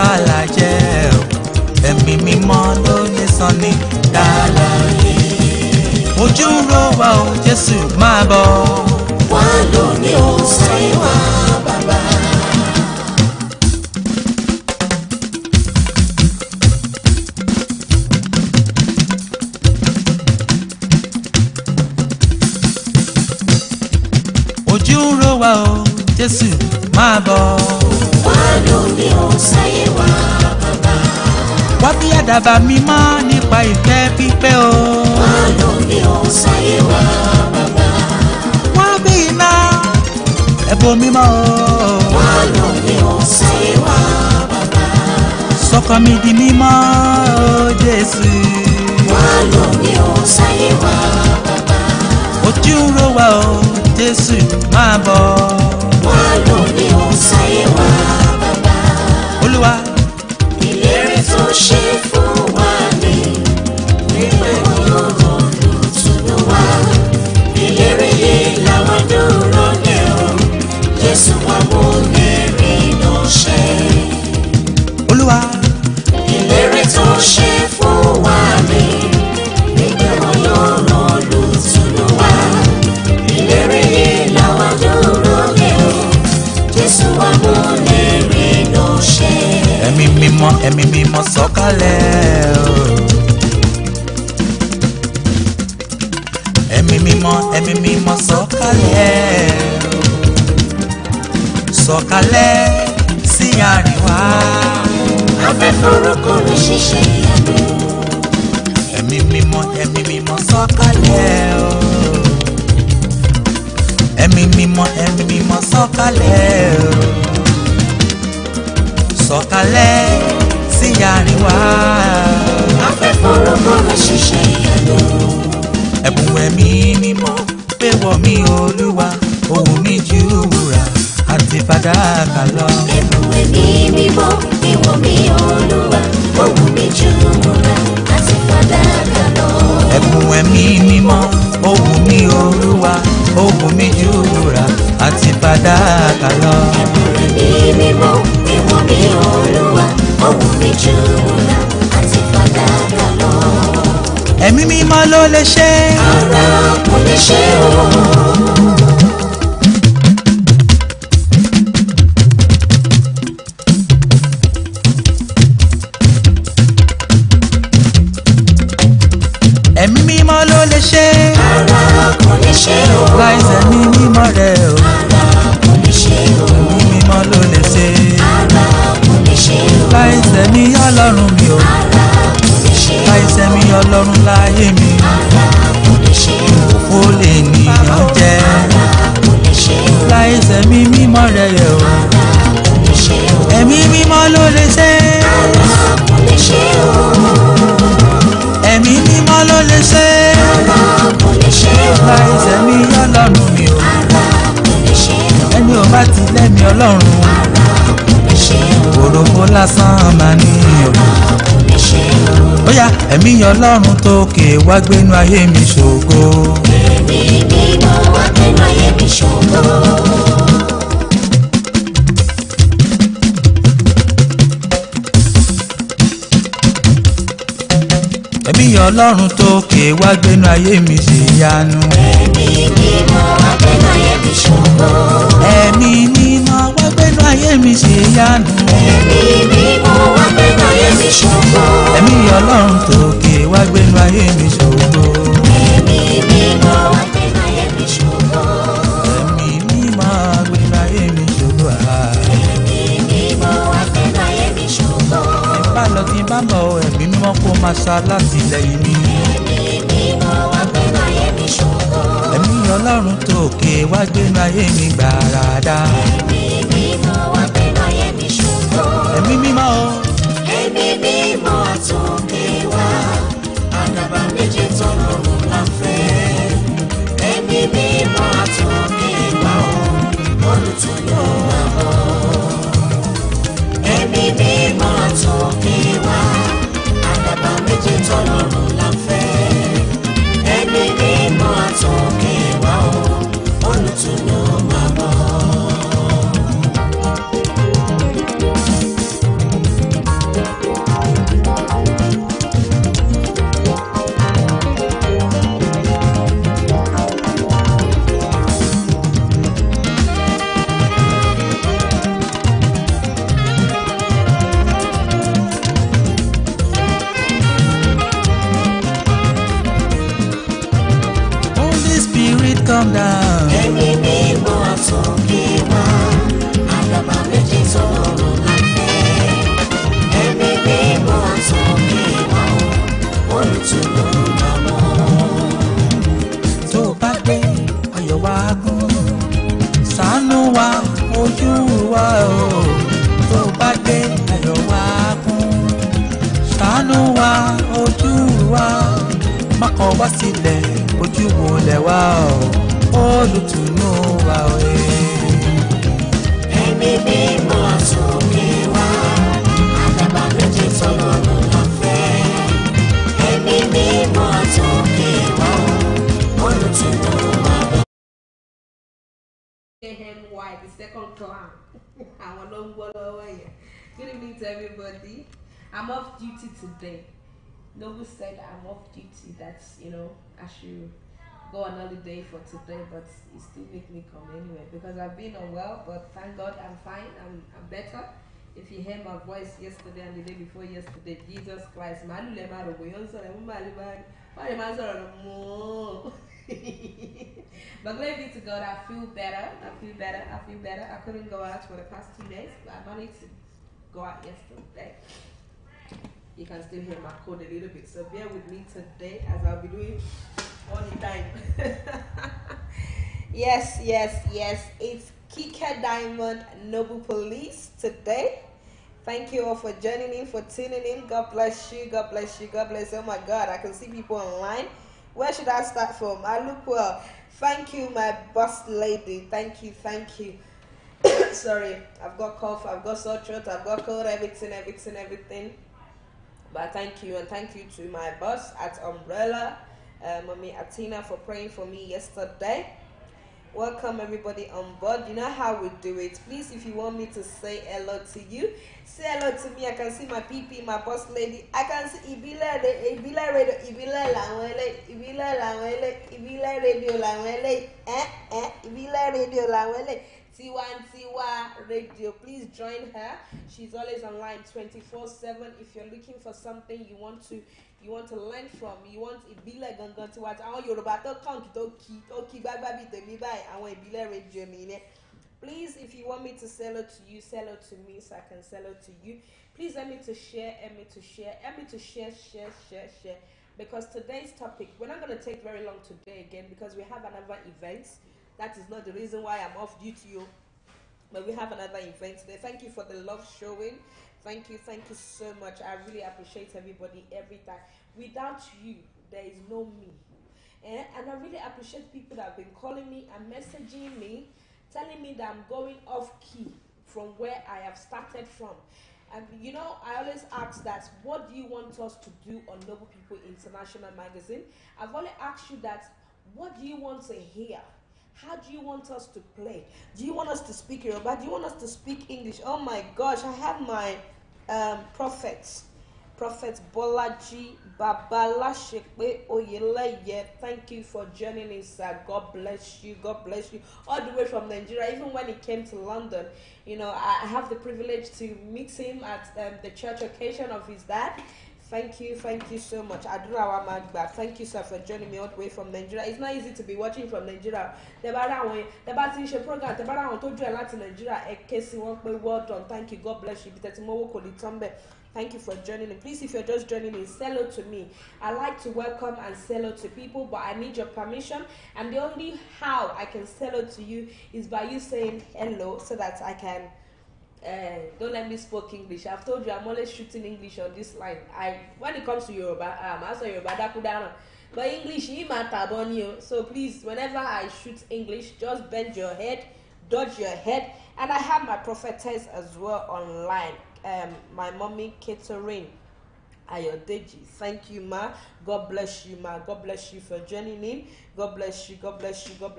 tààlà jẹ́ o ẹ̀mí mímọ́ ló lè sọ ní dàlàyé. ojú ń ro wa o Jésù máa bọ̀. wá lóní o sáyé wá bàbá. ojú ń ro wa o Jésù máa bọ̀. wá lóní o sáyé wá bàbá. wá bí àdàbà mímọ́ nípa ìfẹ́ pípé o. wá lóní o sáyé wá bàbá. wá bí iná ẹ̀bùn mímọ́ o. wá lóní o sáyé wá bàbá. sọkọ mi di mímọ́ o Jésù. wá lóní o sáyé wá bàbá. ojú ń ro wa o Jésù máa bọ̀. wá lóní o sáyé wá bàbá. Olúwa ìlérí tó ṣe fún wa ní nígbà yóò olùtùnú wa. ìlérí yìí làwọn dúró lé o. Jésù wá mú lérí náà ṣẹ. Olúwa ìlérí tó ṣe fún wa ní nígbà yóò olùtùnú wa. ìlérí yìí làwọn dúró lé o. Jésù wá mú lérí náà ṣẹ. ẹ̀mí mímọ́ sọ̀kalẹ̀ o. ẹ̀mí mímọ́ sọ̀kalẹ̀ o. sọ̀kalẹ̀ sí àárín wa. afẹ́fọ́rọ́kọ rẹ̀ ṣiṣẹ́ ìyanu. ẹ̀mí mímọ́ sọ̀kalẹ̀ o. ẹ̀mí mímọ́ sọ̀kalẹ̀ o. sọ̀kalẹ̀ sí àárín wa. afẹ́fọ́rọ́kọ rẹ̀ ṣiṣẹ́ ìyanu. ẹ̀bùn ẹ̀mí mímọ́ pé wọ̀ mí Olúwa ohùn mi jù wúrà àti fàdákà lọ. ẹ̀bùn ẹ̀mí mímọ́ ìwọ mi Olúwa ohùn mi jù wúrà àti fàdákà lọ. ẹ̀bùn ẹ̀mí mímọ́ ohùn mi Olúwa ohùn mi jù wúrà àti fàdákà lọ. ẹ̀bùn ẹ̀mí mímọ́ ìwọ mi Olúwa ohùn mi jù wúrà àti fàdákà lọ. ẹ̀mí mímọ́ ló lè ṣe. ara kò lè ṣe o. ẹ̀mí mímọ́ ló lè ṣe. ara kò lè ṣe o. láìsẹ̀ ẹ̀mí mímọ́ rẹ̀ o. ara kò lè ṣe o. ẹ̀mí mímọ́ ló lè ṣe. ara kò lè ṣe o. láìsẹ̀ mi Ọlọ́run mi o. ara kò lè ṣe o. láìsẹ̀ mi Ọlọ́run láyé mi. ara kò lè ṣe o. ó lè nìyàn jẹ́. ara kò lè ṣe o. láìsẹ̀ mi mímọ́ rẹ̀ yẹ o. ara kò lè ṣe o. ẹ̀mí mímọ́ ló lè ṣe. ara kò lè ṣe o. ẹ̀mí mímọ́ ló lè ṣe. ara kò lè ṣe o. láìsẹ̀ mi Ọlọ́run mi o. ara kò lè ṣe o. ẹni ò bá ti lẹ́mi Ọlọ́run. ara kò lè ṣe o. òròfó lásán máa ní o. ara kò lè ṣe o. ó yá ẹ̀mí Ọlọ́run tókè wá gbénú ayé mi ṣògo. ẹ̀mí mímọ́ wá gbénú ayé mi ṣògo. ẹ̀mí Ọlọ́run tókè wá gbénú ayé mi ṣèyanu. ẹ̀mí mímọ́ wá gbénú ayé mi ṣògo. ẹ̀mí mímọ́ wá gbénú ayé mi ṣèyanu. ẹ̀mí mímọ́ wá gbénú ayé mi ṣògo. ẹ̀mí Ọlọ́run tókè wá gbénú ayé mi ṣògo. ẹ̀mí mímọ́ wá gbénú ayé mi ṣògo. ẹ̀mí mímọ́ gbénú ayé mi ṣògo. ẹ̀mí mímọ́ wá gbénú ayé mi ṣògo. bá lọ tí bá bọ̀ ẹ̀mí mímọ́ kó máa ṣalátìlẹ́yìn mi. ẹ̀mí mímọ́ wá gbénú ayé mi ṣògo. ẹ̀mí Ọlọ́run tókè wá gbénú ayé mi gbàràdà. ẹ̀mí mímọ́ wá gbénú ayé mi ṣògo. ẹ̀mí mímọ́ o. ẹ̀mí mímọ́ àtòkè wá. àdàbà méjì tọ́lọ́run la fẹ́. ẹ̀mí mímọ́ àtòkè wá o. olùtùnú wa bọ̀. ẹ̀mí mímọ́ àtòkè wá. àdàbà méjì tọ́lọ́run la fẹ́. ẹ̀mí mímọ́ àtòkè wá o. olùtùnú wa bọ̀. calm down. Ẹ̀mí mímọ́ àtòkè wá, àdàbà méjì tó lọ́rùn láfẹ́. Ẹ̀mí mímọ́ àtòkè wá, olùtùnú lọ́mọ. Tó bá dé ayọ̀ wá gún, ṣàánú wa ojú wa o. Tó bá dé ayọ̀ wá gún, ṣàánú wa ojú wa. Má kọ̀ wá sílẹ̀ ojú wo lẹ̀ wá o, olùtùnú wa o. Ẹ̀mí mímọ́ àtòkè wá, àdàbà méjì tó lọ́rùn láfẹ́. Ẹ̀mí mímọ́ àtòkè wá, olùtùnú lọ́mọ. AMY, the second clan. Àwọn ló ń gbọ́ lọ́wọ́ yẹn. Good evening to everybody. I'm off duty today. Noble said I'm off duty. That's, I should go on holiday for today, but he still make me come anyway because I've been unwell. But thank God I'm fine. I'm better. If you hear my voice yesterday and the day before yesterday, Jesus Christ, but glory be to God, I feel better. I couldn't go out for the past 2 days, but I managed to go out yesterday. You can still hear my cold a little bit, so bear with me today as I'll be doing all the time. Yes. It's Kike Diamond Noble Police today. Thank you all for joining in, for tuning in. God bless you. God bless you. God bless you. Oh my God, I can see people online. Where should I start from? I look well. Thank you, my boss lady. Thank you. Sorry, I've got cough, I've got sore throat, I've got cold, everything. But thank you, and thank you to my boss at Umbrella, Mommy Atina, for praying for me yesterday. Welcome everybody on board. You know how we do it. Please, if you want me to say hello to you, say hello to me. I can see my PP, my boss lady. I can see Ibile Radio, Ibile Radio Langwele, Tiwa Radio. Please join her. She's always online 24/7. If you're looking for something you want to learn from, you want Ibile gangan to watch. Àwọn Yorùbá tó kàn tó kí gbagba bi tèmi báyìí, àwọn Ibile Radio mi ni. Please, if you want me to sell it to you, sell it to me so I can sell it to you. Please help me to share. Because today's topic, we're not going to take very long today again because we have another event. That is not the reason why I'm off duty, but we have another event today. Thank you for the love showing. Thank you so much. I really appreciate everybody every time. Without you, there is no me. And I really appreciate people that have been calling me and messaging me, telling me that I'm going off key from where I have started from. And I always ask that, what do you want us to do on Noble People International Magazine? I've always asked you that, what do you want to hear? How do you want us to play? Do you want us to speak Yoruba? Do you want us to speak English? Oh my gosh, I have my Prophet Bolaji Babalashepe Oyeleye. Thank you for joining in, sir. God bless you. All the way from Nigeria. Even when he came to London, I have the privilege to meet him at the church occasion of his dad. Thank you so much. Adurawa Magba. Thank you, sir, for joining me all the way from Nigeria. It's not easy to be watching from Nigeria. The program, well done. Thank you. God bless you. Thank you for joining in. Please, if you're just joining in, say hello to me. I like to welcome and say hello to people, but I need your permission. And the only how I can say hello to you is by you saying hello so that I can. Don't let me speak English. I've told you I'm always shooting English on this line. When it comes to Yoruba, I say Yoruba dakudana. But English, so please, whenever I shoot English, just bend your head, dodge your head. And I have my prophetess as well online. My mommy Catherine Ayodeji. Thank you, ma. God bless you, ma. God bless you for joining in. God bless you, ma. God bless you.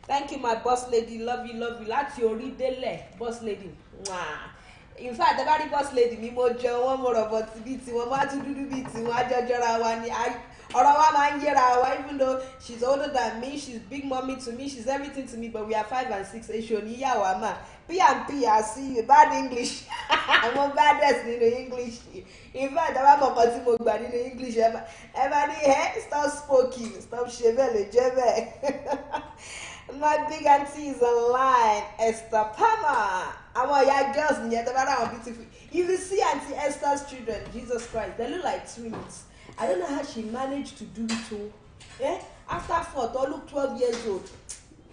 Thank you, my boss lady. Love you. Láti orí délẹ̀, boss lady. Mwah. In fact, the boss lady, mi mo jẹun wọn mo rọ̀bọ̀ tí bí tiwọn, má tún dúdú bí tiwọn, ajọjọra wa ni. Even though she's older than me, she's big mommy to me, she's everything to me, but we are 5 and 6. P and P, I see you. Bad English. I'm a baddest in the English. In fact, I'm a continue bad in the English. Everybody, hey, stop speaking. Stop chevelle, jeve. My big auntie is online, Esther Palmer. I'm a young girls in yet, I'm beautiful. If you see Auntie Esther's children, Jesus Christ, they look like twins. I don't know how she managed to do it all. Eh? After 4, they look 12 years old.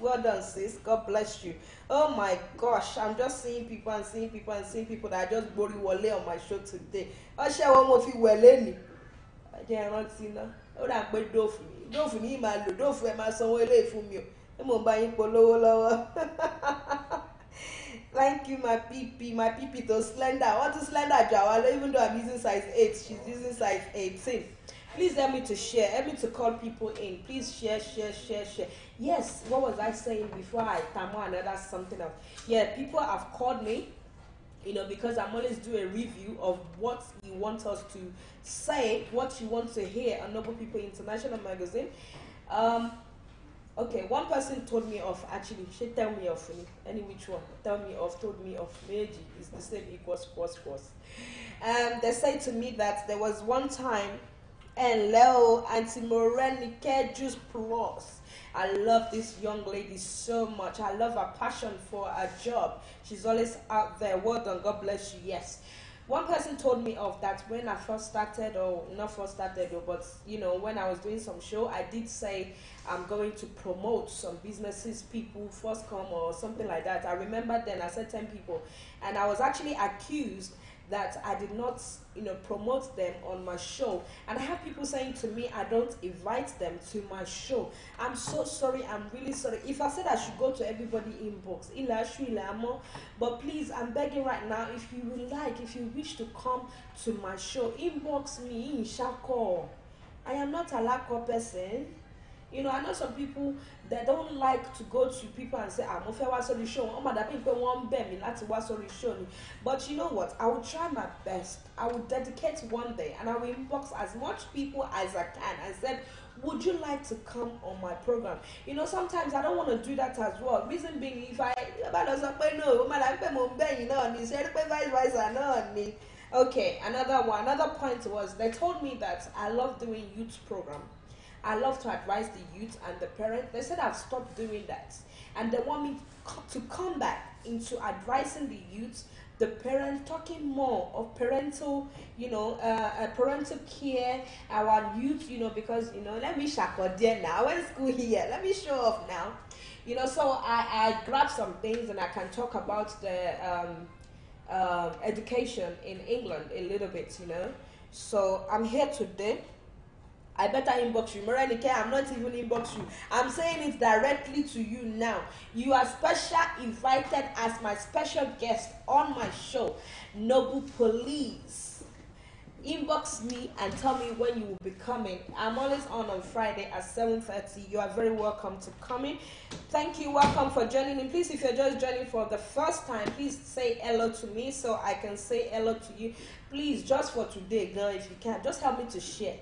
Well done, sis. God bless you. Oh my gosh, I'm just seeing people and seeing people and seeing people that I just brought you on my show today. I'll share one more thing. Well, any. I can't see now. Oh, that boy Dofu. Dofu ni ma lo. Dofu e ma sanwó ilé fún mi o. E mo bá yín polówó lọ́wọ́. Thank you, my PP. My PP to slender. I want to slender Jawala, even though I'm using size 8. She's using size 18. Please help me to share. Help me to call people in. Please share. Yes, what was I saying before I tamo another something else? Yeah, people have called me, because I'm always do a review of what you want us to say, what you want to hear on Noble People International Magazine. Okay, one person told me off. Actually, she tell me off. Any which one? Tell me off. Told me off. Meiji is the same equals plus. They said to me that there was one time, and Leo Auntie Morenike Juice Plus. I love this young lady so much. I love her passion for her job. She's always out there. Well done. God bless you. Yes. One person told me of that when I first started, or not first started, but when I was doing some show, I did say I'm going to promote some businesses, people first come or something like that. I remember then I said 10 people, and I was actually accused that I did not, promote them on my show. And I have people saying to me, I don't invite them to my show. I'm so sorry. I'm really sorry. If I said I should go to everybody inbox, but please, I'm begging right now, if you would like, if you wish to come to my show, inbox me in Shako. I am not a lako person. I know some people that don't like to go to people and say, I'm a fair sorry show. Oh, my people won't bear me, that's what sorry show. But you know what? I will try my best. I will dedicate one day and I will inbox as much people as I can and said, would you like to come on my program? Sometimes I don't want to do that as well. Reason being, if I okay, another point was they told me that I love doing youth program. I love to advise the youth and the parents. They said I've stopped doing that. And they want me to come back into advising the youth, the parents, talking more of parental, parental care, our youth, because, let me shackle there now. I went to school here. Let me show off now. So I grabbed some things and I can talk about the education in England a little bit, So I'm here today. I better inbox you. Morenike, I'm not even inbox you. I'm saying it directly to you now. You are special invited as my special guest on my show, Noble Police. Inbox me and tell me when you will be coming. I'm always on Friday at 7:30. You are very welcome to come in. Thank you. Welcome for joining in. Please, if you're just joining for the first time, please say hello to me so I can say hello to you. Please, just for today, girl, if you can, just help me to share.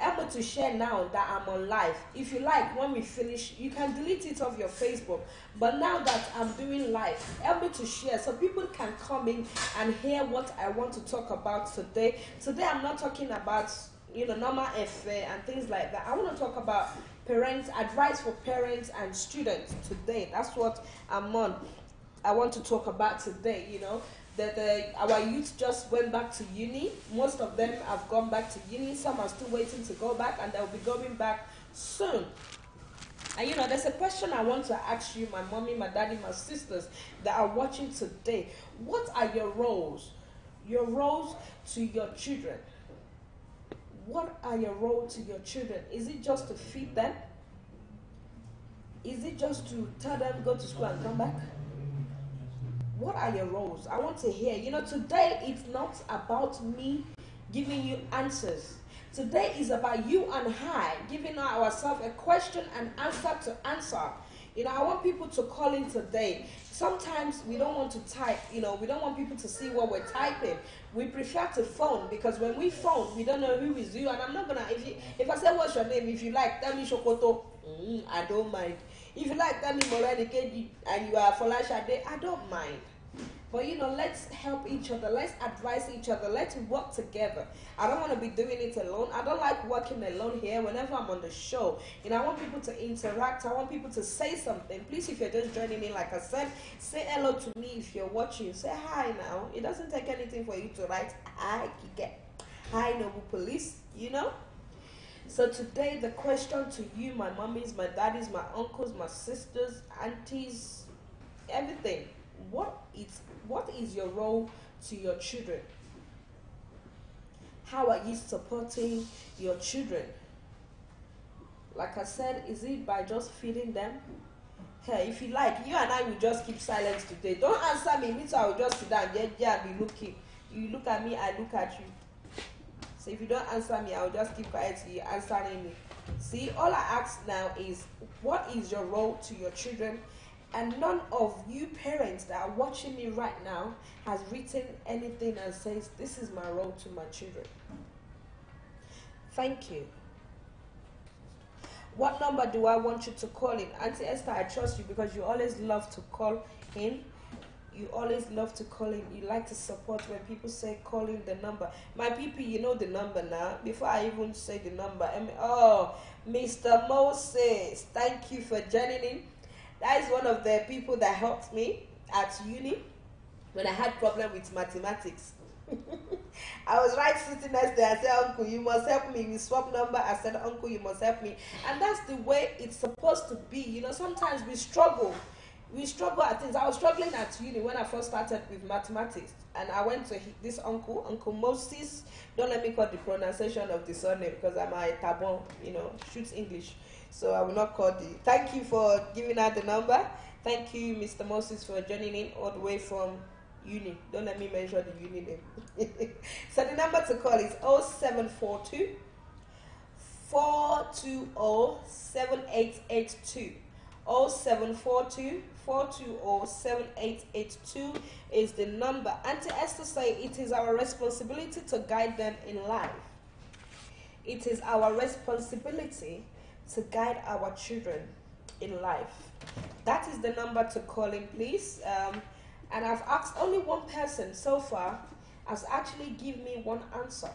Able to share now that I'm on live. If you like, when we finish, you can delete it off your Facebook. But now that I'm doing live, help me to share so people can come in and hear what I want to talk about today. Today I'm not talking about normal affair and things like that. I want to talk about parents, advice for parents and students today. That's what I'm on. I want to talk about today, that our youth just went back to uni. Most of them have gone back to uni. Some are still waiting to go back, and they'll be going back soon. And there's a question I want to ask you, my mommy, my daddy, my sisters that are watching today. What are your roles? Your roles to your children. What are your roles to your children? Is it just to feed them? Is it just to tell them go to school and come back? What are your roles? I want to hear. Today it's not about me giving you answers. Today is about you and I giving ourselves a question and answer to answer. You know, I want people to call in today. Sometimes we don't want to type, you know, we don't want people to see what we're typing. We prefer to phone because when we phone, we don't know who is you. And I'm not gonna, if I say what's your name, if you like, tell me Shokoto, I don't mind. If you like, tell me Moreni Keji and you are Folashade, I don't mind. But you know, let's help each other, let's advise each other, let's work together. I don't want to be doing it alone. I don't like working alone here whenever I'm on the show. You know, I want people to interact, I want people to say something. Please, if you're just joining in, like I said, say hello to me. If you're watching, say hi now. It doesn't take anything for you to write hi, Kike, hi, Noble Police, you know. So today the question to you, my mummies, my daddies, my uncles, my sisters, aunties, everything, what is your role to your children? How are you supporting your children? Like I said, is it by just feeding them? Hey, if you like, you and I will just keep silence today. Don't answer me. Me too, I will just sit down and be looking. You look at me, I look at you. So if you don't answer me, I will just keep quiet to you answering me. See, all I ask now is, what is your role to your children? And none of you parents that are watching me right now has written anything and says, this is my role to my children. Thank you. What number do I want you to call in? Auntie Esther, I trust you because you always love to call in. You always love to call in. You like to support when people say call in the number. My people, you know the number now. Before I even say the number, oh, Mr. Moses, thank you for joining in. That is one of the people that helped me at uni when I had problem with mathematics. I was right sitting next there. I said, Uncle, you must help me. We swap number. I said, Uncle, you must help me. And that's the way it's supposed to be. You know, sometimes we struggle. We struggle at things. I was struggling at uni when I first started with mathematics. And I went to this uncle, Uncle Moses. Don't let me call the pronunciation of the surname because I'm a tabon, you know, shoots English. So I will not call the... Thank you for giving out the number. Thank you, Mr. Moses, for joining in all the way from uni. Don't let me mention the uni name. So the number to call is 0742 420 7882. 0742 420 7882 is the number. Auntie Esther say it is our responsibility to guide them in life. It is our responsibility to guide our children in life. That is the number to call in, please. And I've asked only one person so far has actually given me one answer.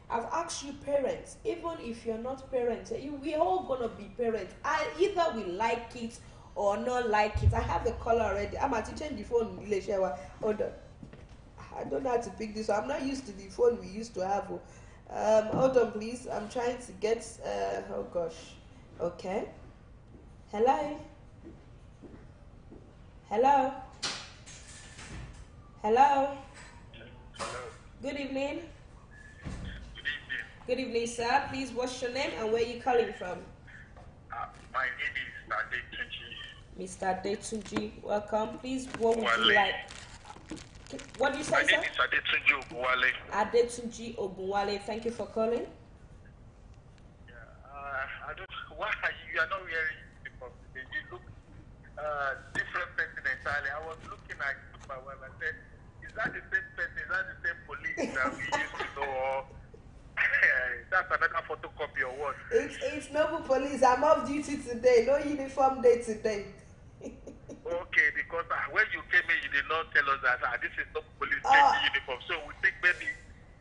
I've asked you parents, even if you're not parents, we're all gonna be parents. Either we like it or not like it. I have a caller already. I'm at change the phone. Hold on. I don't know how to pick this. I'm not used to the phone we used to have. Hold on, please. I'm trying to get. Oh gosh. Okay. Hello. Hello. Hello. Hello. Good evening. Good evening. Good evening, sir. Please, what's your name and where you calling from? My name is Mr. Adetunji. Detunji, welcome. Please, what would you Wale. like? What do you say, My sir? name is Adetunji Ogunwale. Adetunji Ogunwale. Thank you for calling. Yeah, I don't. Why you are not wearing uniform today? You look different person entirely. I was looking at my wife and said, "Is that the same person? Is that the same police that we used to know?" Or that's another photocopy or what? It's Noble Police. I'm off duty today. No uniform day today. Okay, because when you came in, you did not tell us that this is not police changing uniform. So we think maybe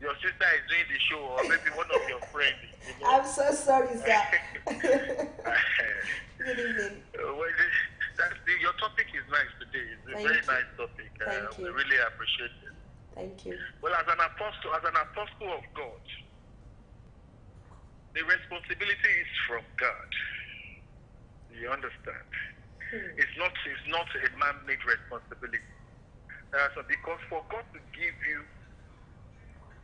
your sister is doing the show, or maybe one of your friends. You know? I'm so sorry, sir. Good evening. Your topic is nice today. It's a very nice topic. Thank you. We really appreciate it. Thank you. Well, as an apostle of God, the responsibility is from God. You understand? It's not a man-made responsibility. So because for God to give you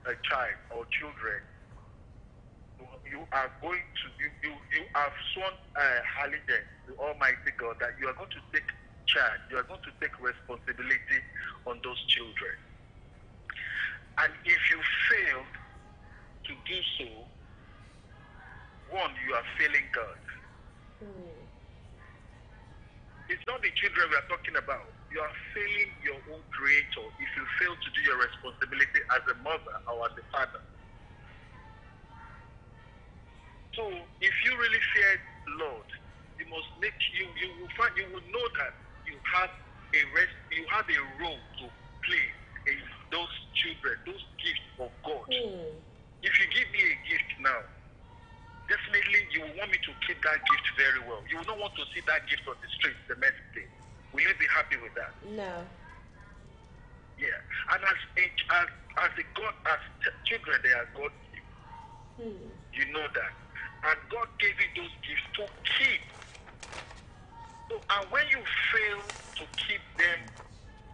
a child or children, you are going to you have sworn allegiance to Almighty God that you are going to take charge, you are going to take responsibility on those children. And if you fail to do so, one, you are failing God. It's not the children we are talking about. You are failing your own creator if you fail to do your responsibility as a mother or as a father. So if you really fear Lord, you must make you will know that you have a role to play in those children, those gifts of God. If you give me a gift now, definitely you will want me to keep that gift very well. You will not want to see that gift on the street the next day. Will you be happy with that? No. Yeah. And as children, they are God gifts. You know that. And God gave you those gifts to keep. So, and when you fail to keep them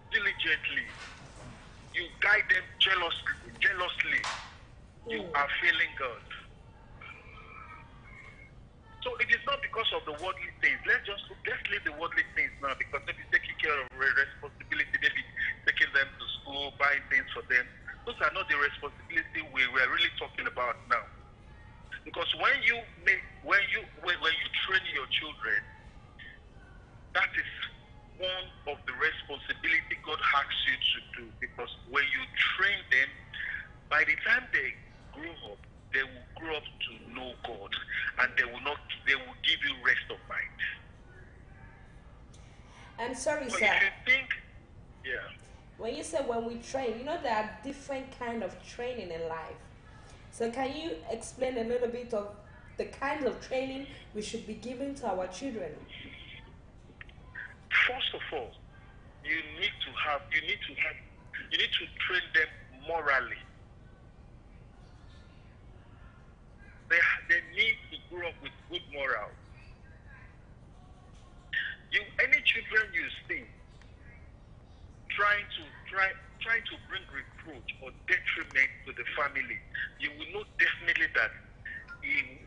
diligently, you guide them jealously, you are failing God. So it is not because of the worldly things. Let's leave the worldly things now, because maybe taking care of responsibility, maybe taking them to school, buying things for them. Those are not the responsibility we're really talking about now. Because when you train your children, that is one of the responsibility God asks you to do. Because when you train them, by the time they grow up, they will grow up to know God, and they will give you rest of mind. And sorry, So sir. if you think, yeah. When you say when we train, there are different kind of training in life. So can you explain a little bit of the kinds of training we should be giving to our children? First of all, you need to train them morally. They need to grow up with good morals. Any children you see trying to bring reproach or detriment to the family, you will know definitely that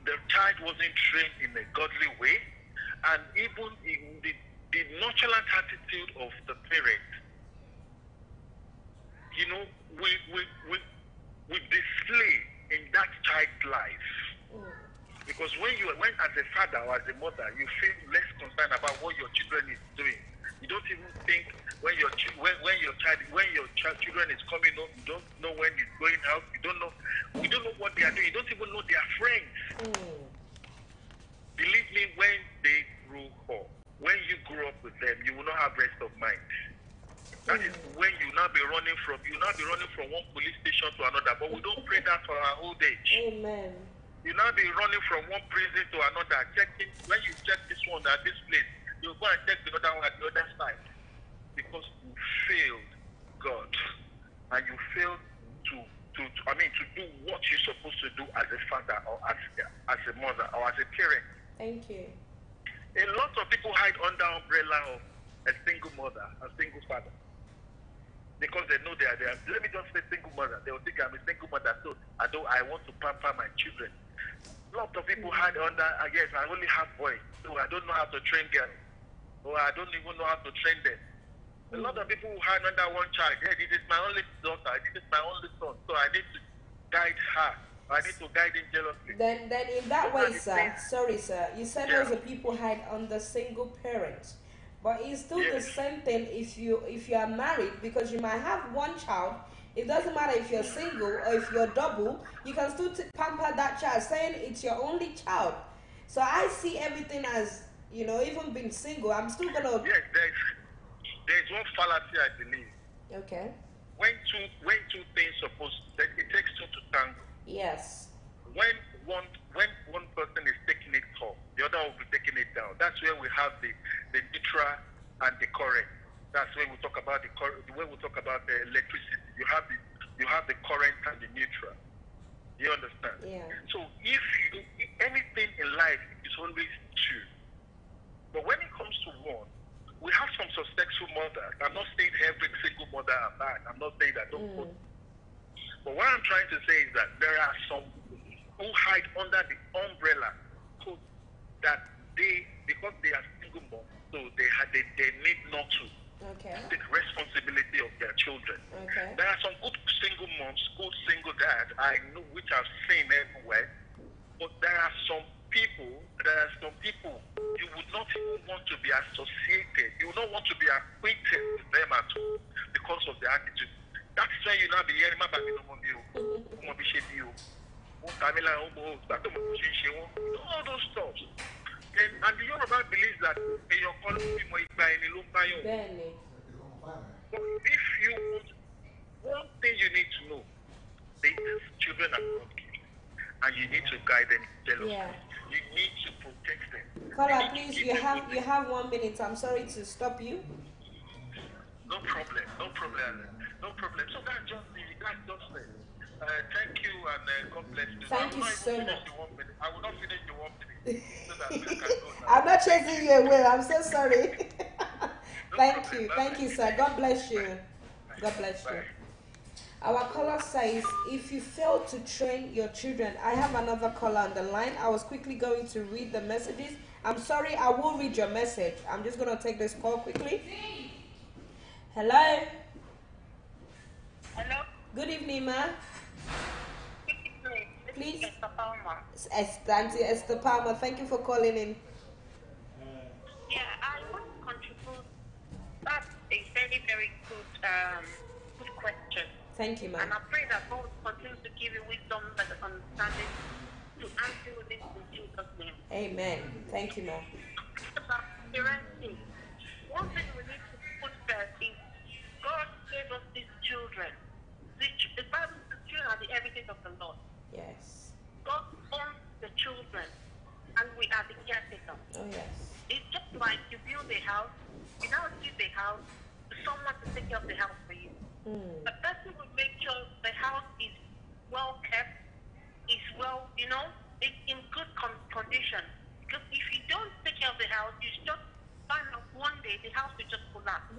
the child wasn't trained in a godly way, and even in the nonchalant attitude of the parent, we display in that child's life. Because when as a father or as a mother, you feel less concerned about what your children is doing. You don't even think when your children is coming home, you don't know when he's going out. You don't know what they are doing. You don't even know their friends. Believe me, when they grow up, when you grow up with them, you will not have rest of mind. That is when you now be running from one police station to another. But we don't pray that for our old age. Amen. You now be running from one prison to another, checking. When you check this one at this place, you go and check the other one at the other side, because you failed God, and you failed to do what you're supposed to do as a father or as a mother or as a parent. Thank you. A lot of people hide under umbrella of a single mother, a single father, because they know they are there. Let me just say single mother. They will think I'm a single mother, so I want to pamper my children. A lot of people hide under, yes, I only have boys, so I don't know how to train girls, or I don't even know how to train them. A lot of people who hide under one child. Hey, this is my only daughter, this is my only son, so I need to guide her. I need to guide him jealously. Then in that way, sir, sorry, sir, you said those are people hide under single parents. But it's still the same thing if you are married, because you might have one child. It doesn't matter if you're single or if you're double, you can still pamper that child, saying it's your only child. So I see everything as, even being single, I'm still going to... Yes, there's one fallacy, I believe. Okay. When two things it takes two to tango. Yes. When one person is taking it up, the other will be taking it down. That's where we have the neutral and the current. That's when we talk about the way we talk about the electricity. You have the current and the neutral. You understand? Yeah. So if anything in life is always two. But when it comes to one, we have some successful mothers. I'm not saying every single mother are bad. I'm not saying that don't put. But what I'm trying to say is that there are some who hide under the umbrella that because they are single moms, so they need not to take responsibility of their children. Okay. There are some good single moms, good single dads I know, which I've seen everywhere. But there are some people you would not even want to be associated. You would not want to be acquainted with them at all because of their attitude. That's when you now be hearing about all those stuff. And the Yoruba believes that your quality Benny. if you one thing you need to know, these children are God given, and you need to guide them jealously. Yeah. You need to protect them. Caller, please, you have 1 minute. I'm sorry to stop you. No problem. So that's just it. Thank you and God bless you. Thank you so much. I will not finish the 1 minute so that we can go now. I'm not chasing you away. I'm so sorry. Thank problem. you. Thank you, sir. God bless you. God bless you. Bye. Our caller says, if you fail to train your children, I have another caller on the line. I was quickly going to read the messages. I'm sorry, I will read your message. I'm just going to take this call quickly. Hello. Hello. Good evening, ma. Please. Esther Palmer. Auntie Esther Palmer, thank you for calling in. Yeah, I want to contribute. That's a very, very good question. Thank you, And ma. I pray that God continues to give you wisdom and understanding to answer this in Jesus' name. Amen. Thank you, ma. About parenting, one thing we need to put first is God gave us these children. The Bible says children are the heritage of the Lord. Yes. God owns the children, and we are the caretakers. Oh, yes. It's just like you build a house, you now give the house to someone to take care of the house for you. The person will make sure the house is well kept, is well, it's in good condition. Because if you don't take care of the house, you just find out one day the house will just collapse.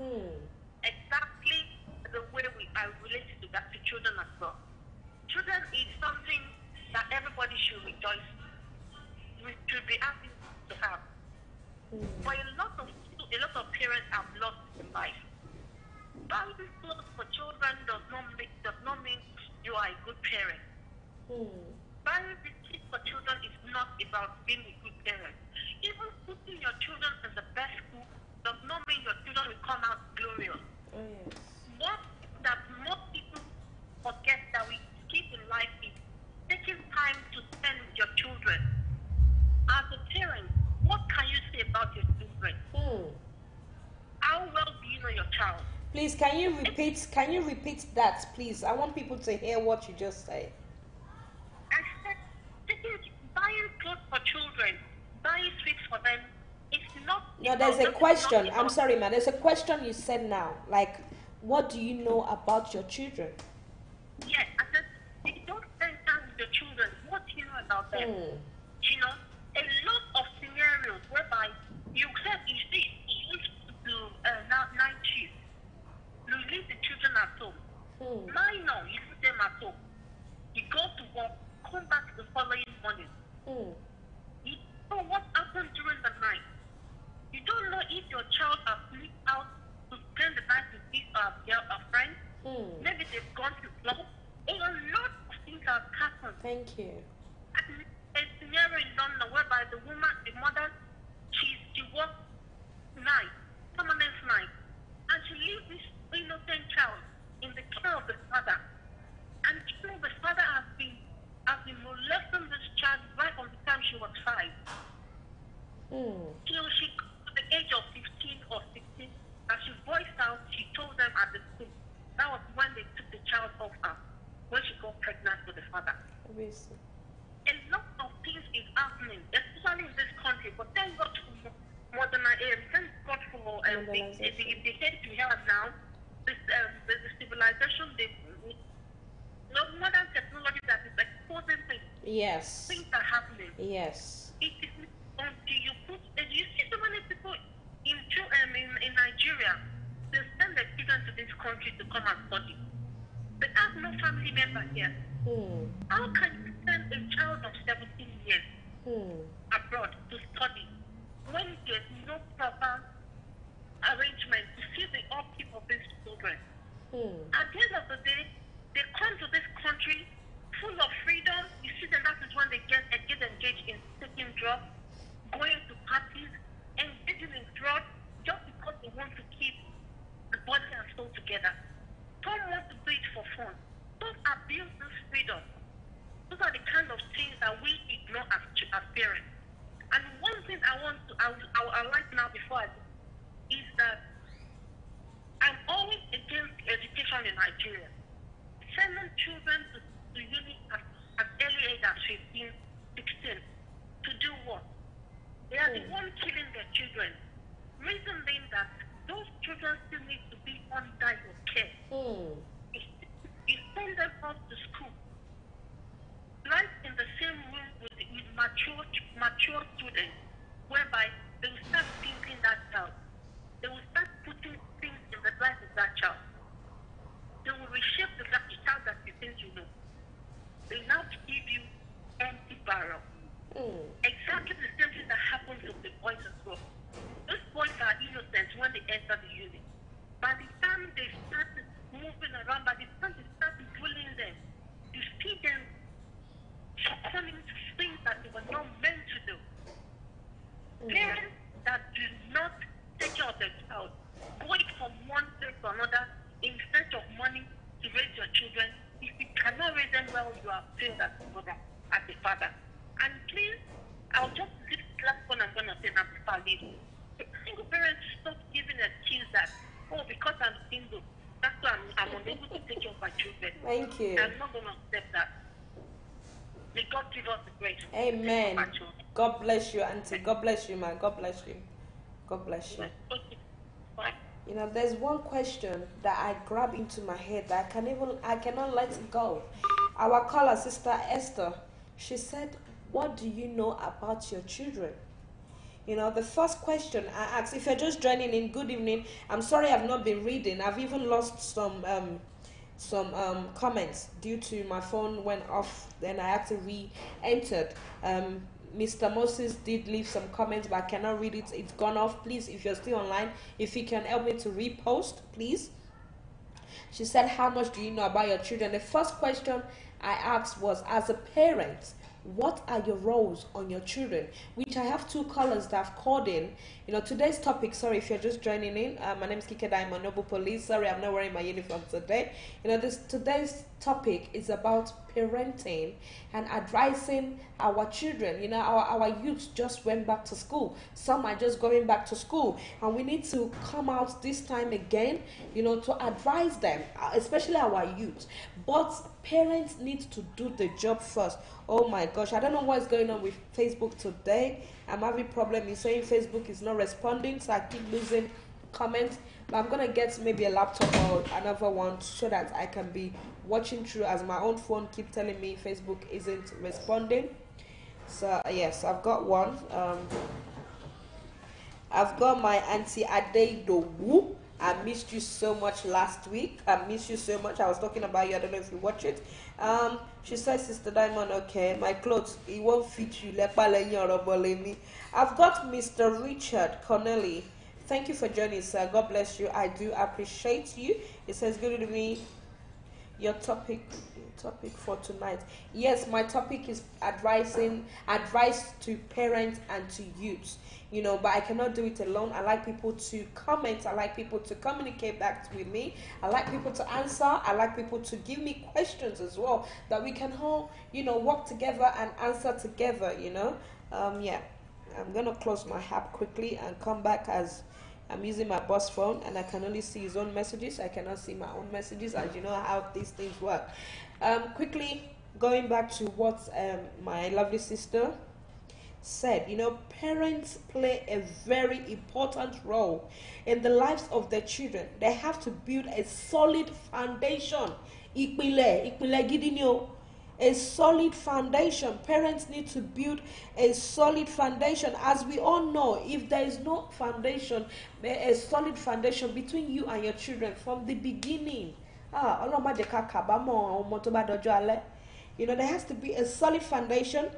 Exactly the way I related to that to children as well. Children is something that everybody should rejoice. We should be happy to have. But a lot of parents have lost in life. Buying clothes for children does not mean you are a good parent. Buying biscuits for children is not about being a good parent. Even putting your children in the best school does not mean your children will come out glorious. Oh, yes. What that most people forget that we keep in life is taking time to spend with your children. As a parent, what can you say about your children? How well do you know your child? Please, can you repeat that, please? I want people to hear what you just said. I said, buying clothes for children, buying sweets for them, it's not. No, there's a question. I'm sorry, man. There's a question you said now. Like, what do you know about your children? Yes, I said, if you don't spend time with your children, what do you know about them? A lot of scenarios whereby you said you used to do night shift. You leave the children at home. Now, you leave them at home. You go to work, come back the following morning. You know what happened during the night. You don't know if your child has slipped out to spend the night with his a friend. Maybe they've gone to club. A lot of things have happened. Thank you. A scenario in London whereby the woman, the mother, she works night, permanent night, and she leaves this innocent child in the care of the father. And the father has been molesting this child right from the time she was 5. Till she got to the age of 15 or 16, and she voiced out, she told them at the school. That was when they took the child off her, when she got pregnant with the father. Obviously. A lot of things is happening, especially in this country. But thank God for modernization. Thank God for the head we have now. The civilization, the modern technology that is exposing things. Yes. Things are happening. Yes. It is until you put. You see so many people in Nigeria. They send their children to this country to come and study. They have no family member here. How can you send a child of 17 years abroad to study when there's no proper arrangement to see the upkeep of these children? At the end of the day, they come to this country full of freedom. You see them, that is when they get engaged in taking drugs, going to parties, in Nigeria, sending children to uni at early age as 15, 16 to do what? They are the ones killing their children. Reason being that those children still need to be under your care. You send them off to school, right in the same room with mature students, whereby they will start thinking that child. They will start putting things in the life of that child. They will reshape the child that you think you know. They now give you empty barrel. Exactly the same thing that happens with the boys as well. Those boys are innocent when they enter the unit. By the time they start moving around, by the time they start bullying them, you see them succumbing to things that they were not meant to do. Parents that do not take care of their child, going from one place to another in search of money to raise your children. If you cannot raise them well, you are failed as a mother, as a father. And please, I'll just this last one I'm going to say now before I leave. Single parents stop giving excuse that, oh, because I'm single, that's why I'm unable to take care of my children. Thank you. I'm not going to accept that. May God give us the grace. Amen. God bless you, Auntie. God bless you, man. God bless you. God bless you. Okay. Bye. You know, there's one question that I grab into my head that I cannot let it go. Our caller, Sister Esther, she said, what do you know about your children? You know, the first question I asked, if you're just joining in, good evening. I'm sorry I've not been reading. I've even lost some comments due to my phone went off. Then I had to re-enter. Mr. Moses did leave some comments, but I cannot read it. It's gone off. Please, if you're still online, if you can help me to repost, please. She said, how much do you know about your children? The first question I asked was, as a parent, what are your roles on your children? Which I have two callers that have called in. You know, today's topic, sorry if you're just joining in, my name is Kikeda, I'm a Noble Police. Sorry, I'm not wearing my uniform today. You know, today's topic is about parenting and advising our children. You know, our youth just went back to school. Some are just going back to school. And we need to come out this time again, you know, to advise them, especially our youth. But parents need to do the job first. Oh my gosh, I don't know what's going on with Facebook today. I'm having problem in saying Facebook is not responding, so I keep losing comments. But I'm gonna get maybe a laptop or another one so that I can be watching through, as my own phone keep telling me Facebook isn't responding. So yes, I've got one. I've got my Auntie Adeidowu. I missed you so much last week. I missed you so much. I was talking about you. I don't know if you watch it. She says, Sister Diamond, okay, my clothes, it won't fit you. I've got Mr. Richard Connelly. Thank you for joining, sir. God bless you. I do appreciate you. It says, good to me. Your topic for tonight. Yes, my topic is advice to parents and to youths. You know, but I cannot do it alone. I like people to comment. I like people to communicate back with me. I like people to answer. I like people to give me questions as well, that we can all, you know, work together and answer together, you know. Yeah, I'm going to close my app quickly and come back, as I'm using my boss phone and I can only see his own messages. I cannot see my own messages, as you know how these things work. Quickly going back to what my lovely sister said, you know, parents play a very important role in the lives of their children. They have to build a solid foundation. A solid foundation. Parents need to build a solid foundation. As we all know, if there is no foundation, a solid foundation between you and your children from the beginning, you know, there has to be a solid foundation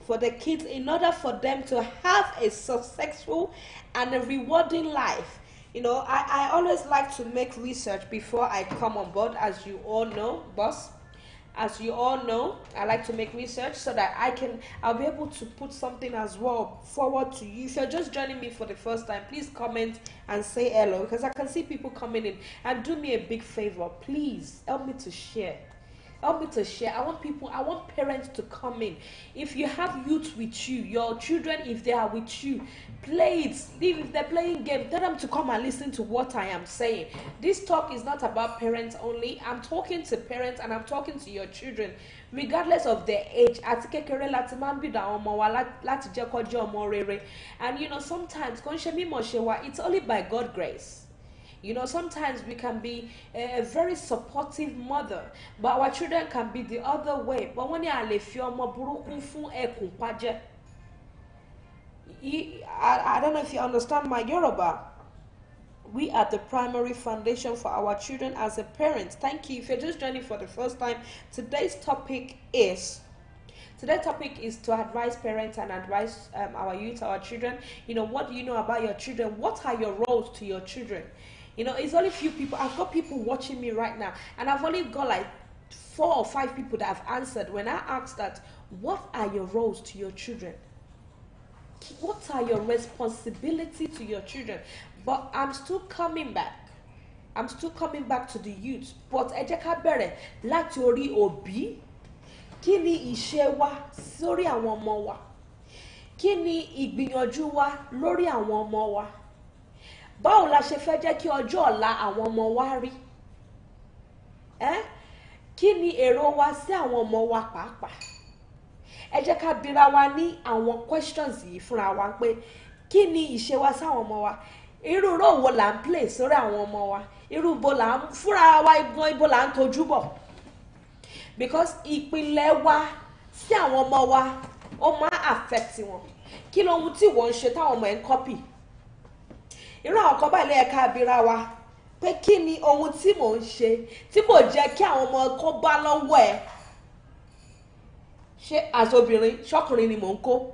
for the kids in order for them to have a successful and a rewarding life. You know, I always like to make research before I come on board, as you all know, boss. As you all know, I like to make research so that I'll be able to put something as well forward to you. If you're just joining me for the first time, please comment and say hello, because I can see people coming in. And do me a big favor, please help me to share. Help me to share. I want parents to come in. If you have youth with you, your children, if they are with you, play it. If they're playing game, tell them to come and listen to what I am saying. This talk is not about parents only. I'm talking to parents and I'm talking to your children, regardless of their age. Àti kékeré láti máa ń bí àwọn ọmọ wa láti jẹ́ kó jẹ́ ọmọ rere. And you know, sometimes kò ń ṣe mímọ̀ ṣe wa, it's only by God's grace. You know, sometimes we can be a very supportive mother, but our children can be the other way. But when you are I don't know if you understand my Yoruba. We are the primary foundation for our children as a parent. Thank you. If you're just joining for the first time, today's topic is to advise parents and advise our youth, our children. You know, what do you know about your children? What are your roles to your children? You know, it's only few people. I've got people watching me right now, and I've only got like 4 or 5 people that have answered when I asked that, what are your roles to your children? What are your responsibility to your children? But I'm still coming back. I'm still coming back to the youth. But ẹ jẹ́ ká bẹ̀rẹ̀ láti orí òbí. Kí ni ìṣe wa sórí àwọn ọmọ wa? Kí ni ìgbìyànjú wa lórí àwọn ọmọ wa? Báwo la ṣe fẹ́ jẹ́ kí ọjọ́ ọ̀la àwọn ọmọ wa rí? Kí ni èrò wa sí àwọn ọmọ wa pàápàá? Ẹ jẹ́ ká bira wa ní àwọn questions yìí fúnra wa pé kí ni ìṣe wa sáwọn ọmọ wa? Irú role wo là ń play sórí àwọn ọmọ wa? Irú bo là ń fúnra wa ibo là ń tojú bọ̀? Because ìpìlẹ̀ wa sí àwọn ọmọ wa ó máa affect wọn. Kí ló ohun tí wọ́n ń ṣe táwọn ọmọ ẹ̀ ń copy? Irú àwọn kan báyìí ló yẹ ká bira wa pé kí ni ohun tí mò ń ṣe tí kò jẹ́ kí àwọn ọmọ kó bá lọ́wọ́ ẹ̀? Ṣé àsobìnrin ṣọ́kùnrin ni mò ń kó?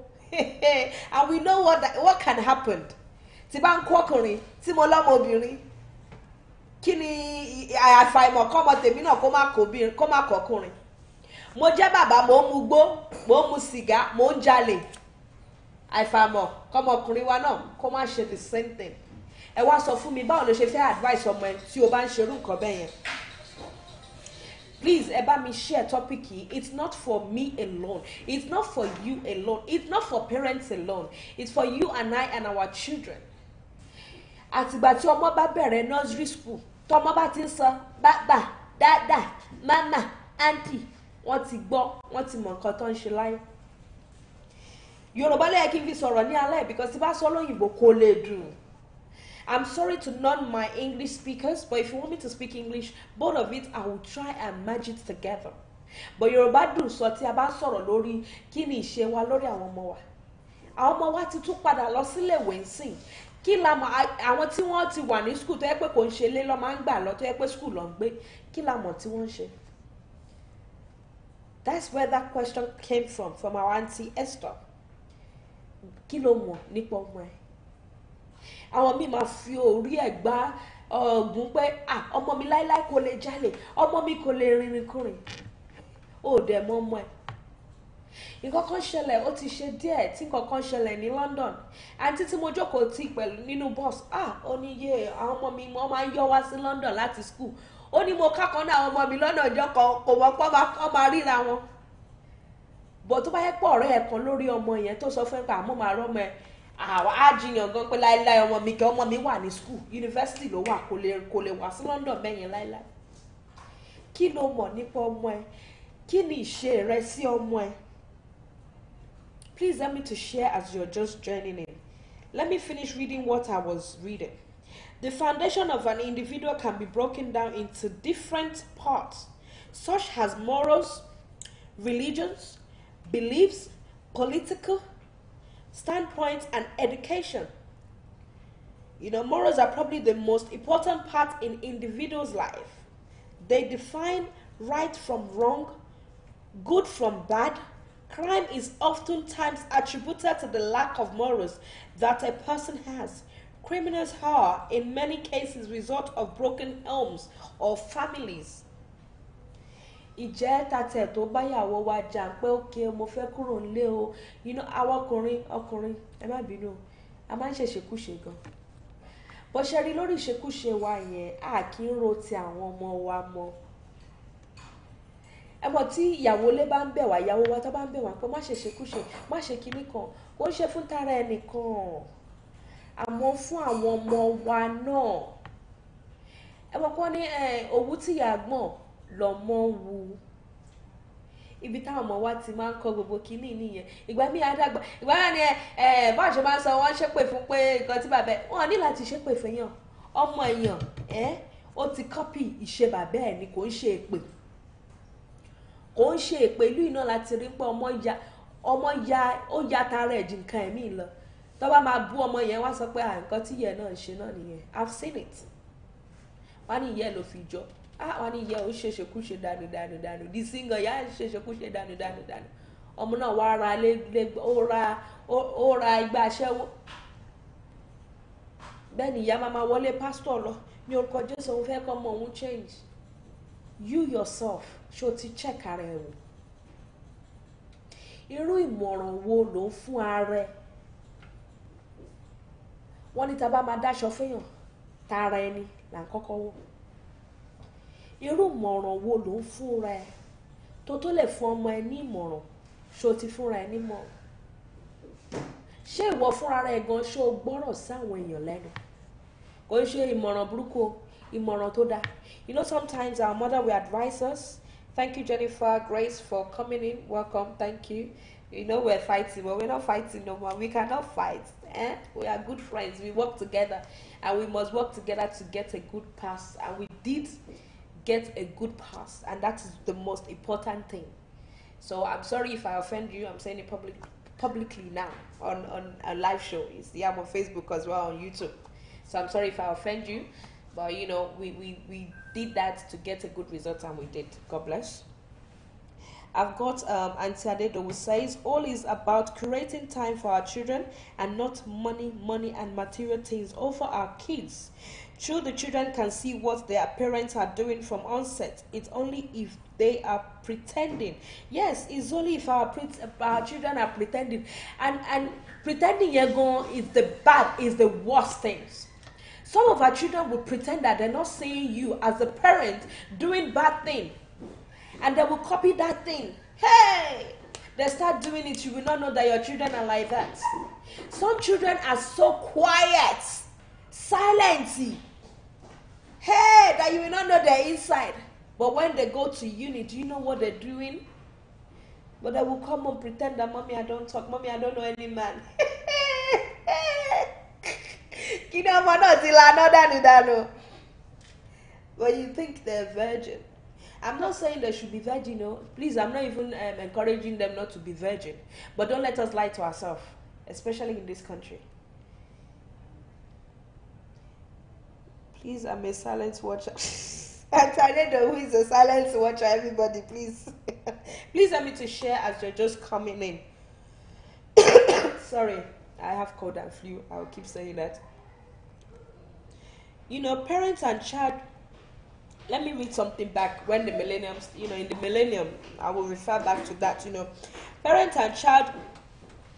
And we know what can happen. Tí bá ń kó ọkùnrin tí mo lọ́mọ obìnrin, kí ni àfàìmọ̀ kọ́mọ tèmi náà kó má kọ́kùnrin? Mo jẹ́ bàbá, mò ń mu gbó, mò ń mu sìgá, mò ń jalè. Àfàìmọ̀ kọ́mọkùnrin wa náà kó má ṣe the same thing. Ẹ wá sọ fún mi báwo ló ṣe fẹ́ advice ọmọ ẹ tí o bá ń ṣerú nǹkan bẹ́ẹ̀ yẹn? Please, ẹ bá mi share topic yìí. It's not for me alone. It's not for you alone. It's not for parents alone. It's for you and I and our children. Àtìgbà tí ọmọ bá bẹ̀rẹ̀ nursery school, tọmọ bá ti ń sọ bàbá, dada, mama, auntie, wọ́n ti gbọ́, wọ́n ti mọ nǹkan tó ń ṣe láyé. Yorùbá ló yẹ kí n fi sọ̀rọ̀ ní alẹ́ because tí bá sọ lóyìnbó kò lè dùn. I'm sorry to none my English speakers, but if you want me to speak English, both of it, I will try and merge it together. But Yorùbá dùn sọ tí a bá sọ̀rọ̀ lórí kí ni ìṣe wa lórí àwọn ọmọ wa. Àwọn ọmọ wa ti tún padà lọ sílé ìwé ńsìn. Kí la mọ̀ àwọn tí wọ́n ti wà ní school tó yẹ pé kò ń ṣe lé lọ́ máa ń gbà lọ tó yẹ pé school lọ ń gbé. Kí la mọ̀ tí wọ́n ń ṣe? That's where that question came from our auntie Esther. Kí ló mọ̀ nípa ọmọ ẹ? Àwọn míì máa fi orí ẹ̀ gbá ọ̀gùn pé ọmọ mi láíláí kò lè jalè, ọmọ mi kò lè rìnrìnkùnrin. Ó dẹ̀ mọ́ ọmọ ẹ̀. Nǹkan kan ṣẹlẹ̀, ó ti ṣe díẹ̀ tí nǹkan kan ṣẹlẹ̀ ní London. Àǹtí tí mo jókòó tì pẹ̀lú nínú bus, ó ní yé àwọn ọmọ mi wọ́n máa ń yọ wá sí London láti school. Ó ní mo kákan náà àwọn ọmọ mi lọ́nà ọjọ́ kan kò mọ̀ pé wọ́n máa ríra wọn. Bọ̀ tó bá yẹ pọ̀ ọ̀rẹ́ ẹ̀ kan lórí ọmọ yẹn tó sọ fún ẹ pé àmọ́ máa rọ́mọ ẹ á jiyàn gan pé láíláí ọmọ mi kẹ́ ọmọ mi wà ní school university ló wà kò lè wá sí London bẹ́yẹn láíláí. Kí ló mọ̀ nípa ọmọ ẹ? Kí ni ìṣe rẹ sí ọmọ ẹ? Please help me to share as you're just joining in. Let me finish reading what I was reading. The foundation of an individual can be broken down into different parts, such as morals, religions, beliefs, political standpoints, and education. You know, morals are probably the most important part in individual's life. They define right from wrong, good from bad. Crime is oftentimes attributed to the lack of morals that a person has. Criminals are, in many cases, result of broken homes or families. Ìjẹ́ tàtẹ̀ tó báyàwó wa jà pé ókè mo fẹ́ kúrò nílé o. You know, àwọn ọkùnrin ẹ má bínú, a máa ń ṣèṣekúṣe gan. Bó ṣe rí lórí ìṣekúṣe wa yẹn, a kì í ro ti àwọn ọmọ wa mọ́. ẹ mọ̀ tí ìyàwó lé bá ń bẹ̀ wá, ìyàwó wa tó bá ń bẹ̀ wá pé má ṣe ṣekúṣe, má ṣe kinní kan, kò ń ṣe fún tara ẹnìkan, àmọ́ fún àwọn ọmọ wa náà. Ẹ mọ̀ kọ́ ní òwú tí ìyá gbọ̀n lọ́mọ wu. Ibi táwọn ọmọ wa ti máa ń kọ́ gbogbo kinní nìyẹn. Ìgbà mi àdàgbà, ìgbà náà ni báwo ṣe máa ń sọ wọ́n ṣépè fún pé nǹkan tí bàbá wọn ní láti ṣépè fún èèyàn. Ọmọ èèyàn ó ti kọ́pì ìṣe bàbá ẹ̀ ni, kò ń ṣe èpè. Kò ń ṣe èpè. Ìlú iná láti rí pé ọmọ ya tara ẹ̀ ju nǹkan ẹ̀mí lọ. Tó bá máa bú ọmọ yẹn wá sọ pé nǹkan tí ìyẹn náà ń ṣe náà nìyẹn. I've seen it. Wọ́n ní ìyẹn ló fi jọ. Wọ́n ní ìyẹn ó ṣèṣekúṣe dànù. Di single ìyá ẹ̀ ṣèṣekúṣe dànù. Ọmọ náà wá ra ó ra igbá aṣẹ́wó. Bẹ́ẹ̀ ni ìyá máa wọlé pásítọ̀ lọ. Ní orúkọ Jésù òun fẹ́ kọ́ ọmọ òun change. You yourself ṣó ti check ara ẹ̀ wò. Irú ìmọ̀ràn wo ló ń fún ara ẹ̀? Wọ́n ní tá bá máa dáṣọ fẹ́yàn, tara ẹni là ń kọ́kọ́ wò. Irú ìmọ̀ràn wo ló ń fúnra ẹ̀ tó lè fún ọmọ ẹ ní ìmọ̀ràn? Ṣó ti fúnra ẹ ní ìmọ̀ràn? Ṣé ìwọ fúnra rẹ gan ṣó gbọ́rọ̀ sí àwọn èèyàn lẹ́nu? Kò ń ṣe ìmọ̀ràn burúkú, ìmọ̀ràn tó dáa. You know, sometimes our mother will advise us. Thank you, Jennifer Grace, for coming in. Welcome. Thank you. You know we're fighting, but we're not fighting no more. We cannot fight. We are good friends. We work together, and we must work together to get a good pass. And we did get a good pass, and that is the most important thing. So I'm sorry if I offend you. I'm saying it publicly now on a live show. I'm on Facebook as well, on YouTube. So I'm sorry if I offend you, but you know we did that to get a good result, and we did. God bless. I've got Auntie Adedo who says, all is about creating time for our children and not money and material things over our kids. True, the children can see what their parents are doing from onset. It's only if they are pretending. Yes, it's only if our children are pretending. And pretending is the worst things. Some of our children will pretend that they're not seeing you as a parent doing bad thing. And they will copy that thing. Hey! They start doing it, you will not know that your children are like that. Some children are so quiet, silent. Hey, that you will not know they're inside. But when they go to uni, do you know what they're doing? But they will come and pretend that, mommy, I don't talk. Mommy, I don't know any man. But you think they're virgin. I'm not saying they should be virgin, no. Please, I'm not even encouraging them not to be virgin. But don't let us lie to ourselves, especially in this country. Please, I'm a silent watcher. I don't know who is a silent watcher. Everybody, please. Please help me to share as you're just coming in. Sorry, I have cold and flu. I'll keep saying that. You know, parents and child. Let me read something back when the millenniums, in the millennium, I will refer back to that, Parent and child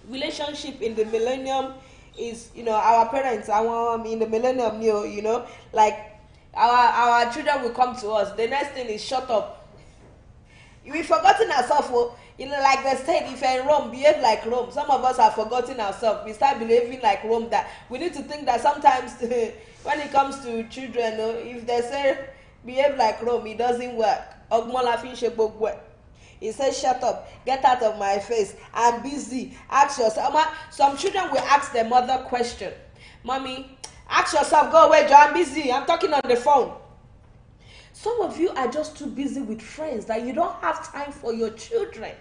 relationship in the millennium is, our parents, in the millennium, like our children will come to us. The next thing is shut up. We've forgotten ourselves, like they said, if you're in Rome, behave like Rome. Some of us have forgotten ourselves. We start behaving like Rome. That we need to think that sometimes when it comes to children, if they say, behave like Rome, it doesn't work. He says, shut up, get out of my face, I'm busy. Ask yourself. Some children will ask their mother question. Mommy, ask yourself, go away, Joe, I'm busy, I'm talking on the phone. Some of you are just too busy with friends that you don't have time for your children.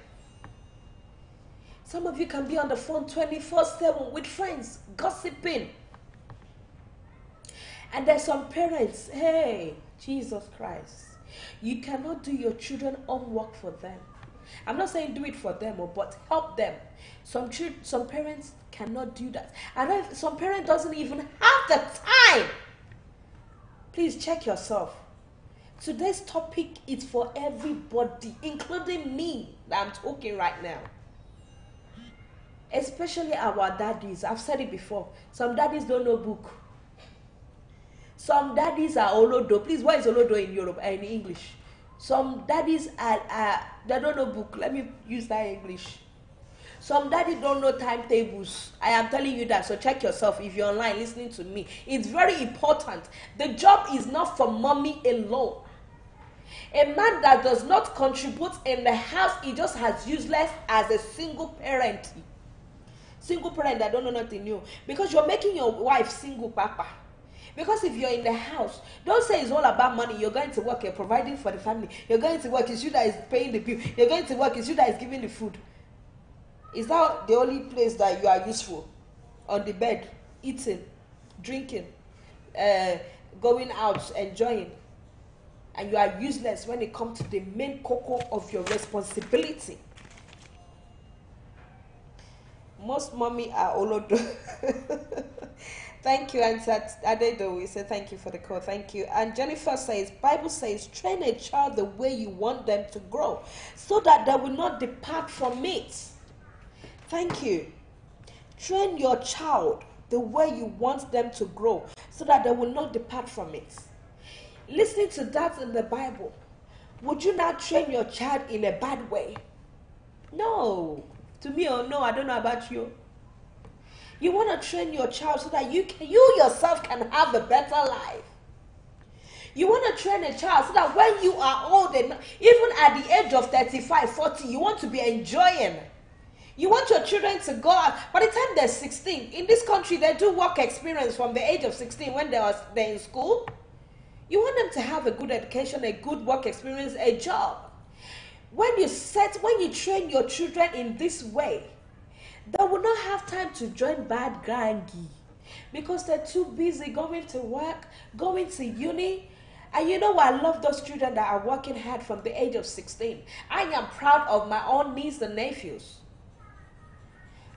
Some of you can be on the phone 24/7 with friends, gossiping. And there's some parents, hey, Jesus Christ, you cannot do your children homework for them. I'm not saying do it for them, but help them. Some parents cannot do that. And some parent doesn't even have the time. Please check yourself. Today's topic is for everybody, including me that I'm talking right now. Especially our daddies. I've said it before. Some daddies don't know book. Some daddies are olodo. Please, what is olodo in Europe and in English? Some daddies are they don't know book. Let me use that English. Some daddies don't know timetables. I am telling you that, so check yourself if you're online listening to me. It's very important. The job is not for mommy alone. A man that does not contribute in the house, he just has useless as a single parent. Single parent that don't know nothing new. Because you're making your wife single papa. Because if you're in the house, don't say it's all about money. You're going to work, you're providing for the family. You're going to work, it's you that is paying the bill. You're going to work, it's you that is giving the food. Is that the only place that you are useful? On the bed, eating, drinking, going out, enjoying. And you are useless when it comes to the main cocoa of your responsibility. Most mommy are olodo. Thank you, Auntie Adedo. We say thank you for the call. Thank you. And Jennifer says, Bible says, train a child the way you want them to grow, so that they will not depart from it. Thank you. Train your child the way you want them to grow, so that they will not depart from it. Listening to that in the Bible, would you not train your child in a bad way? No. To me, or no, I don't know about you. You want to train your child so that you yourself can have a better life. You want to train a child so that when you are old, and even at the age of 35, 40, you want to be enjoying. You want your children to go out. By the time they're 16, in this country, they do work experience from the age of 16 when they're in school. You want them to have a good education, a good work experience, a job. When you train your children in this way, they will not have time to join bad gangi because they're too busy going to work, going to uni. And you know what? I love those children that are working hard from the age of 16. I am proud of my own nieces and nephews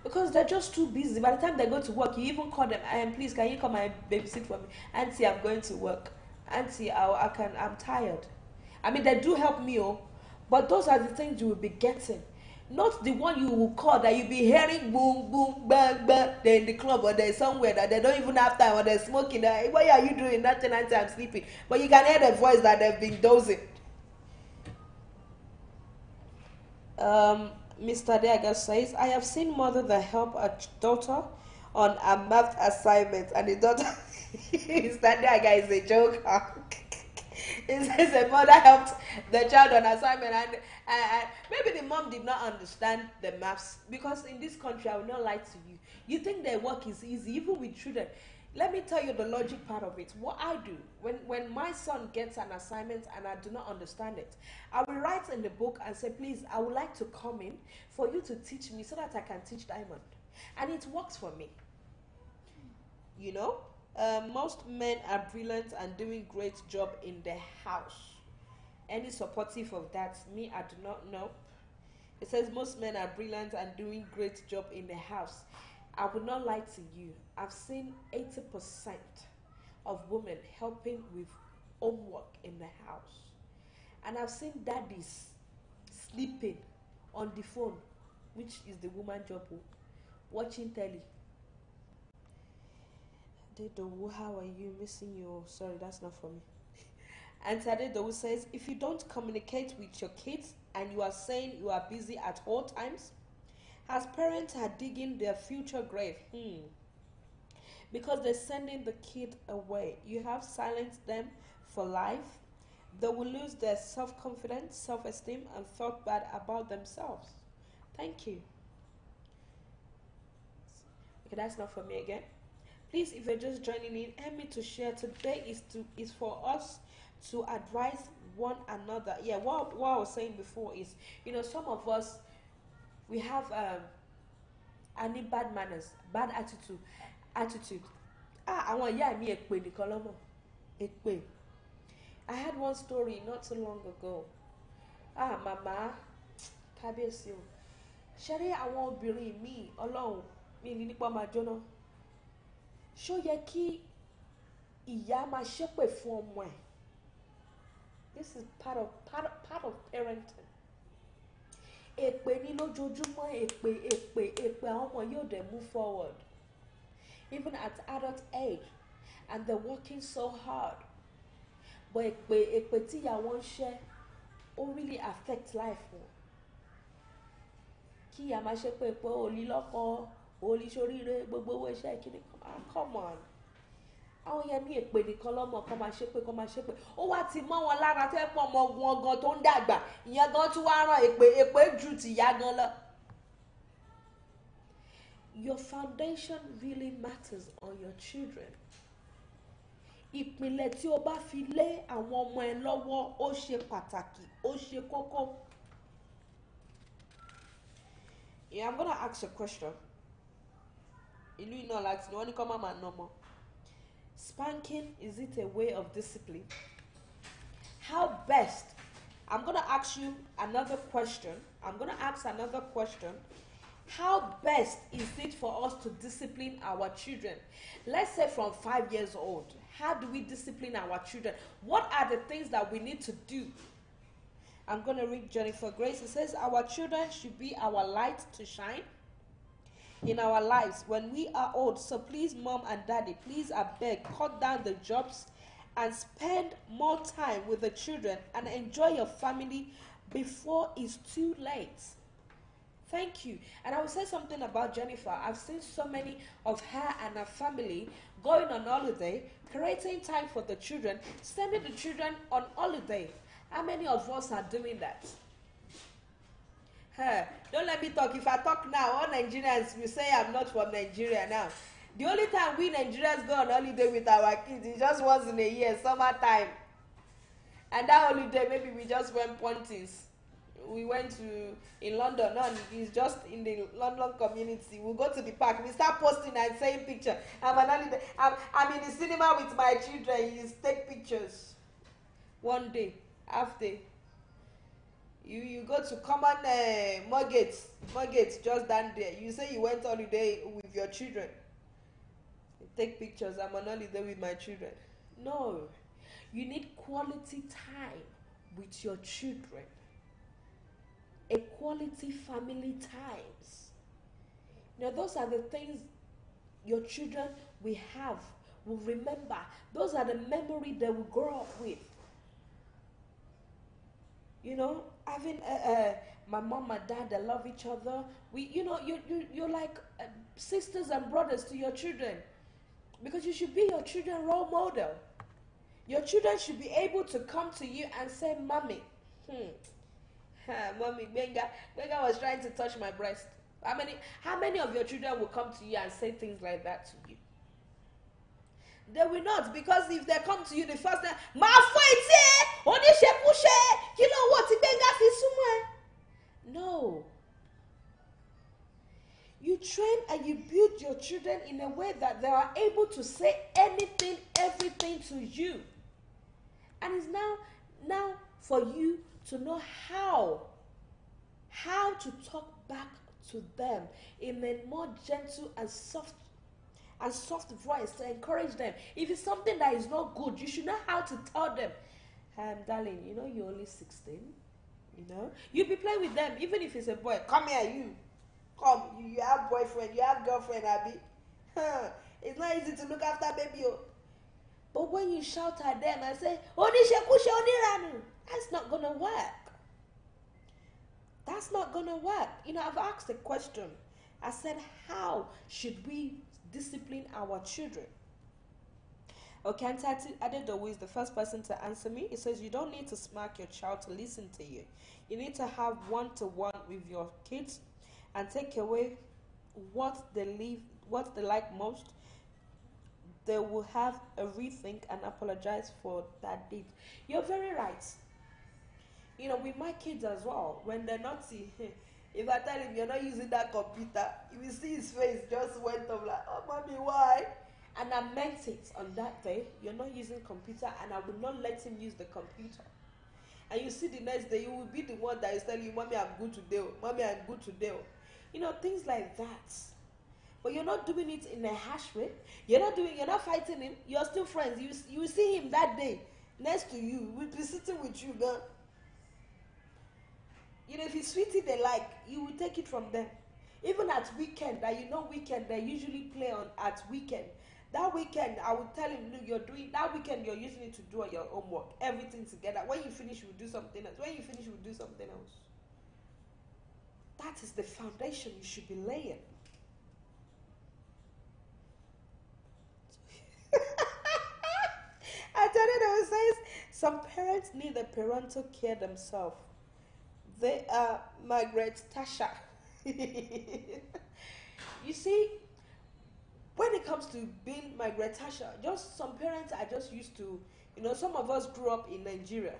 because they're just too busy. By the time they go to work, you even call them, please, can you come and babysit for me? Auntie, I'm going to work. Auntie, I'm tired. I mean, they do help me, but those are the things you will be getting. Not the one you will call that you'll be hearing boom, boom, bang, bang. They're in the club or they're somewhere that they don't even have time or they're smoking. What are you doing? Nothing, Auntie, I'm sleeping. But you can hear the voice that they've been dozing. Mr. Deaga says, I have seen mother that help a daughter on a math assignment, and the daughter, Mr. Deaga is a joker. It says a mother helped the child on assignment, and maybe the mom did not understand the maths, because in this country, I will not lie to you. You think their work is easy, even with children. Let me tell you the logic part of it. What I do, when my son gets an assignment and I do not understand it, I will write in the book and say, please, I would like to come in for you to teach me so that I can teach Diamond. And it works for me. You know? Most men are brilliant and doing great job in the house. Any supportive of that? Me, I do not know. It says most men are brilliant and doing great job in the house. I would not lie to you. I've seen 80% of women helping with homework in the house. And I've seen daddies sleeping on the phone, which is the woman job, watching telly. Adedowu, how are you? Missing you. Sorry, that's not for me. And Adedowu says, if you don't communicate with your kids and you are saying you are busy at all times, as parents are digging their future grave, because they're sending the kid away. You have silenced them for life. They will lose their self-confidence, self-esteem, and thought bad about themselves. Thank you. Okay, that's not for me again. Please, if you're just joining in, help me to share. Today is for us to advise one another. Yeah, what I was saying before is, some of us, we have any bad manners, bad attitude. I want me ekpe nìkan lọ́mọ. Ekpe. I had one story not so long ago. Mama, kábíyèsí o. Ṣé rí àwọn obìnrin mi Ọlọ́run mi ní nípa máa jóná. Ṣó yẹ kí ìyá máa ṣépè fún ọmọ ẹ̀? This is part of parenting. Èpè ní lójoojúmọ́, èpè àwọn ọmọ yóò dẹ̀ move forward. Even at adult age, and they're working so hard. But èpè tí ìyá wọn ṣẹ́, really affect life wọn. Kí ìyá máa ṣe pé òní lọ́kọ, òní ṣoríire, gbogbo owó iṣẹ́ kíní kan. Come on. Àwọn yẹn ní èpè nìkan lọ́mọ kan máa ṣe pé ó wá ti mọ́ wọn lára tẹ́ pọ̀ ọmọ wọn gan tó ń dàgbà, ìyẹn gan tún wá rán èpè ju tìyá gan lọ. Your foundation really matters on your children. Ìpìlẹ̀ tí o bá fi lé àwọn ọmọ ẹ lọ́wọ́ ó ṣe pàtàkì, ó ṣe kókó. Yeah, I'm gonna ask a question. Ìlú iná láti ní wọ́n ní kọ́ máa máa ná ọmọ. Spanking, is it a way of discipline? How best? I'm going to ask you another question. How best is it for us to discipline our children? Let's say from 5 years old. How do we discipline our children? What are the things that we need to do? I'm going to read Jennifer Grace. It says, our children should be our light to shine in our lives when we are old. So please, mom and daddy, please, I beg, cut down the jobs and spend more time with the children and enjoy your family before it's too late. Thank you. And I will say something about Jennifer. I've seen so many of her and her family going on holiday, creating time for the children, sending the children on holiday. How many of us are doing that? Don't let me talk. If I talk now, all Nigerians will say I'm not from Nigeria now. The only time we Nigerians go on holiday with our kids is just once in a year, summertime. And that holiday, maybe we just went Pontins. We went in London. No, it's just in the London community. We go to the park. We start posting and saying pictures. I'm on holiday. I'm in the cinema with my children. You take pictures. One day, half day. You go to common Morgate just down there. You say you went holiday with your children. You take pictures. I'm on holiday with my children. No. You need quality time with your children. A quality family times. Now those are the things your children will remember. Those are the memories they will grow up with. You know, having my mom, my dad, they love each other. You're like sisters and brothers to your children, because you should be your children's role model. Your children should be able to come to you and say, "Mommy, mommy, Benga was trying to touch my breast." How many of your children will come to you and say things like that to you? They will not, because if they come to you the first time, "Ma fight you know what? No. You train and you build your children in a way that they are able to say anything, everything to you. And it's now for you to know how to talk back to them in a more gentle and soft voice to encourage them. If it's something that is not good, you should know how to tell them, darling, you know you're only 16. You know, you be playing with them, even if it's a boy. Come here, come. You have boyfriend, you have girlfriend, Abby. It's not easy to look after baby. But when you shout at them and say, that's not gonna work. That's not gonna work. You know, I've asked a question. I said, how should we discipline our children? Okay, Antati Adedowu is the first person to answer me. It says, you don't need to smack your child to listen to you. You need to have one-to-one with your kids and take away what they like most. They will have a rethink and apologize for that deed. You're very right. You know, with my kids as well, when they're naughty, if I tell him you're not using that computer, you will see his face just went up like, "Oh, mommy, why?" And I meant it on that day. You're not using computer, and I will not let him use the computer. And you see the next day, you will be the one that is telling you, "Mommy, I'm good today. Mommy, I'm good today." You know, things like that. But you're not doing it in a harsh way. You're not fighting him. You're still friends. You will see him that day next to you. We'll be sitting with you, girl. You know, if it's sweetie they like, you will take it from them. Even at weekend, that weekend, they usually play on at weekend. That weekend, I would tell him, look, that weekend you're using it to do your homework, everything together. When you finish, we'll do something else. When you finish, we'll do something else. That is the foundation you should be laying. It says some parents need the parental care themselves. They are Margaret Tasha. You see, when it comes to being Margaret Tasha, just some parents are just used to, some of us grew up in Nigeria,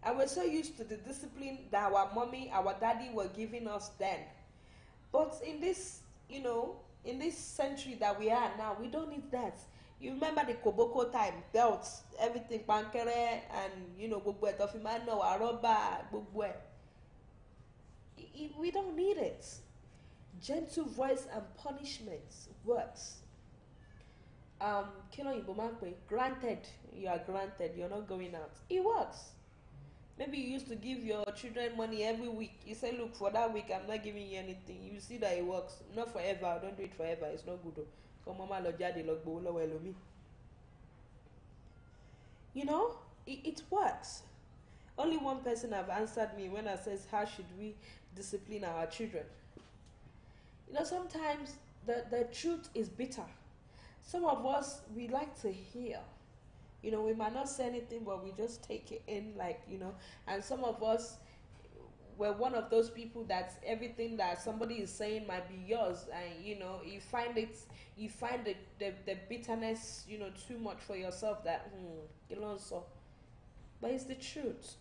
and we're so used to the discipline that our mommy, our daddy were giving us then. But in this, in this century that we are now, we don't need that. You remember the Koboko time, belts, everything, pankere, and gbogbo tofimano, aroba, gbogbo. We don't need it. Gentle voice and punishment works. Granted, you are granted, you're not going out. It works. Maybe you used to give your children money every week. You say, look, for that week, I'm not giving you anything. You see that it works. Not forever. Don't do it forever. It's not good. It works. Only one person have answered me when I says, how should we discipline our children? Sometimes the truth is bitter. Some of us, we like to hear. We might not say anything, but we just take it in, and some of us, we're one of those people that everything that somebody is saying might be yours, and you find the bitterness, too much for yourself, that but it's the truth.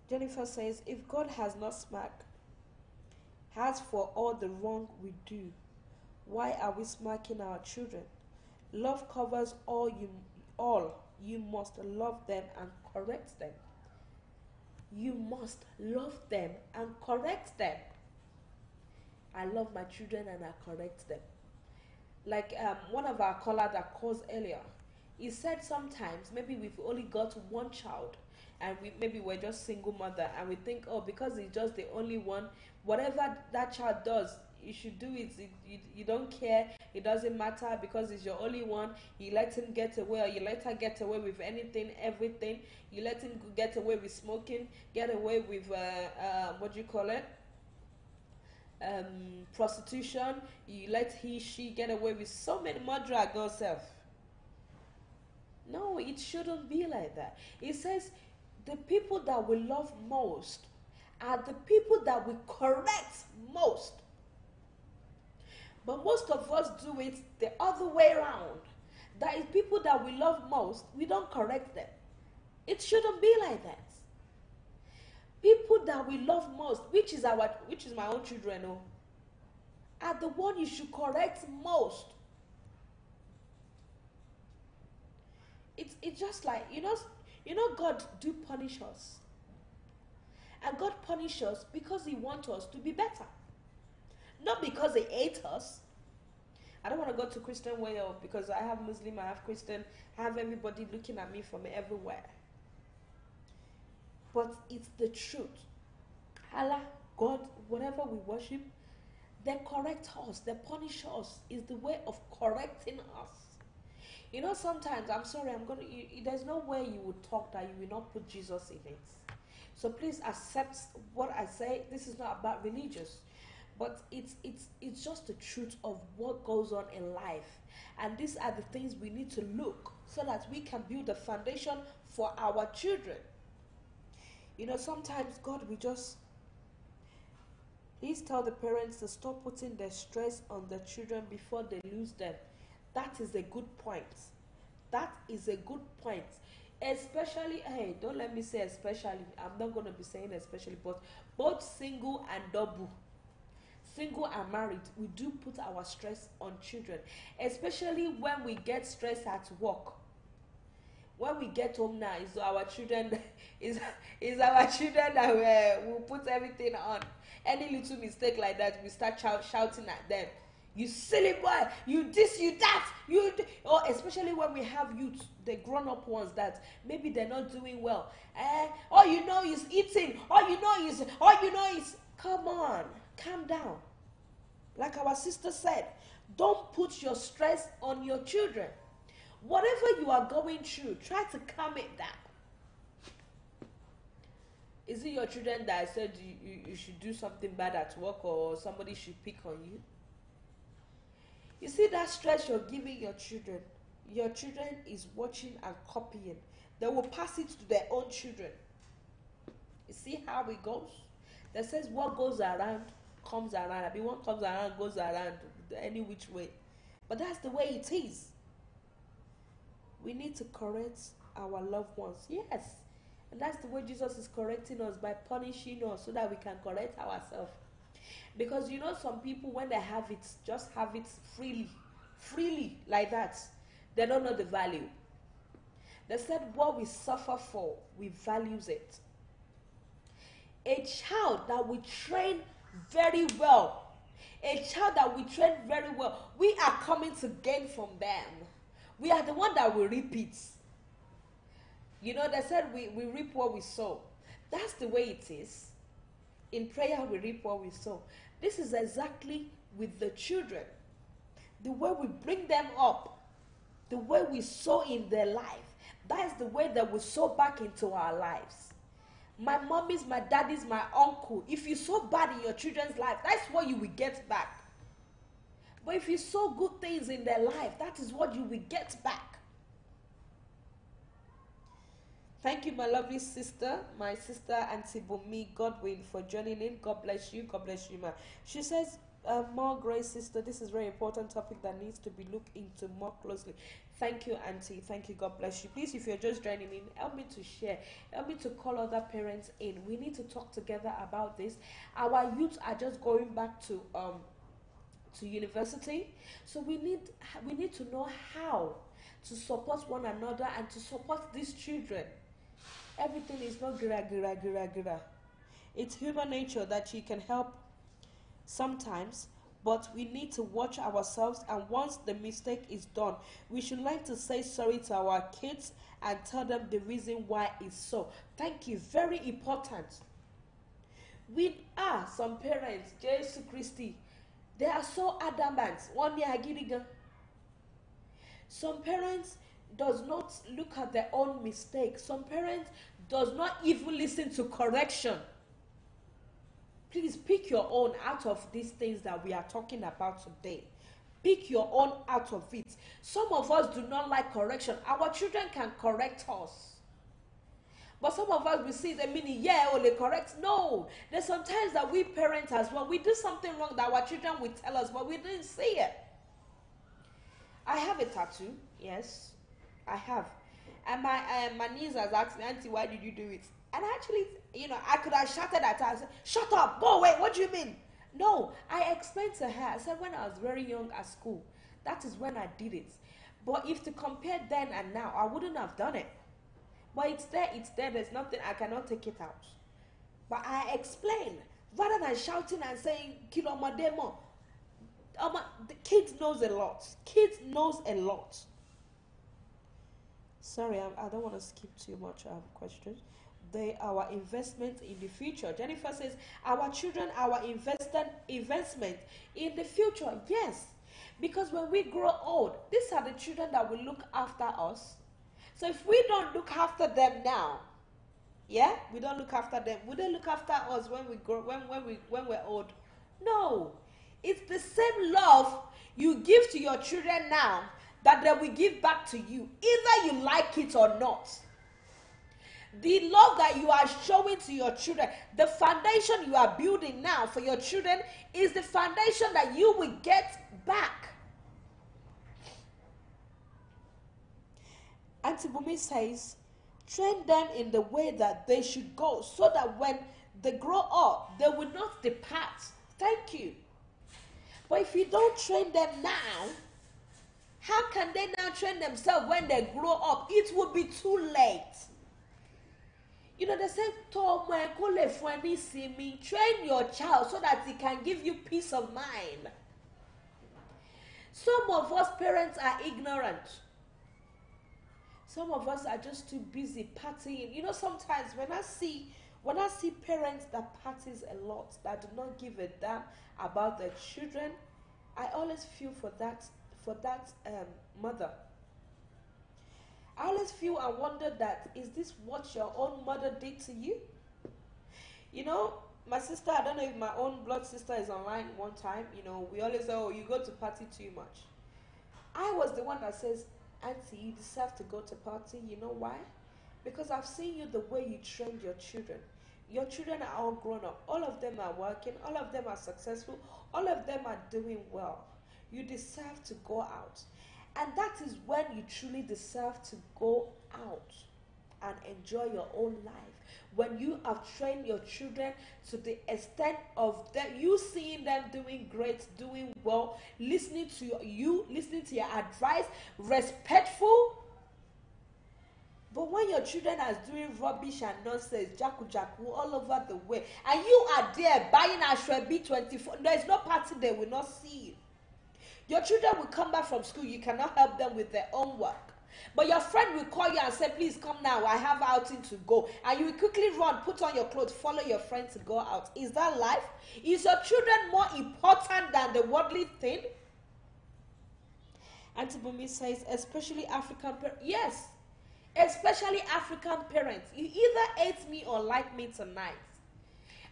Jennifer says, if God has not smacked us for all the wrong we do, why are we smacking our children? Love covers all. You must love them and correct them. You must love them and correct them. I love my children and I correct them. Like one of our callers that calls earlier, he said sometimes maybe we've only got one child, and maybe we're just single mother, and we think, oh, because he's just the only one, whatever that child does, you should do it. You don't care. It doesn't matter because it's your only one. You let him get away, or you let her get away with anything, everything. You let him get away with smoking, get away with prostitution. You let she get away with so many murder herself. No, it shouldn't be like that. It says the people that we love most are the people that we correct most. But most of us do it the other way around. That is, people that we love most, we don't correct them. It shouldn't be like that. People that we love most, which is my own children, are the one you should correct most. It's just like, God do punish us. And God punish us because he wants us to be better. Not because he hates us. I don't want to go to Christian way of, because I have Muslim, I have Christian, I have everybody looking at me from everywhere. But it's the truth. Allah, God, whatever we worship, they correct us, they punish us. Is the way of correcting us. Sometimes, I'm sorry, there's no way you would talk that you will not put Jesus in it. So please accept what I say. This is not about religious. But it's just the truth of what goes on in life. And these are the things we need to look so that we can build a foundation for our children. Sometimes God will just, please tell the parents to stop putting their stress on the children before they lose them. That is a good point. That is a good point. Especially, hey, don't let me say especially. I'm not going to be saying especially, but both single and double. Single and married, we do put our stress on children, especially when we get stressed at work. When we get home now, it's our children that we'll put everything on. Any little mistake like that, we start shouting at them. You silly boy, you this, you that, or especially when we have youth, the grown-up ones that maybe they're not doing well. All you know is eating, all you know is, come on. Calm down. Like our sister said, Don't put your stress on your children. Whatever you are going through, try to calm it down. Is it your children that said you should do something bad at work, or somebody should pick on you? You see that stress you're giving your children is watching and copying. They will pass it to their own children. You see how it goes? That says what goes around comes around. I mean, what comes around goes around any which way. But that's the way it is. We need to correct our loved ones. Yes. And that's the way Jesus is correcting us, by punishing us so that we can correct ourselves. Because you know, some people, when they have it, just have it freely like that. They don't know the value. They said what we suffer for, we values it. A child that we train very well, we are coming to gain from them. We are the one that will reap it. You know, they said we reap what we sow. That's the way it is. In prayer, we reap what we sow. This is exactly with the children. The way we bring them up, the way we sow in their life, that is the way that we sow back into our lives. My mommy's, my daddy's, my uncle. If you sow bad in your children's life, that's what you will get back. But if you sow good things in their life, that is what you will get back. Thank you, my lovely sister, my sister Auntie Bumi Godwin, for joining in. God bless you. God bless you, ma. She says, more grace, sister. This is a very important topic that needs to be looked into more closely. Thank you, Auntie. Thank you. God bless you. Please, if you're just joining in, help me to share. Help me to call other parents in. We need to talk together about this. Our youth are just going back to university, so we need to know how to support one another and to support these children. Everything is not gira. It's human nature that you can help sometimes, but we need to watch ourselves, and once the mistake is done, we should learn to say sorry to our kids and tell them the reason why it's so. Thank you. Very important. We are some parents, Jesus Christi, they are so adamant. One year some parents does not look at their own mistakes. Some parents does not even listen to correction. Please pick your own out of these things that we are talking about today. Pick your own out of it. Some of us do not like correction. Our children can correct us. But some of us, we see the meaning, yeah, they correct. No, there's sometimes that we parents as well, we do something wrong that our children will tell us, but we didn't see it. I have a tattoo. Yes, I have. And my niece has asked me, Auntie, why did you do it? And actually, you know, I could have shouted at her and said, shut up, go away, what do you mean? No, I explained to her, I said when I was very young at school, that is when I did it. But if to compare then and now, I wouldn't have done it. But it's there, there's nothing, I cannot take it out. But I explained, rather than shouting and saying, Kilomademo, the kids knows a lot. Kids knows a lot. Sorry, I don't want to skip too much questions. Our investment in the future. Jennifer says, our children, our investment in the future. Yes, because when we grow old, these are the children that will look after us. So if we don't look after them now, yeah, we don't look after them, will they look after us when we grow, when we're old? No. It's the same love you give to your children now that they will give back to you, either you like it or not. The love that you are showing to your children, the foundation you are building now for your children, is the foundation that you will get back. Auntie Bumi says, train them in the way that they should go, so that when they grow up, they will not depart. Thank you. But if you don't train them now, how can they now train themselves when they grow up? It will be too late. You know, they say, train your child so that he can give you peace of mind. Some of us parents are ignorant. Some of us are just too busy partying. You know, sometimes when I see parents that parties a lot, that do not give a damn about their children, I always feel for that mother. I always feel and wonder that, is this what your own mother did to you? You know, my sister, I don't know if my own blood sister is online one time, you know, we always say, oh, you go to party too much. I was the one that says, Auntie, you deserve to go to party. You know why? Because I've seen you the way you trained your children. Your children are all grown up. All of them are working. All of them are successful. All of them are doing well. You deserve to go out. And that is when you truly deserve to go out and enjoy your own life. When you have trained your children to the extent of them, you seeing them doing great, doing well, listening to you, listening to your advice, respectful. But when your children are doing rubbish and nonsense, jaku jaku all over the way, and you are there buying Ashwebi 24, there is no party they will not see you. Your children will come back from school, you cannot help them with their own work. But your friend will call you and say, please come now, I have outing to go. And you will quickly run, put on your clothes, follow your friend to go out. Is that life? Is your children more important than the worldly thing? Auntie Bumi says, especially African parents. Yes, especially African parents. You either hate me or like me tonight.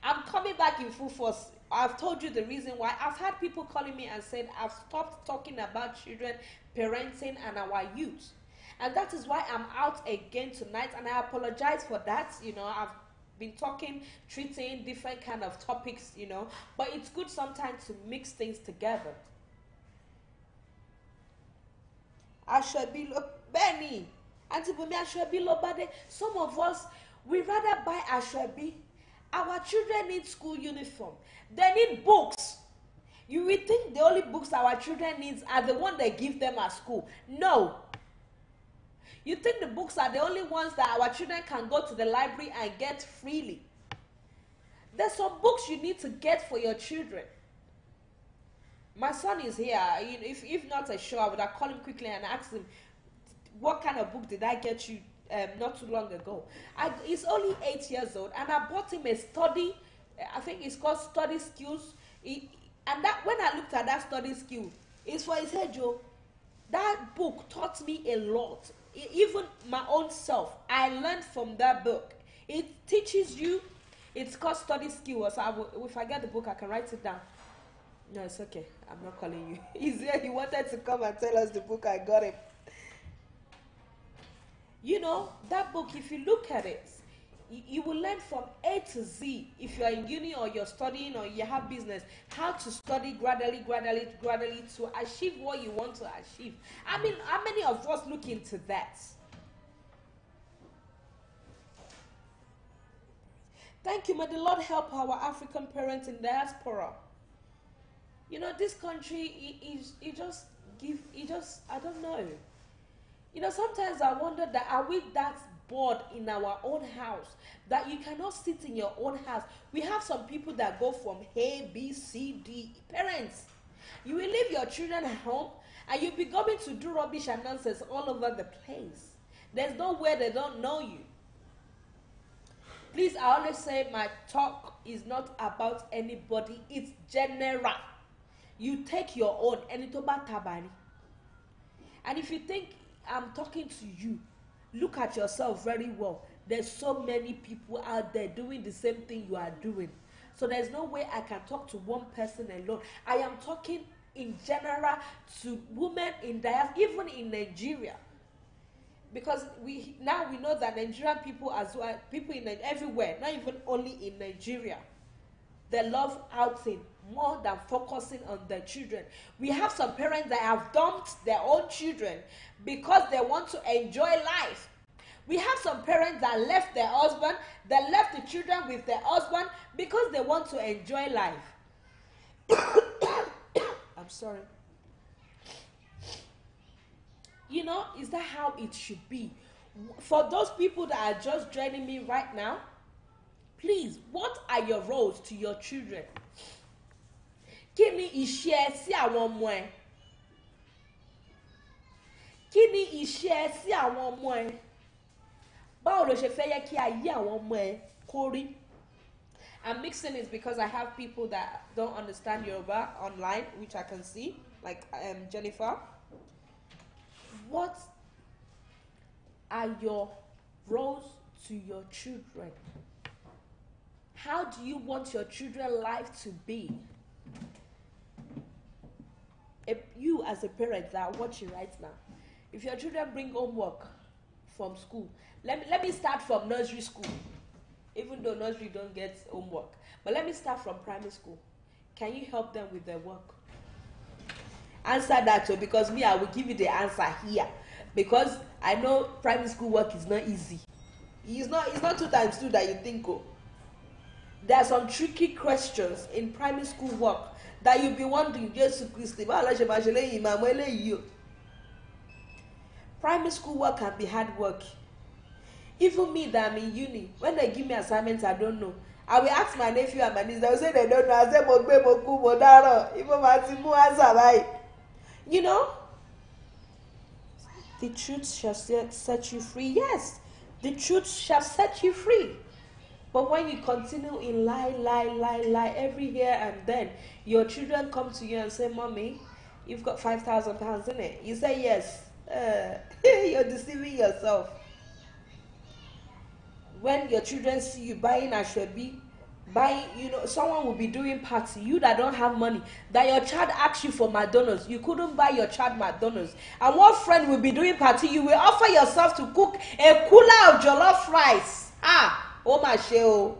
I'm coming back in full force. I've told you the reason why. I've had people calling me and said, I've stopped talking about children, parenting, and our youth. And that is why I'm out again tonight, and I apologize for that. You know, I've been treating different kind of topics, you know, but it's good sometimes to mix things together. Ashwebilo, Benny, Auntie Bumi, Ashwebilo Bade. Some of us, we rather buy Ashwebi. Our children need school uniform. They need books. You will think the only books our children need are the ones they give them at school. No. You think the books are the only ones that our children can go to the library and get freely. There's some books you need to get for your children. My son is here. If not a show, I would have called him quickly and asked him, what kind of book did I get you not too long ago? He's only 8 years old, and I bought him a study, I think it's called Study Skills. And that when I looked at that study skill, it's for his head, Joe. That book taught me a lot. Even my own self, I learned from that book. It teaches you. It's called Study Skills. If I get the book, I can write it down. No, it's okay. I'm not calling you. He's here. He wanted to come and tell us the book. I got him. You know, that book, if you look at it, you will learn from A to Z. If you are in uni or you're studying or you have business, how to study gradually to achieve what you want to achieve. I mean, how many of us look into that? Thank you. May the Lord help our African parents in diaspora. You know, this country, it just, I don't know. You know, sometimes I wonder that are we that bored in our own house that you cannot sit in your own house? We have some people that go from A, B, C, D. Parents, you will leave your children at home and you'll be going to do rubbish and nonsense all over the place. There's nowhere they don't know you. Please, I always say my talk is not about anybody. It's general. You take your own. And if you think I'm talking to you, look at yourself very well. There's so many people out there doing the same thing you are doing. So there's no way I can talk to one person alone. I am talking in general to women in diaspora, even in Nigeria. Because we know that Nigerian people as well, people in everywhere, not even only in Nigeria, they love outing more than focusing on their children. We have some parents that have dumped their own children because they want to enjoy life. We have some parents that left their husband, that left the children with their husband because they want to enjoy life. I'm sorry. You know, is that how it should be? For those people that are just joining me right now, please, what are your roles to your children? Kí ni iṣẹ́ sí àwọn ọmọ ẹ? Kí ni iṣẹ́ sí àwọn ọmọ ẹ? Báwo ló ṣe fẹ́ yẹ kí ayé àwọn ọmọ ẹ kó rí? I'm mixing it because I have people that don't understand Yoruba online, which I can see, like Jennifer. What are your roles to your children? How do you want your children's life to be? If you as a parent that are watching right now, if your children bring homework from school, let me start from nursery school, even though nursery don't get homework, but let me start from primary school. Can you help them with their work? Answer that too, because me, I will give you the answer here, because I know primary school work is not easy. It's not 2 times 2 that you think. Oh, there are some tricky questions in primary school work that you'll be wondering, Jesus Christ, primary school work can be hard work. Even me that I'm in uni, when they give me assignments I don't know, I will ask my nephew and my niece. They will say they don't know. I say you know, the truth shall set you free. Yes, the truth shall set you free. But when you continue in lie every here and then, your children come to you and say, Mommy, you've got 5,000 pounds in it. You say yes. You're deceiving yourself. When your children see you buying ashwebi, buying, someone will be doing party, you that don't have money, that your child asks you for McDonald's, you couldn't buy your child McDonald's, and what friend will be doing party, you will offer yourself to cook a cooler of jollof rice. Oh my show.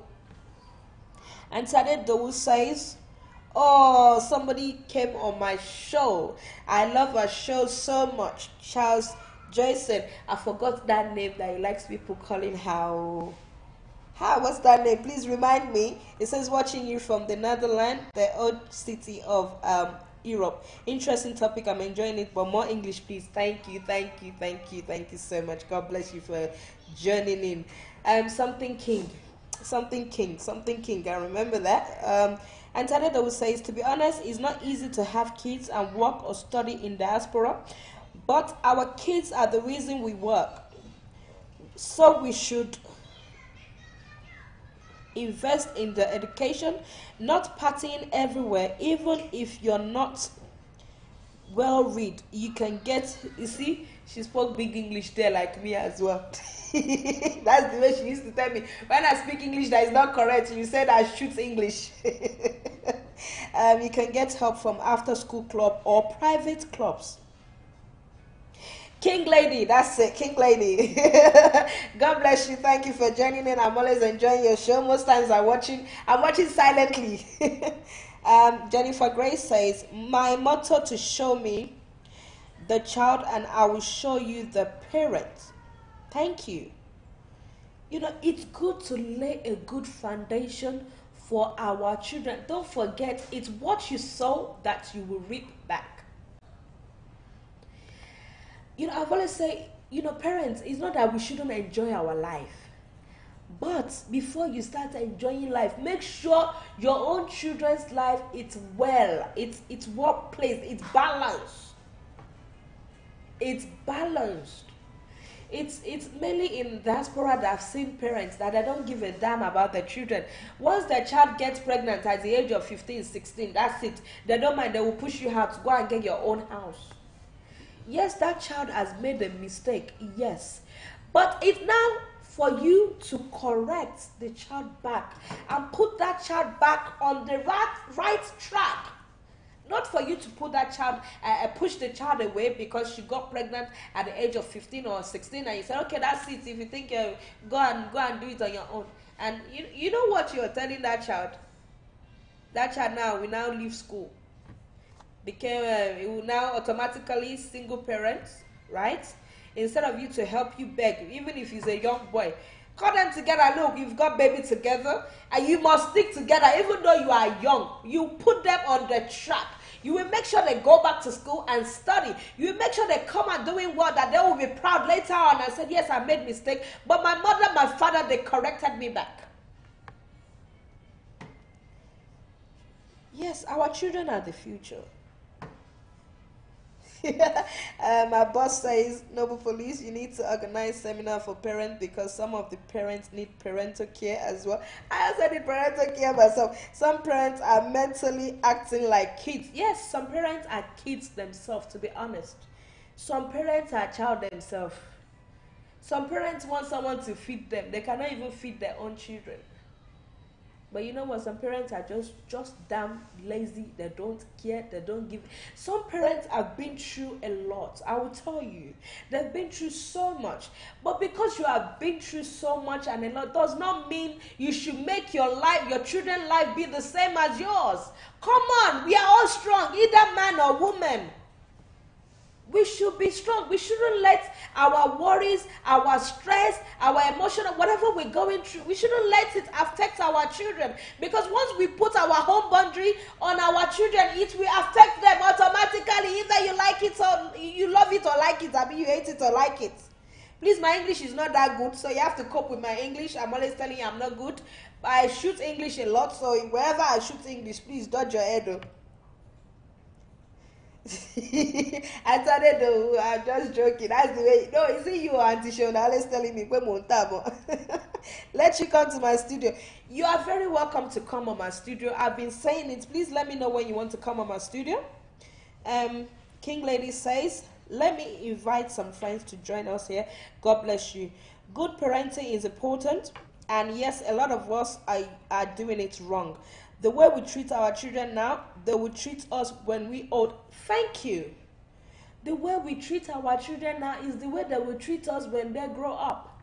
And Tade Dowu says, oh, somebody came on my show. I love her show so much. Charles Jason. I forgot that name that he likes people calling how. What's that name? Please remind me. It says watching you from the Netherlands, the old city of Europe. Interesting topic. I'm enjoying it, but more English, please. Thank you so much. God bless you for joining in. Something king. I remember that. And Tade Dowu says, to be honest, it's not easy to have kids and work or study in diaspora, but our kids are the reason we work. So we should invest in their education, not partying everywhere. Even if you're not well read, you can get, you see, she spoke big English there like me as well. That's the way she used to tell me. When I speak English that is not correct, you said I shoot English. You can get help from after school club or private clubs. King Lady, that's it, King Lady. God bless you. Thank you for joining in. I'm always enjoying your show. Most times I'm watching silently. Jennifer Grace says, my motto to show me the child and I will show you the parent. Thank you. It's good to lay a good foundation for our children. Don't forget, it's what you sow that you will reap back. I've always say, parents, it's not that we shouldn't enjoy our life. But before you start enjoying life, make sure your own children's life, it's well. It's well placed. It's balanced. It's balanced. It's mainly in diaspora that I've seen parents that they don't give a damn about their children. Once their child gets pregnant at the age of 15, 16, that's it. They don't mind. They will push you out to go and get your own house. Yes, that child has made a mistake. Yes. But it's now for you to correct the child back and put that child back on the right track. Not for you to put that child, push the child away because she got pregnant at the age of 15 or 16, and you say, okay, that's it. If you think, go and do it on your own. And you know what you're telling that child? That child now will now leave school. He will now automatically single parent, right? Instead of you to help you beg, even if he's a young boy. Call them together. Look, you've got baby together and you must stick together. Even though you are young, you put them on the track. You will make sure they go back to school and study. You will make sure they come and doing well, that they will be proud later on and say, yes, I made mistake, but my mother, my father, they corrected me back. Yes, our children are the future. My boss says, Noble Police, you need to organize seminar for parents because some of the parents need parental care as well. I also need parental care myself. Some parents are mentally acting like kids. Yes, some parents are kids themselves, to be honest. Some parents are child themselves. Some parents want someone to feed them. They cannot even feed their own children. But you know what? Some parents are just damn lazy. They don't care. They don't give. Some parents have been through a lot. I will tell you. They've been through so much. But because you have been through so much and a lot does not mean you should make your life, your children's life be the same as yours. Come on. We are all strong, either man or woman. We should be strong. We shouldn't let our worries, our stress, our emotional, whatever we're going through, we shouldn't let it affect our children. Because once we put our home boundary on our children, it will affect them automatically. Either you like it or you love it or like it, I mean you hate it or like it. Please, my English is not that good, so you have to cope with my English. I'm always telling you I'm not good. But I shoot English a lot, so wherever I shoot English, please dodge your head though. I started though, I'm just joking. That's the way. No, is it you, Auntie Shona? Always telling me, let you come to my studio. You are very welcome to come on my studio. I've been saying it. Please let me know when you want to come on my studio. King Lady says, let me invite some friends to join us here. God bless you. Good parenting is important. And yes, a lot of us are doing it wrong. The way we treat our children now, they will treat us when we old. Thank you. The way we treat our children now is the way they will treat us when they grow up.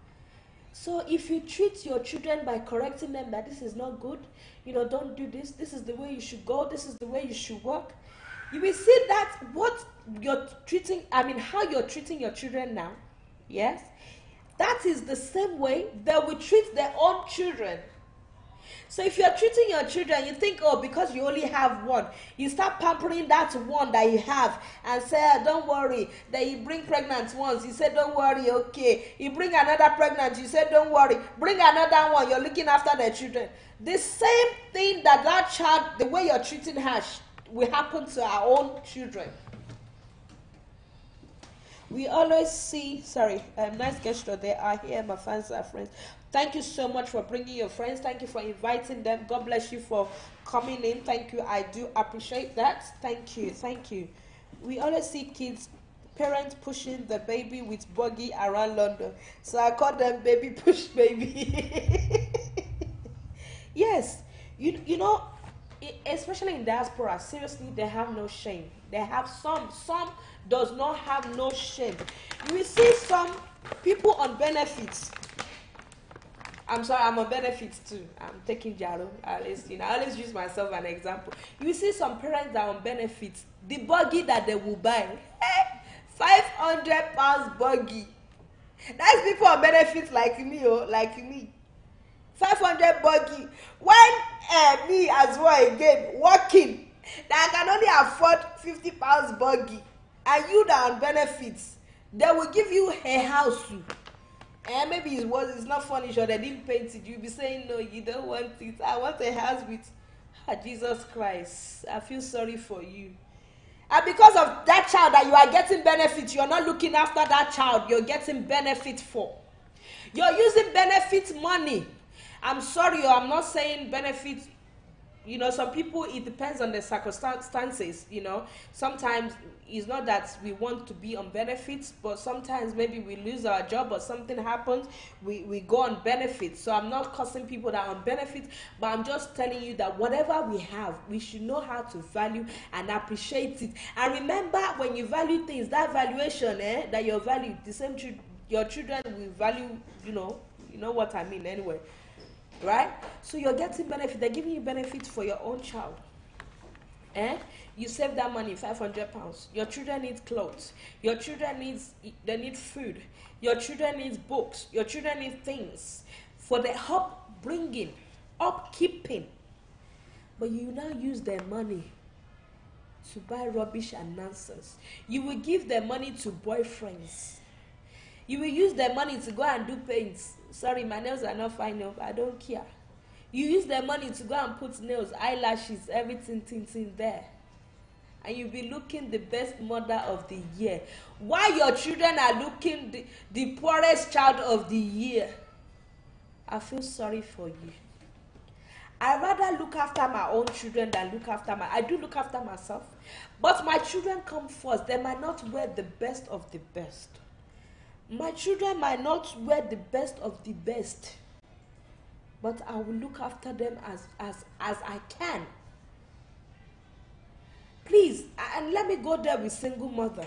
So if you treat your children by correcting them that this is not good, you know, don't do this, this is the way you should go, this is the way you should work, you will see that what you're treating, I mean how you're treating your children now, yes, that is the same way they will treat their own children. So if you're treating your children, you think, oh, because you only have one, you start pampering that one that you have and say, oh, don't worry. Then you bring pregnant ones, you say, don't worry, okay. You bring another pregnant, you say, don't worry. Bring another one, you're looking after their children. The same thing that child, the way you're treating her, will happen to our own children. We always see, nice gesture, they are here, my fans are friends. Thank you so much for bringing your friends. Thank you for inviting them. God bless you for coming in. Thank you. I do appreciate that. Thank you. Thank you. We always see kids, parents pushing the baby with buggy around London. So I call them baby push baby. Yes. You know, especially in diaspora, seriously, they have no shame. They have some does not have no shame. You will see some people on benefits. I'm sorry, I'm on benefits too. I'm taking Jaro. I always use myself as an example. You see some parents that are on benefits. The buggy that they will buy, 500 pounds buggy. That's people on benefits like me, like me. 500 buggy. When me as well again working, that I can only afford 50 pounds buggy, and you that are on benefits, they will give you a house too. And maybe it's not furnished or they didn't paint it. You'll be saying, no, you don't want it. I want a house with Jesus Christ. I feel sorry for you. And because of that child that you are getting benefit, you're not looking after that child you're getting benefit for. You're using benefit money. I'm sorry, I'm not saying benefit. You know, some people, it depends on the circumstances, you know. Sometimes it's not that we want to be on benefits, but sometimes maybe we lose our job or something happens, we go on benefits. So I'm not cursing people that are on benefits, but I'm just telling you that whatever we have, we should know how to value and appreciate it. And remember, when you value things, that valuation, that you value, the same your children will value, you know what I mean anyway. Right? So you're getting benefit. They're giving you benefits for your own child. You save that money, 500 pounds. Your children need clothes. Your children they need food. Your children need books. Your children need things for the upbringing, upkeeping. But you now use their money to buy rubbish and nonsense. You will give their money to boyfriends. You will use their money to go and do paints. Sorry, my nails are not fine enough. I don't care. You use their money to go and put nails, eyelashes, everything there. and you'll be looking the best mother of the year, while your children are looking the poorest child of the year. I feel sorry for you. I rather look after my own children than look after I do look after myself, but my children come first. They might not wear the best of the best. My children might not wear the best of the best, but I will look after them as I can. Please, and let me go there with single mother.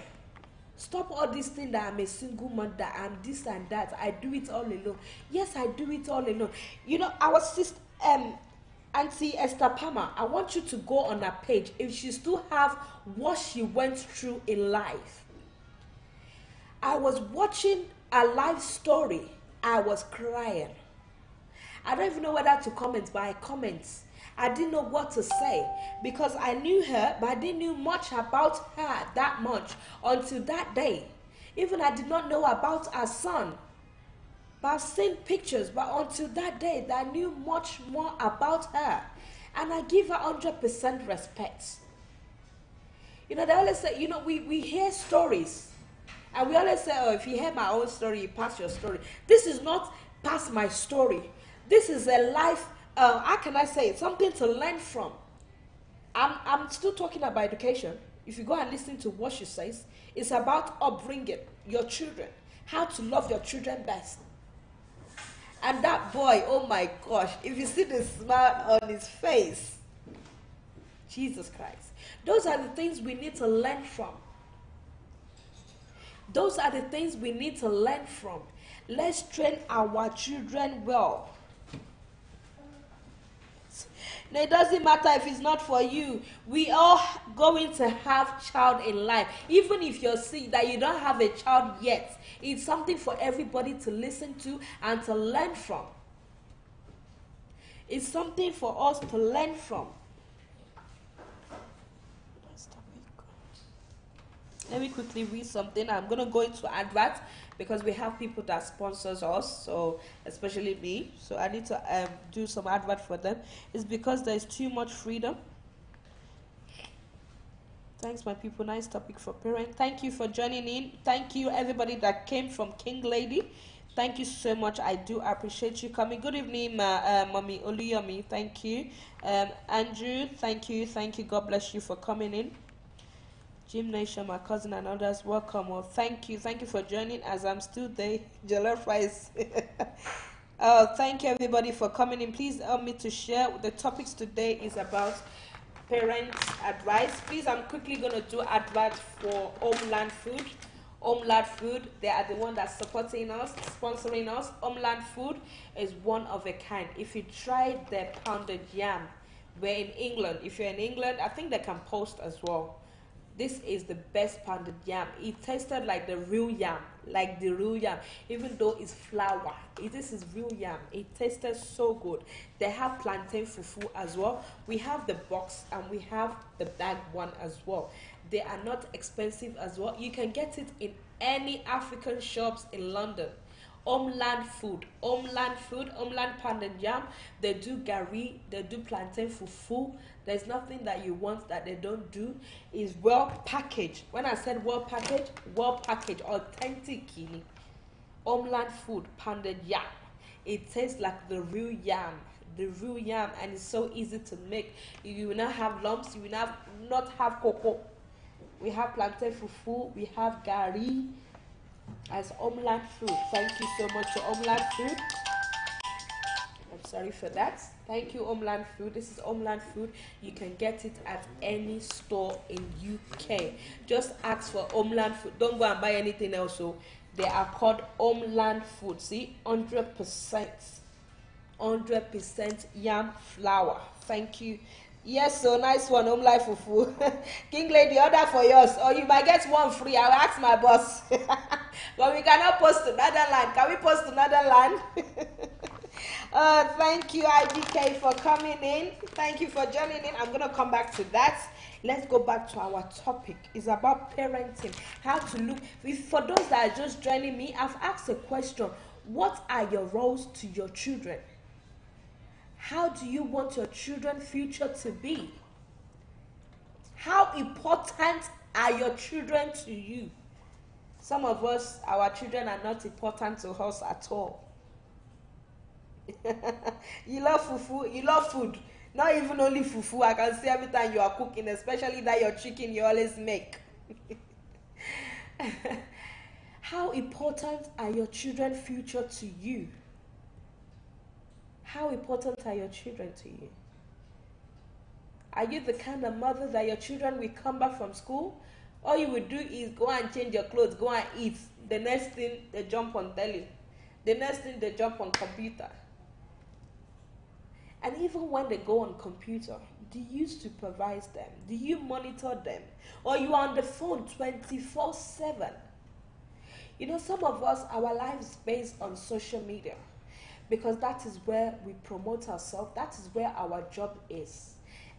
Stop all this thing that I'm a single mother, I'm this and that. I do it all alone. Yes, I do it all alone. You know, our sister, Auntie Esther Palmer, I want you to go on her page if she still have what she went through in life. I was watching a life story. I was crying. I don't even know whether to comment, but I comment. I didn't know what to say because I knew her, but I didn't know much about her that much until that day. Even I did not know about her son. But I've seen pictures, but until that day, I knew much more about her. And I give her 100% respect. You know, they always say, you know, we hear stories. And we always say, oh, if you hear my own story, you pass your story. This is not pass my story. This is a life, how can I say it? Something to learn from. I'm still talking about education. If you go and listen to what she says, it's about upbringing your children, how to love your children best. And that boy, oh my gosh, if you see the smile on his face, Jesus Christ. Those are the things we need to learn from. Those are the things we need to learn from. Let's train our children well. Now, it doesn't matter if it's not for you. We all going to have child in life. Even if you're sick that you don't have a child yet, it's something for everybody to listen to and to learn from. It's something for us to learn from. Let me quickly read something. I'm going to go into advert because we have people that sponsors us, so especially me. So I need to do some advert for them. It's because there's too much freedom. Thanks, my people. Nice topic for parents. Thank you for joining in. Thank you, everybody that came from King Lady. Thank you so much. I do appreciate you coming. Good evening, Mommy Oluyomi. Thank you. Andrew, thank you. Thank you. God bless you for coming in. Jim Nation, my cousin and others, welcome. Well, thank you for joining as I'm still there. Jollof rice. Thank you everybody for coming in. Please help me to share. The topics today is about parents' advice. Please, I'm quickly going to do advert for Homeland Food. Homeland Food, they are the one that's supporting us, sponsoring us. Homeland Food is one of a kind. If you try their pounded yam, we're in England. If you're in England, I think they can post as well. This is the best pounded yam. It tasted like the real yam, even though it's flour. This is real yam. It tasted so good. They have plantain fufu as well. We have the box and we have the bag one as well. They are not expensive as well. You can get it in any African shops in London. Homeland Food, Homeland pounded yam. They do gari, they do plantain fufu. There's nothing that you want that they don't do. It's well packaged. When I said well packaged, authentic. Homeland Food, pounded yam. It tastes like the real yam, and it's so easy to make. You will not have lumps, you will not have cocoa. We have plantain fufu, we have gari as Homeland Food. Thank you so much to Homeland Food. I'm sorry for that. Thank you, Homeland Food. This is Homeland Food. You can get it at any store in UK. Just ask for Homeland Food. Don't go and buy anything else. So they are called Homeland Food. See, 100% yam flour. Thank you. Yes, so nice one, Homeland Fufu. King Lady, order for yours, or you might get one free. I'll ask my boss. But we cannot post to Netherlands. Can we post to Netherlands? Thank you, IDK, for coming in. Thank you for joining in. I'm going to come back to that. Let's go back to our topic. It's about parenting. How to look. For those that are just joining me, I've asked a question. What are your roles to your children? How do you want your children's future to be? How important are your children to you? Some of us, our children are not important to us at all. You love fufu, you love food. Not even only fufu, I can see every time you are cooking, especially that your chicken you always make. How important are your children's future to you? How important are your children to you? Are you the kind of mother that your children will come back from school? All you will do is go and change your clothes, go and eat. The next thing, they jump on telly. The next thing, they jump on computer. And even when they go on computer, do you supervise them? Do you monitor them? Or you are on the phone 24/7? You know, some of us, our lives is based on social media because that is where we promote ourselves. That is where our job is.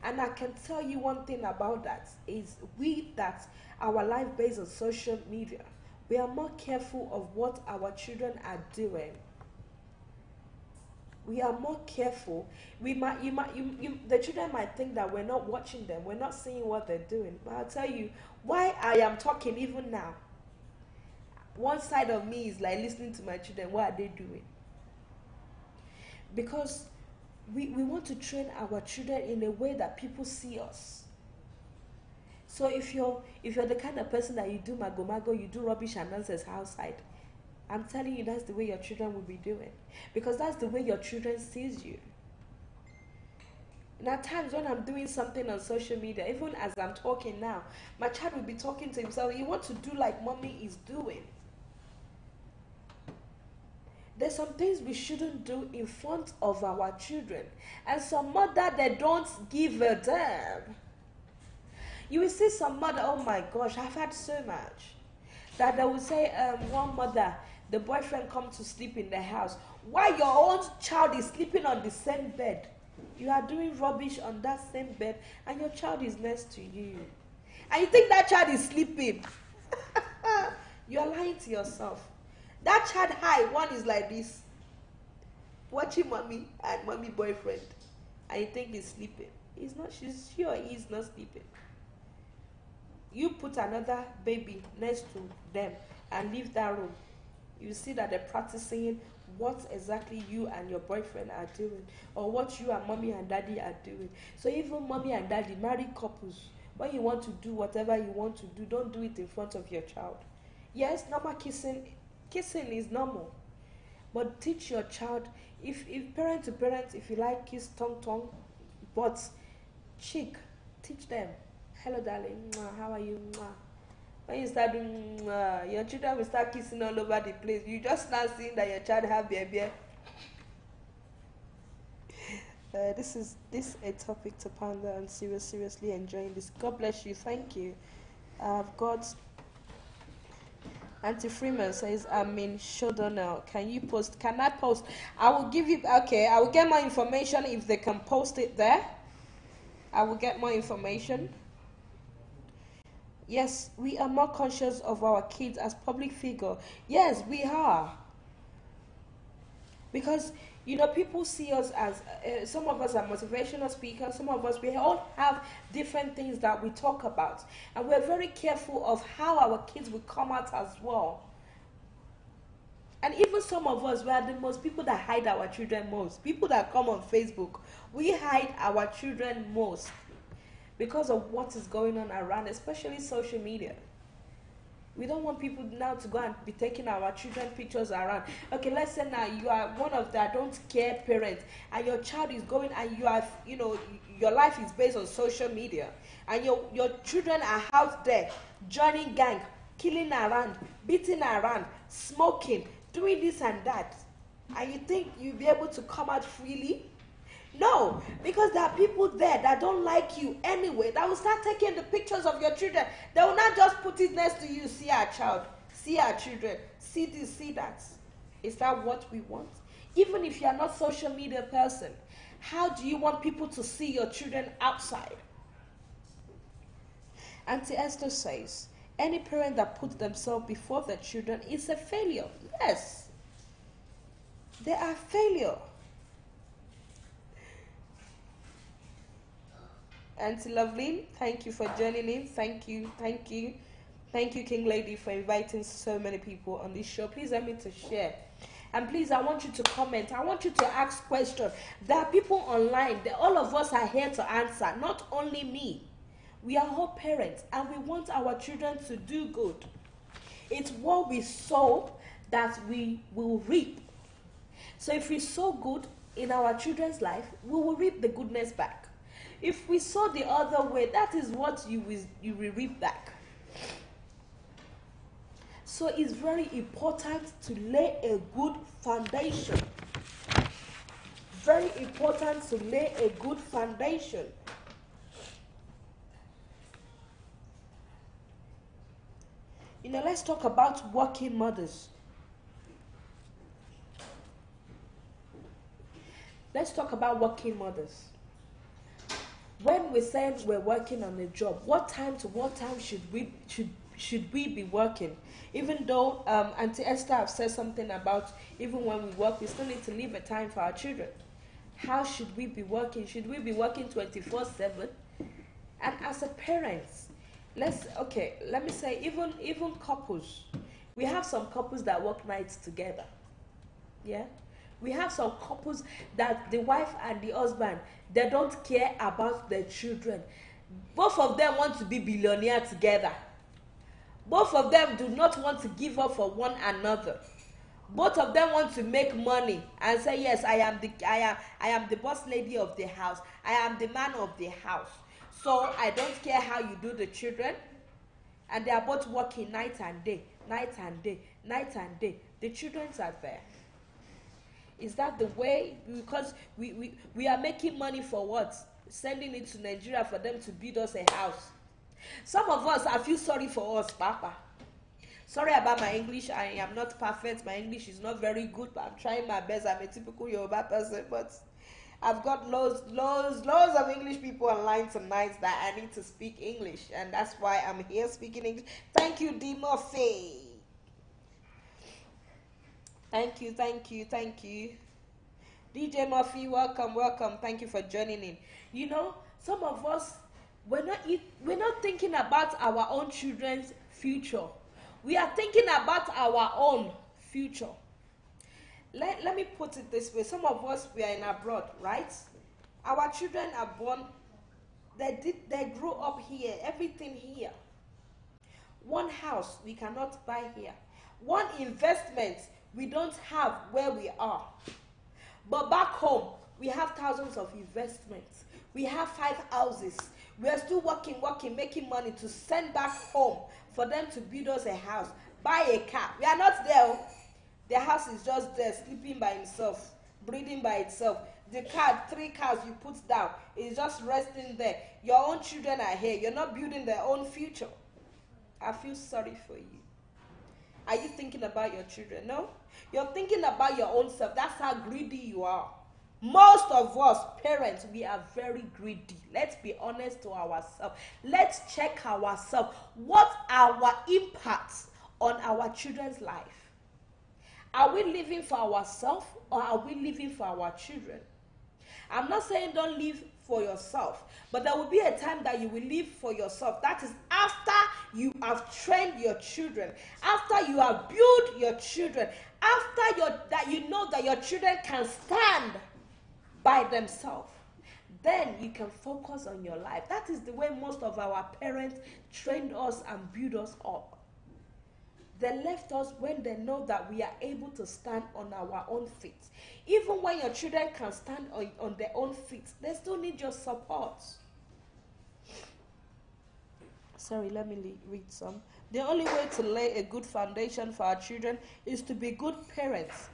And I can tell you one thing about that is our life based on social media, we are more careful of what our children are doing. We are more careful. The children might think that we're not watching them, we're not seeing what they're doing. But I'll tell you why I am talking even now. One side of me is like listening to my children. What are they doing? Because we want to train our children in a way that people see us. So if you're the kind of person that you do mago, you do rubbish and nonsense outside, I'm telling you that's the way your children will be doing. Because that's the way your children sees you. And at times when I'm doing something on social media, even as I'm talking now, my child will be talking to himself. He wants to do like mommy is doing. There's some things we shouldn't do in front of our children. And some mother, they don't give a damn. You will see some mother, oh my gosh, I've had so much. That they will say, one mother, the boyfriend comes to sleep in the house. Why your own child is sleeping on the same bed? You are doing rubbish on that same bed and your child is next to you. And you think that child is sleeping. You are lying to yourself. That child high, one is like this, watching mommy and mommy boyfriend, and you think he's sleeping. He's not, she's sure he's not sleeping. You put another baby next to them and leave that room. You see that they're practicing what exactly you and your boyfriend are doing, or what you and mommy and daddy are doing. So even mommy and daddy, married couples, when you want to do whatever you want to do, don't do it in front of your child. Yes, normal kissing is normal, but teach your child, if parent to parent, if you like kiss tongue, but cheek, teach them, hello darling, how are you? When you start doing, your children will start kissing all over the place. You just start seeing that your child have baby. This is a topic to ponder and seriously enjoying this. God bless you. Thank you. I've got Auntie Freeman says, I'm in Shodonel. Can I post? I will give you, okay, I will get more information if they can post it there. I will get more information. Yes, we are more conscious of our kids as public figure. Yes, we are. Because, you know, people see us as, some of us are motivational speakers, some of us, we all have different things that we talk about. And we're very careful of how our kids will come out as well. And even some of us, we are the most people that hide our children most. People that come on Facebook, we hide our children most because of what is going on around, especially social media. We don't want people now to go and be taking our children pictures around. Okay, let's say now you are one of the don't care parents and your child is going and you have, you know, your life is based on social media and your children are out there joining gang, killing around, beating around, smoking, doing this and that. And you think you'll be able to come out freely? No, because there are people there that don't like you anyway, that will start taking the pictures of your children. They will not just put it next to you, see our child, see our children, see this, see that. Is that what we want? Even if you are not social media person, how do you want people to see your children outside? Auntie Esther says, any parent that puts themselves before their children is a failure. Yes, they are failure. Auntie Lovely. Thank you for joining in. Thank you, King Lady, for inviting so many people on this show. Please help me to share. And please, I want you to comment. I want you to ask questions. There are people online. All of us are here to answer, not only me. We are all parents, and we want our children to do good. It's what we sow that we will reap. So if we sow good in our children's life, we will reap the goodness back. If we sow the other way, that is what you will reap back. So it's very important to lay a good foundation. Very important to lay a good foundation. Let's talk about working mothers. Let's talk about working mothers. When we say we're working on a job, what time to what time should we be working? Even though Auntie Esther have said something about even when we work, we still need to leave a time for our children. How should we be working? Should we be working 24/7? And as a parent, let me say even couples. We have some couples that work nights together. Yeah? We have some couples that the wife and the husband, they don't care about their children. Both of them want to be billionaire together. Both of them do not want to give up for one another. Both of them want to make money and say, yes, I am the boss lady of the house. I am the man of the house. So I don't care how you do the children. And they are both working night and day, night and day, night and day. The children are there. Is that the way? Because we are making money for what? Sending it to Nigeria for them to build us a house. Some of us, I feel sorry for us, Papa. Sorry about my English. I am not perfect. My English is not very good, but I'm trying my best. I'm a typical Yoruba person, but I've got loads of English people online tonight that I need to speak English, and that's why I'm here speaking English. Thank you, D. Murphy. Thank you. DJ Murphy, welcome. Thank you for joining in. Some of us, we're not thinking about our own children's future. We are thinking about our own future. Let me put it this way. Some of us, we are in abroad, right? Our children are born, they grew up here, everything here. One house we cannot buy here. One investment we don't have where we are. But back home, we have thousands of investments. We have 5 houses. We are still working, making money to send back home for them to build us a house, buy a car. We are not there. The house is just there, sleeping by himself, breathing by itself. The car, 3 cars you put down, is just resting there. Your own children are here. You're not building their own future. I feel sorry for you. Are you thinking about your children? No? You're thinking about your own self. That's how greedy you are. Most of us, parents, we are very greedy. Let's be honest to ourselves. Let's check ourselves. What are our impacts on our children's life? Are we living for ourselves or are we living for our children? I'm not saying don't live for yourself, but there will be a time that you will live for yourself. That is after you have trained your children, after you have built your children, after that you know that your children can stand by themselves. Then you can focus on your life. That is the way most of our parents trained us and built us up. They left us when they know that we are able to stand on our own feet. Even when your children can stand on their own feet, they still need your support. Sorry, let me read some. The only way to lay a good foundation for our children is to be good parents.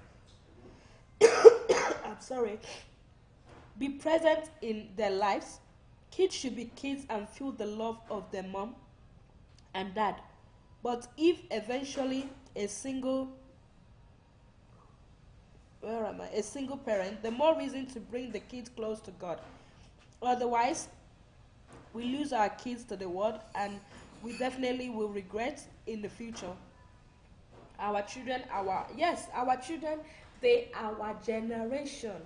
I'm sorry. Be present in their lives. Kids should be kids and feel the love of their mom and dad. But if eventually a single parent, the more reason to bring the kids close to God. Otherwise, we lose our kids to the world and we definitely will regret in the future. Our children, they are our generation.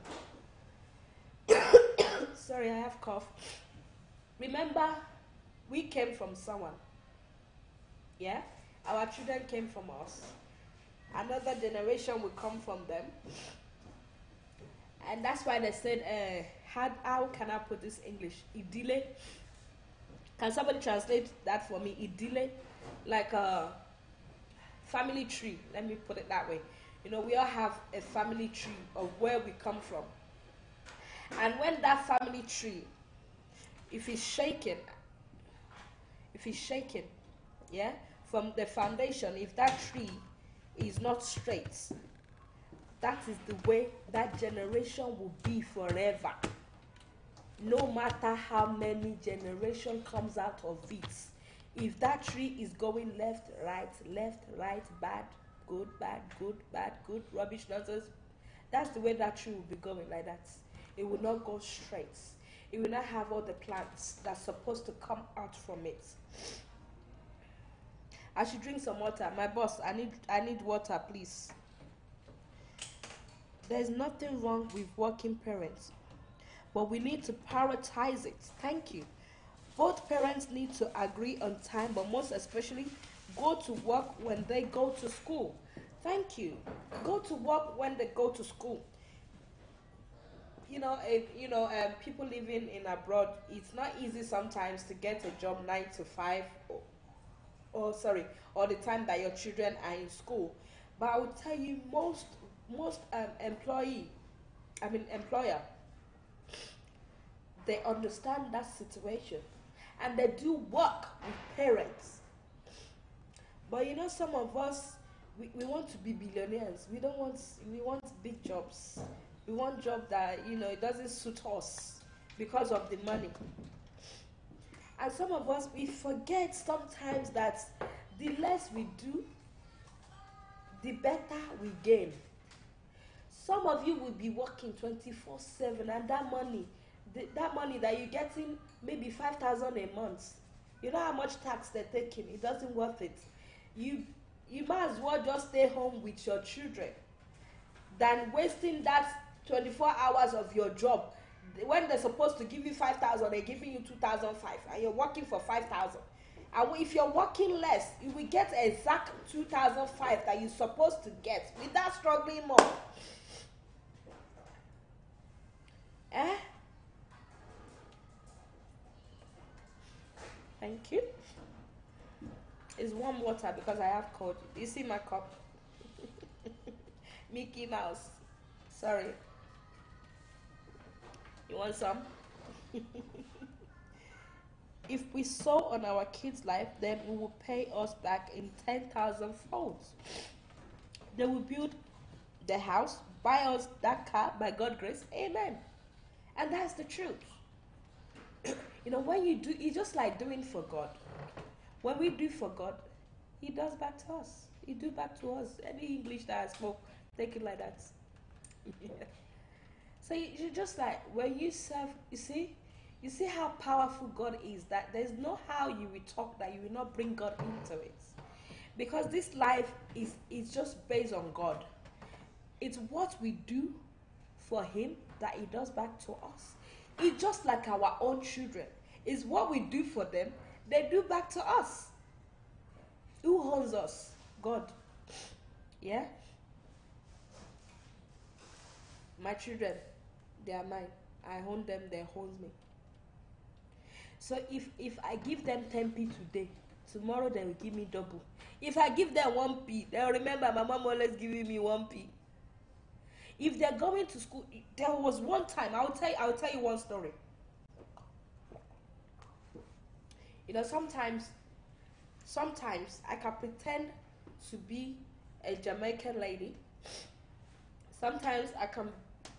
Sorry, I have cough. Remember, we came from someone. Yeah? Our children came from us. Another generation will come from them. And that's why they said, how can I put this English? Idile. Can somebody translate that for me? Idile. Like a family tree. Let me put it that way. You know, we all have a family tree of where we come from. And when that family tree, if it's shaken, yeah, from the foundation, if that tree is not straight, that is the way that generation will be forever. No matter how many generation comes out of it, if that tree is going left, right, bad, good, rubbish, nonsense, that's the way that tree will be going, like that. It will not go straight. It will not have all the plants that's supposed to come out from it. I should drink some water. My boss, I need water, please. There's nothing wrong with working parents, but we need to prioritize it. Thank you. Both parents need to agree on time, but most especially go to work when they go to school. Thank you. Go to work when they go to school. People living in abroad, it's not easy sometimes to get a job 9 to 5, or the time that your children are in school. But I would tell you, most employer, they understand that situation, and they do work with parents. But some of us, we want to be billionaires. We want big jobs. We want job that, it doesn't suit us because of the money. And some of us, we forget sometimes that the less we do, the better we gain. Some of you will be working 24/7, and that money that you're getting, maybe 5,000 a month, you know how much tax they're taking. It doesn't worth it. You might as well just stay home with your children than wasting that 24 hours of your job. When they're supposed to give you 5,000, they're giving you 2,500, and you're working for 5,000. And if you're working less, you will get exact 2,500 that you're supposed to get without struggling more. Thank you. It's warm water because I have cold. You see my cup? Mickey Mouse. Sorry. You want some? If we sow on our kids' life, then we will pay us back in 10,000 folds. They will build the house, buy us that car by God's grace. Amen. And that's the truth. When you do, it's just like doing for God. When we do for God, He does back to us. He do back to us. Any English that I spoke, take it like that. So you just like, when you serve, you see how powerful God is, that there's no how you will talk that you will not bring God into it. Because this life is just based on God. It's what we do for Him that He does back to us. It's just like our own children. It's what we do for them, they do back to us. Who owns us? God. Yeah? My children, they are mine. I own them, they own me. So if I give them 10p today, tomorrow they will give me double. If I give them 1p, they'll remember my mom always giving me 1p. If they're going to school, there was one time, I'll tell you one story. Sometimes I can pretend to be a Jamaican lady. Sometimes I can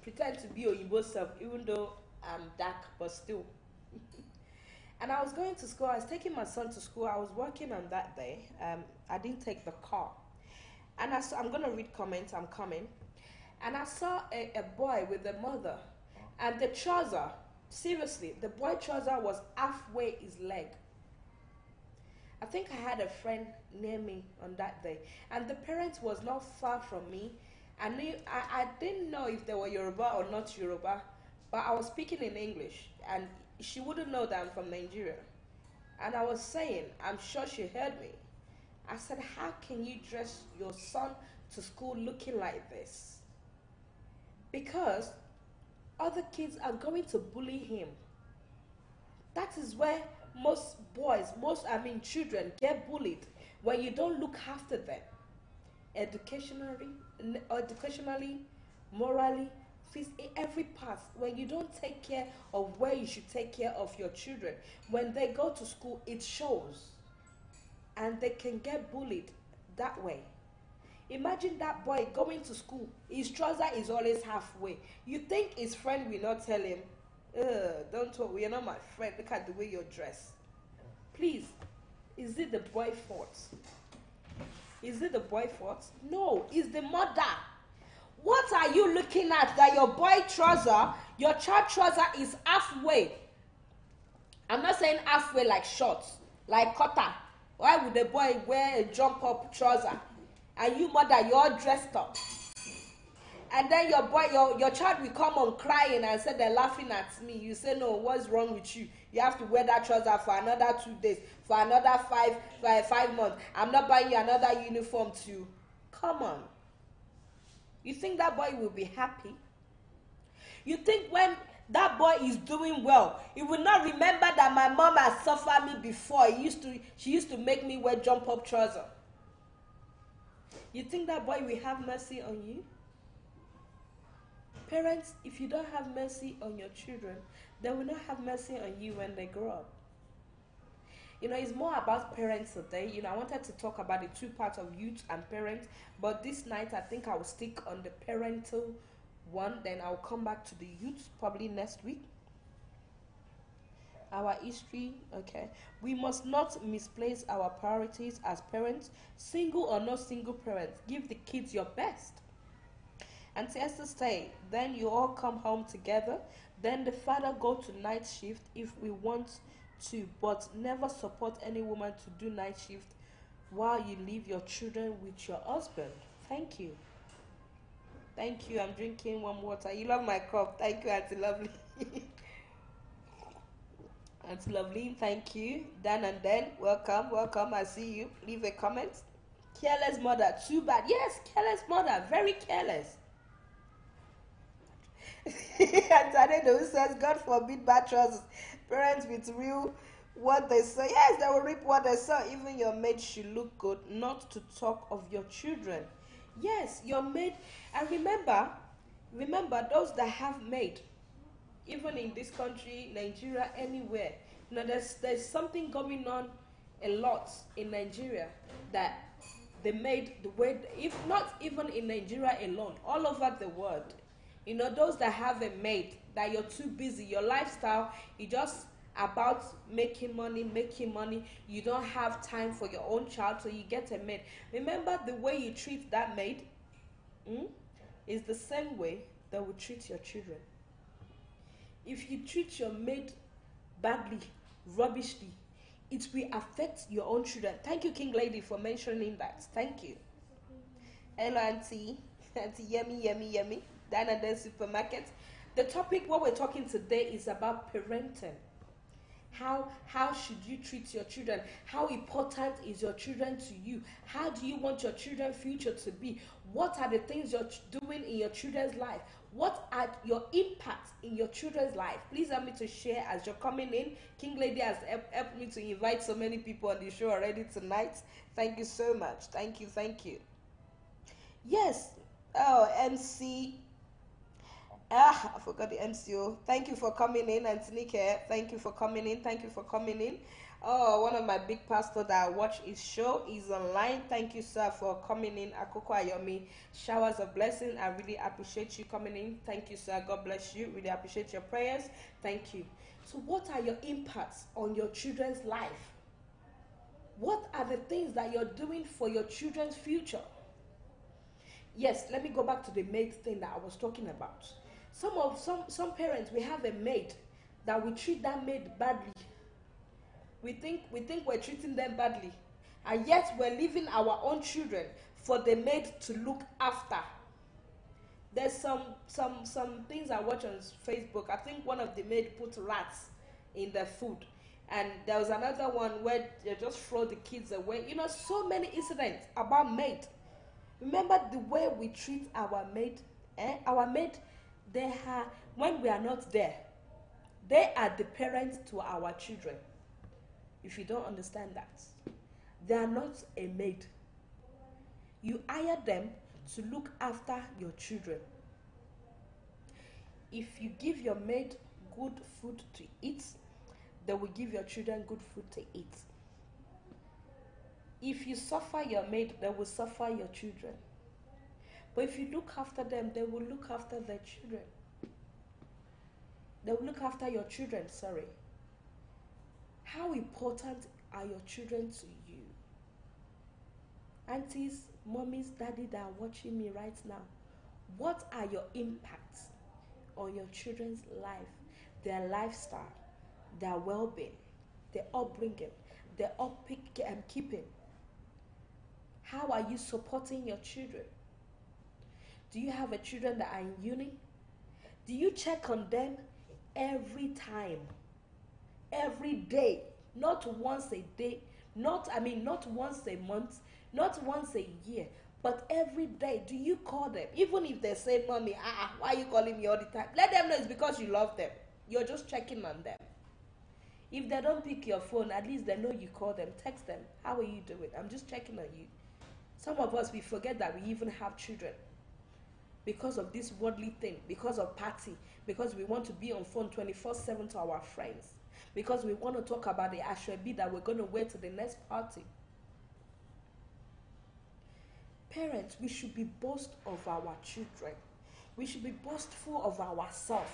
pretend to be Oyibo self, even though I'm dark, but still. And I was going to school. I was taking my son to school. I was working on that day. I didn't take the car. And I'm going to read comments. I'm coming. And I saw a boy with a mother. And the trouser, seriously, the boy trouser was halfway his leg. I think I had a friend near me on that day. And the parents was not far from me. I didn't know if they were Yoruba or not Yoruba. but I was speaking in English, and she wouldn't know that I'm from Nigeria. And I was saying, I'm sure she heard me. I said, how can you dress your son to school looking like this? Because other kids are going to bully him. That is where most boys, children get bullied, when you don't look after them. Educationally, morally, in every part. When you don't take care of where you should take care of your children, when they go to school, it shows. And they can get bullied that way. Imagine that boy going to school, his trouser is always halfway. You think his friend will not tell him, don't talk, you're not my friend, look at the way you're dressed. Please, is it the boy's fault? Is it the boy's fault? No, it's the mother. What are you looking at that your boy trouser, your child trouser is halfway? I'm not saying halfway like shorts, like cutter. Why would the boy wear a jump up trouser? And you mother, you're all dressed up. And then your boy, your child will come on crying and say they're laughing at me. You say, no, what's wrong with you? You have to wear that trouser for another 2 days, for another five months. I'm not buying you another uniform too. Come on. You think that boy will be happy? You think when that boy is doing well, he will not remember that my mom has suffered me before. She used to make me wear jump up trouser. You think that boy will have mercy on you? Parents, if you don't have mercy on your children, they will not have mercy on you when they grow up. It's more about parents today. I wanted to talk about the two parts of youth and parents, but this night I think I will stick on the parental one, then I'll come back to the youth probably next week. Our history, okay. We must not misplace our priorities as parents, single or not single parents. Give the kids your best. And Esther say, then you all come home together. Then the father go to night shift if we want to, but never support any woman to do night shift while you leave your children with your husband. Thank you. Thank you. I'm drinking warm water. You love my cup. Thank you, Auntie Lovely. Auntie Lovely, thank you. Dan and Dan, welcome. I see you. Leave a comment. Careless mother, too bad. Yes, careless mother, very careless. And Tadedo says, God forbid bad trousers. Parents with real what they say. Yes, they will reap what they sow. Even your maid should look good, not to talk of your children. Yes, your maid. And remember those that have maid, even in this country, Nigeria, anywhere. There's something going on a lot in Nigeria that they made the way, if not even in Nigeria alone, all over the world. Those that have a maid, that you're too busy, your lifestyle is just about making money. You don't have time for your own child, so you get a maid. Remember, the way you treat that maid is the same way that will treat your children. If you treat your maid badly, rubbishly, it will affect your own children. Thank you, King Lady, for mentioning that. Thank you. Hello, Auntie. Auntie Yummy. Dana Den Supermarket. The topic what we're talking today is about parenting. How should you treat your children? How important is your children to you? How do you want your children's future to be? What are the things you're doing in your children's life? What are your impacts in your children's life? Please help me to share as you're coming in. King Lady has helped me to invite so many people on the show already tonight. Thank you so much. Thank you. Yes. Oh, MC. I forgot the MCO. Thank you for coming in, Antonike. Thank you for coming in. Oh, one of my big pastors that I watch his show is online. Thank you, sir, for coming in. Akoko Ayomi, showers of blessing. I really appreciate you coming in. Thank you, sir. God bless you. Really appreciate your prayers. Thank you. So what are your impacts on your children's life? What are the things that you're doing for your children's future? Yes, let me go back to the maid thing that I was talking about. Some parents, we have a maid that we treat that maid badly. We think we're treating them badly, and yet we're leaving our own children for the maid to look after. There's some things I watch on Facebook. I think one of the maid put rats in the food, and there was another one where they just throw the kids away. You know, so many incidents about maid. Remember the way we treat our maid. Our maid, they are, when we are not there, they are the parents to our children. If you don't understand that, they are not a maid. You hire them to look after your children. If you give your maid good food to eat, they will give your children good food to eat. If you suffer your maid, they will suffer your children. But if you look after them, they will look after their children. They will look after your children, sorry. How important are your children to you? Aunties, mommies, daddy that are watching me right now, what are your impacts on your children's life, their lifestyle, their well-being, their upbringing, their keeping? How are you supporting your children? Do you have a children that are in uni? Do you check on them every time, every day, not once a day, not once a month, not once a year, but every day? Do you call them? Even if they say, mommy, why are you calling me all the time? Let them know it's because you love them. You're just checking on them. If they don't pick your phone, at least they know you call them. Text them, how are you doing? I'm just checking on you. Some of us, we forget that we even have children because of this worldly thing, because of party, because we want to be on phone 24/7 to our friends, because we want to talk about the ashwabi that we're going to wear to the next party. Parents, we should be boast of our children. We should be boastful of ourselves.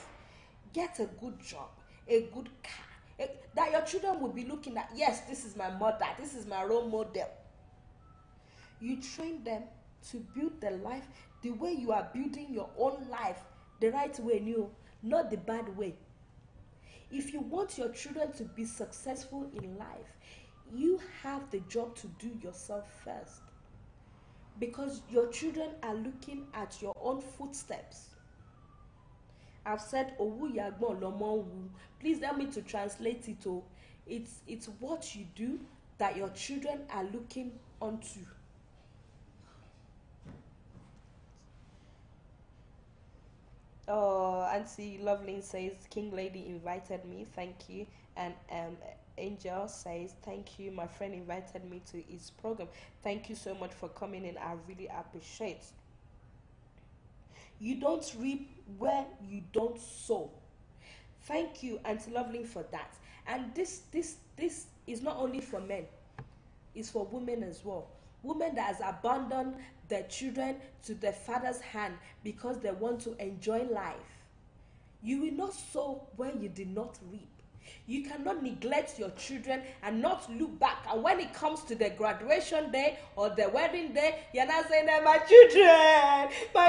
Get a good job, a good car, that your children will be looking at. Yes, this is my mother, this is my role model. You train them to build their life the way you are building your own life, the right way, not the bad way. If you want your children to be successful in life, you have the job to do yourself first, because your children are looking at your own footsteps. I've said owu yagbon lomo wu. Please help me to translate it. It's what you do that your children are looking onto. Oh, Auntie Loveling says, King Lady invited me, thank you. And Angel says, thank you, my friend invited me to his program. Thank you so much for coming in, I really appreciate. You don't reap where you don't sow. Thank you, Auntie Loveling, for that. And this is not only for men, it's for women as well. Women that has abandoned their children to their father's hand because they want to enjoy life. You will not sow where you did not reap. You cannot neglect your children and not look back. And when it comes to the graduation day or the wedding day, you're not saying that my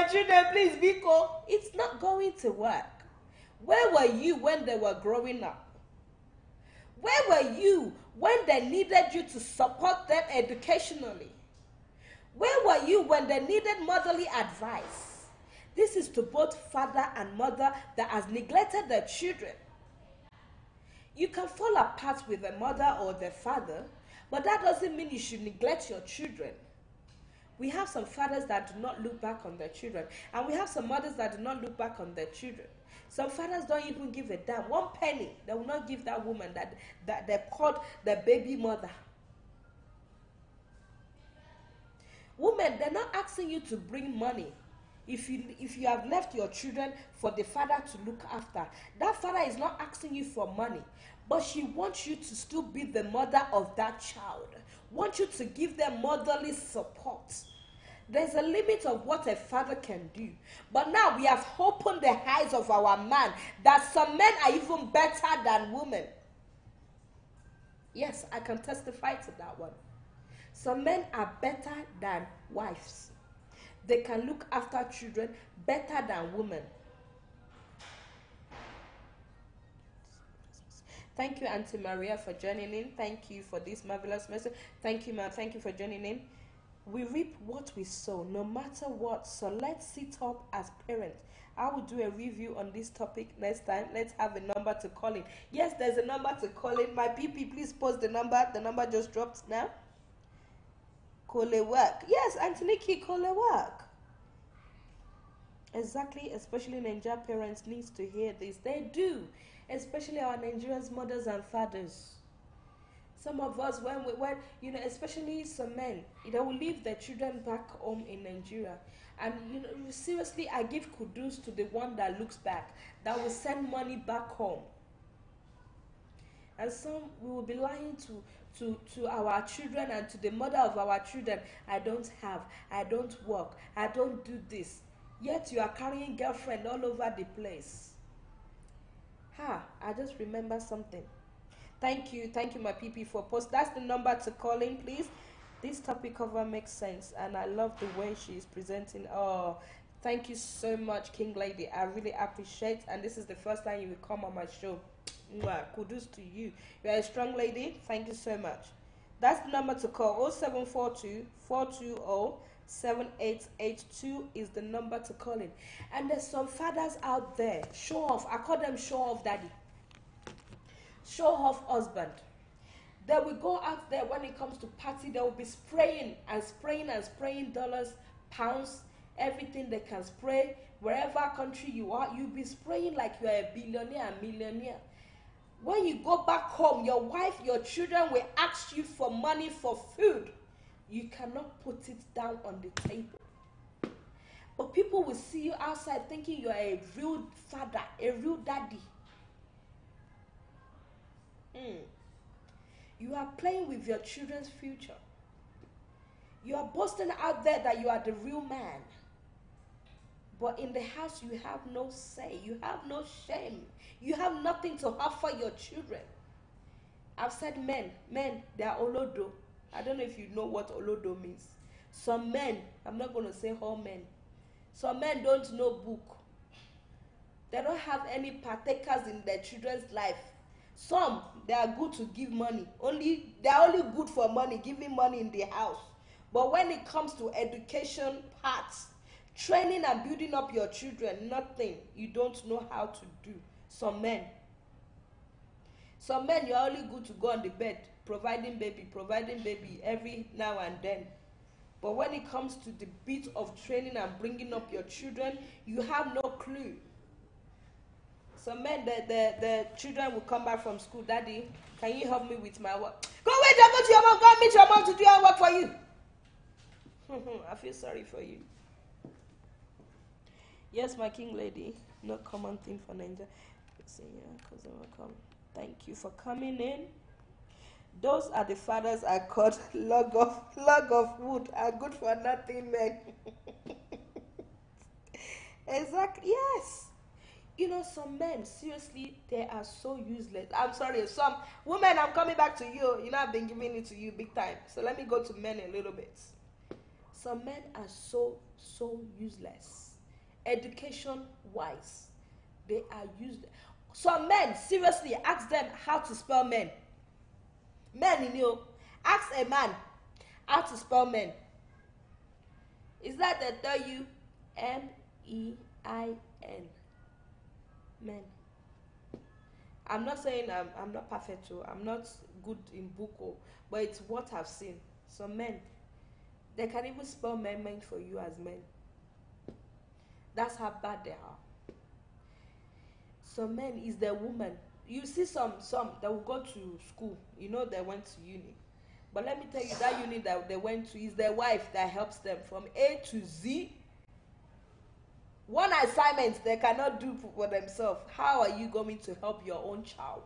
children, please be cool. It's not going to work. Where were you when they were growing up? Where were you when they needed you to support them educationally? Where were you when they needed motherly advice? This is to both father and mother that has neglected their children. You can fall apart with the mother or the father, but that doesn't mean you should neglect your children. We have some fathers that do not look back on their children, and we have some mothers that do not look back on their children. Some fathers don't even give a damn. 1 penny, they will not give that woman that they called the baby mother. Women, they're not asking you to bring money. If you have left your children for the father to look after, that father is not asking you for money, but she wants you to still be the mother of that child. Want you to give them motherly support. There's a limit of what a father can do. But now we have opened the eyes of our man that some men are even better than women. Yes, I can testify to that one. Some men are better than wives. They can look after children better than women. Thank you, Auntie Maria, for joining in. Thank you for this marvelous message. Thank you, ma'am. Thank you for joining in. We reap what we sow, no matter what. So let's sit up as parents. I will do a review on this topic next time. Let's have a number to call in. Yes, there's a number to call in. My PP, please post the number. The number just dropped now. Kole work. Yes, Antoniki, Kole work. Exactly, especially Nigerian parents needs to hear this. They do, especially our Nigerian mothers and fathers. Some of us, when especially some men, they will leave their children back home in Nigeria. And seriously, I give kudos to the one that looks back, that will send money back home. And some we will be lying to our children and to the mother of our children. I don't have, I don't work, I don't do this. Yet you are carrying girlfriend all over the place. I just remember something. Thank you, my PP for post. That's the number to call in, please. This topic cover makes sense, and I love the way she is presenting. Oh, thank you so much, King Lady. I really appreciate, and this is the first time you will come on my show. Mwah, kudos to you. You are a strong lady. Thank you so much. That's the number to call. 0742 420 7882 is the number to call in. And there's some fathers out there, show off. I call them show off daddy. Show off husband. They will go out there when it comes to party. They will be spraying dollars, pounds, everything they can spray. Wherever country you are, you'll be spraying like you're a billionaire and millionaire. When you go back home, your wife, your children will ask you for money for food. You cannot put it down on the table. But people will see you outside thinking you're a real father, a real daddy. You are playing with your children's future. You are boasting out there that you are the real man. But in the house, you have no say. You have no shame. You have nothing to offer your children. I've said men, they are olodo. I don't know if you know what olodo means. Some men, I'm not going to say all men. Some men don't know book. They don't have any partakers in their children's life. Some, they are good to give money. They are only good for money, giving money in the house. But when it comes to education parts, training and building up your children, nothing. You don't know how to do. Some men, you're only good to go on the bed, providing baby every now and then. But when it comes to the bit of training and bringing up your children, you have no clue. Some men, the children will come back from school. Daddy, can you help me with my work? Go to your mom. Go and meet your mom to do your work for you. I feel sorry for you. Yes, my king lady. No common thing for Nigeria. Thank you for coming in. Those are the fathers I called log of wood. Are good for nothing, men. Exactly. Yes. Some men, seriously, they are so useless. I'm sorry, some women, I'm coming back to you. I've been giving it to you big time. So let me go to men a little bit. Some men are so useless. Education-wise, they are useless. Some men, seriously, ask them how to spell men. Men, ask a man how to spell men. Is that the W-M-E-I-N? Men. I'm not saying I'm not perfect too. I'm not good in book, but it's what I've seen. Some men, they can even spell men meant for you as men. That's how bad they are. Some men is the woman. You see some that will go to school. They went to uni. But let me tell you, that uni that they went to is their wife that helps them from A to Z. One assignment they cannot do for themselves. How are you going to help your own child?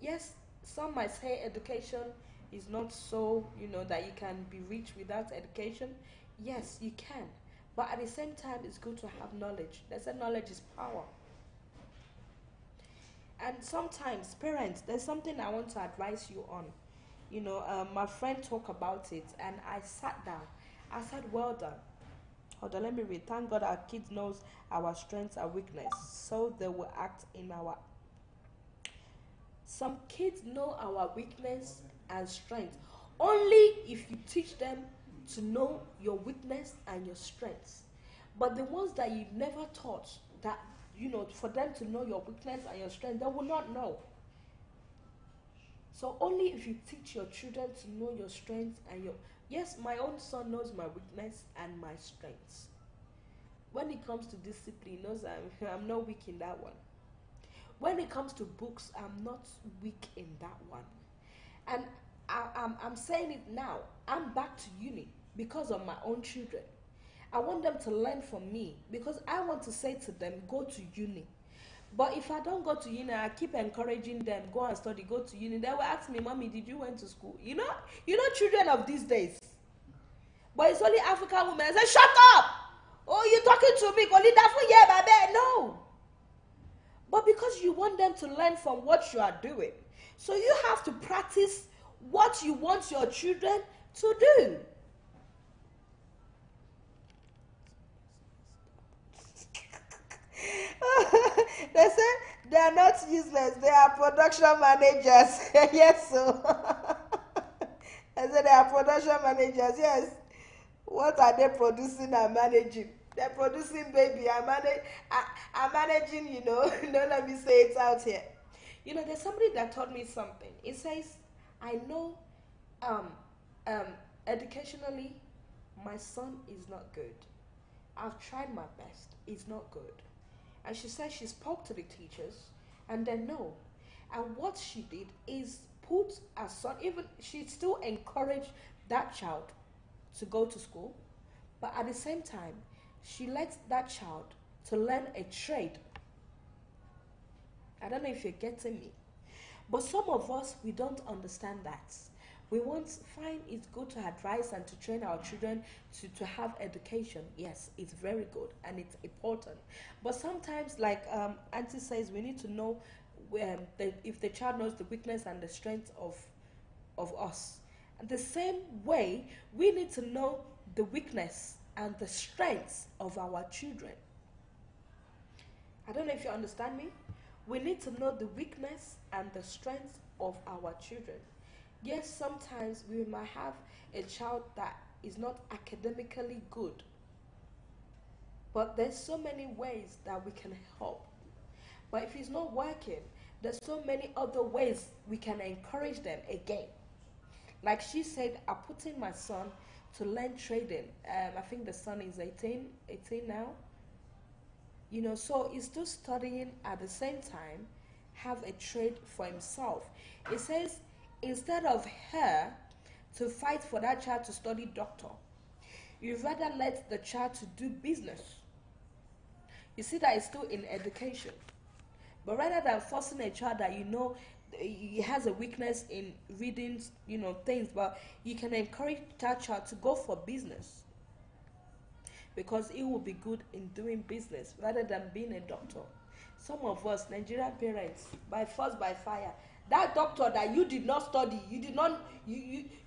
Yes, some might say education is not so, that you can be rich without education. Yes, you can. But at the same time, it's good to have knowledge. They say knowledge is power. And sometimes, parents, there's something I want to advise you on. My friend talked about it, and I sat down. I said, well done. Hold on, let me read. Thank God our kids knows our strengths and weakness, so they will act in our... Some kids know our weakness and strength. Only if you teach them to know your weakness and your strengths. But the ones that you never taught, that, for them to know your weakness and your strength, they will not know. So only if you teach your children to know your strengths and your... Yes, my own son knows my weakness and my strengths. When it comes to discipline, he knows I'm not weak in that one. When it comes to books, I'm not weak in that one. And I'm saying it now. I'm back to uni because of my own children. I want them to learn from me because I want to say to them, go to uni. But if I don't go to uni, I keep encouraging them, go and study, go to uni. They will ask me, Mommy, did you went to school? You know children of these days. But it's only African women. I say, shut up! Oh, you talking to me? No. But because you want them to learn from what you are doing, so you have to practice what you want your children to do. They say they are not useless. They are production managers. Yes, so. I said they are production managers. Yes. What are they producing and managing? They're producing baby. I'm managing, Don't let me say it out here. There's somebody that told me something. It says, I know educationally, my son is not good. I've tried my best. It's not good. And she said she spoke to the teachers and they know. And what she did is put her son, even she still encouraged that child to go to school, but at the same time, she lets that child to learn a trade. I don't know if you're getting me. But some of us, we don't understand that. We find it's good to advise and to train our children to have education. Yes, it's very good and it's important. But sometimes, like Auntie says, we need to know if the child knows the weakness and the strength of us. And the same way, we need to know the weakness and the strengths of our children. I don't know if you understand me. We need to know the weakness and the strengths of our children. Yes, sometimes we might have a child that is not academically good, but there's so many ways that we can help. But if it's not working, there's so many other ways we can encourage them again. Like she said, I'm putting my son to learn trading. I think the son is 18 now. So he's still studying at the same time, have a trade for himself. It says, instead of her to fight for that child to study doctor, you rather let the child to do business. You see that he's still in education. But rather than forcing a child that he has a weakness in reading, things, but you can encourage that child to go for business. Because he will be good in doing business rather than being a doctor. Some of us, Nigerian parents, by force, by fire, that doctor that you did not study,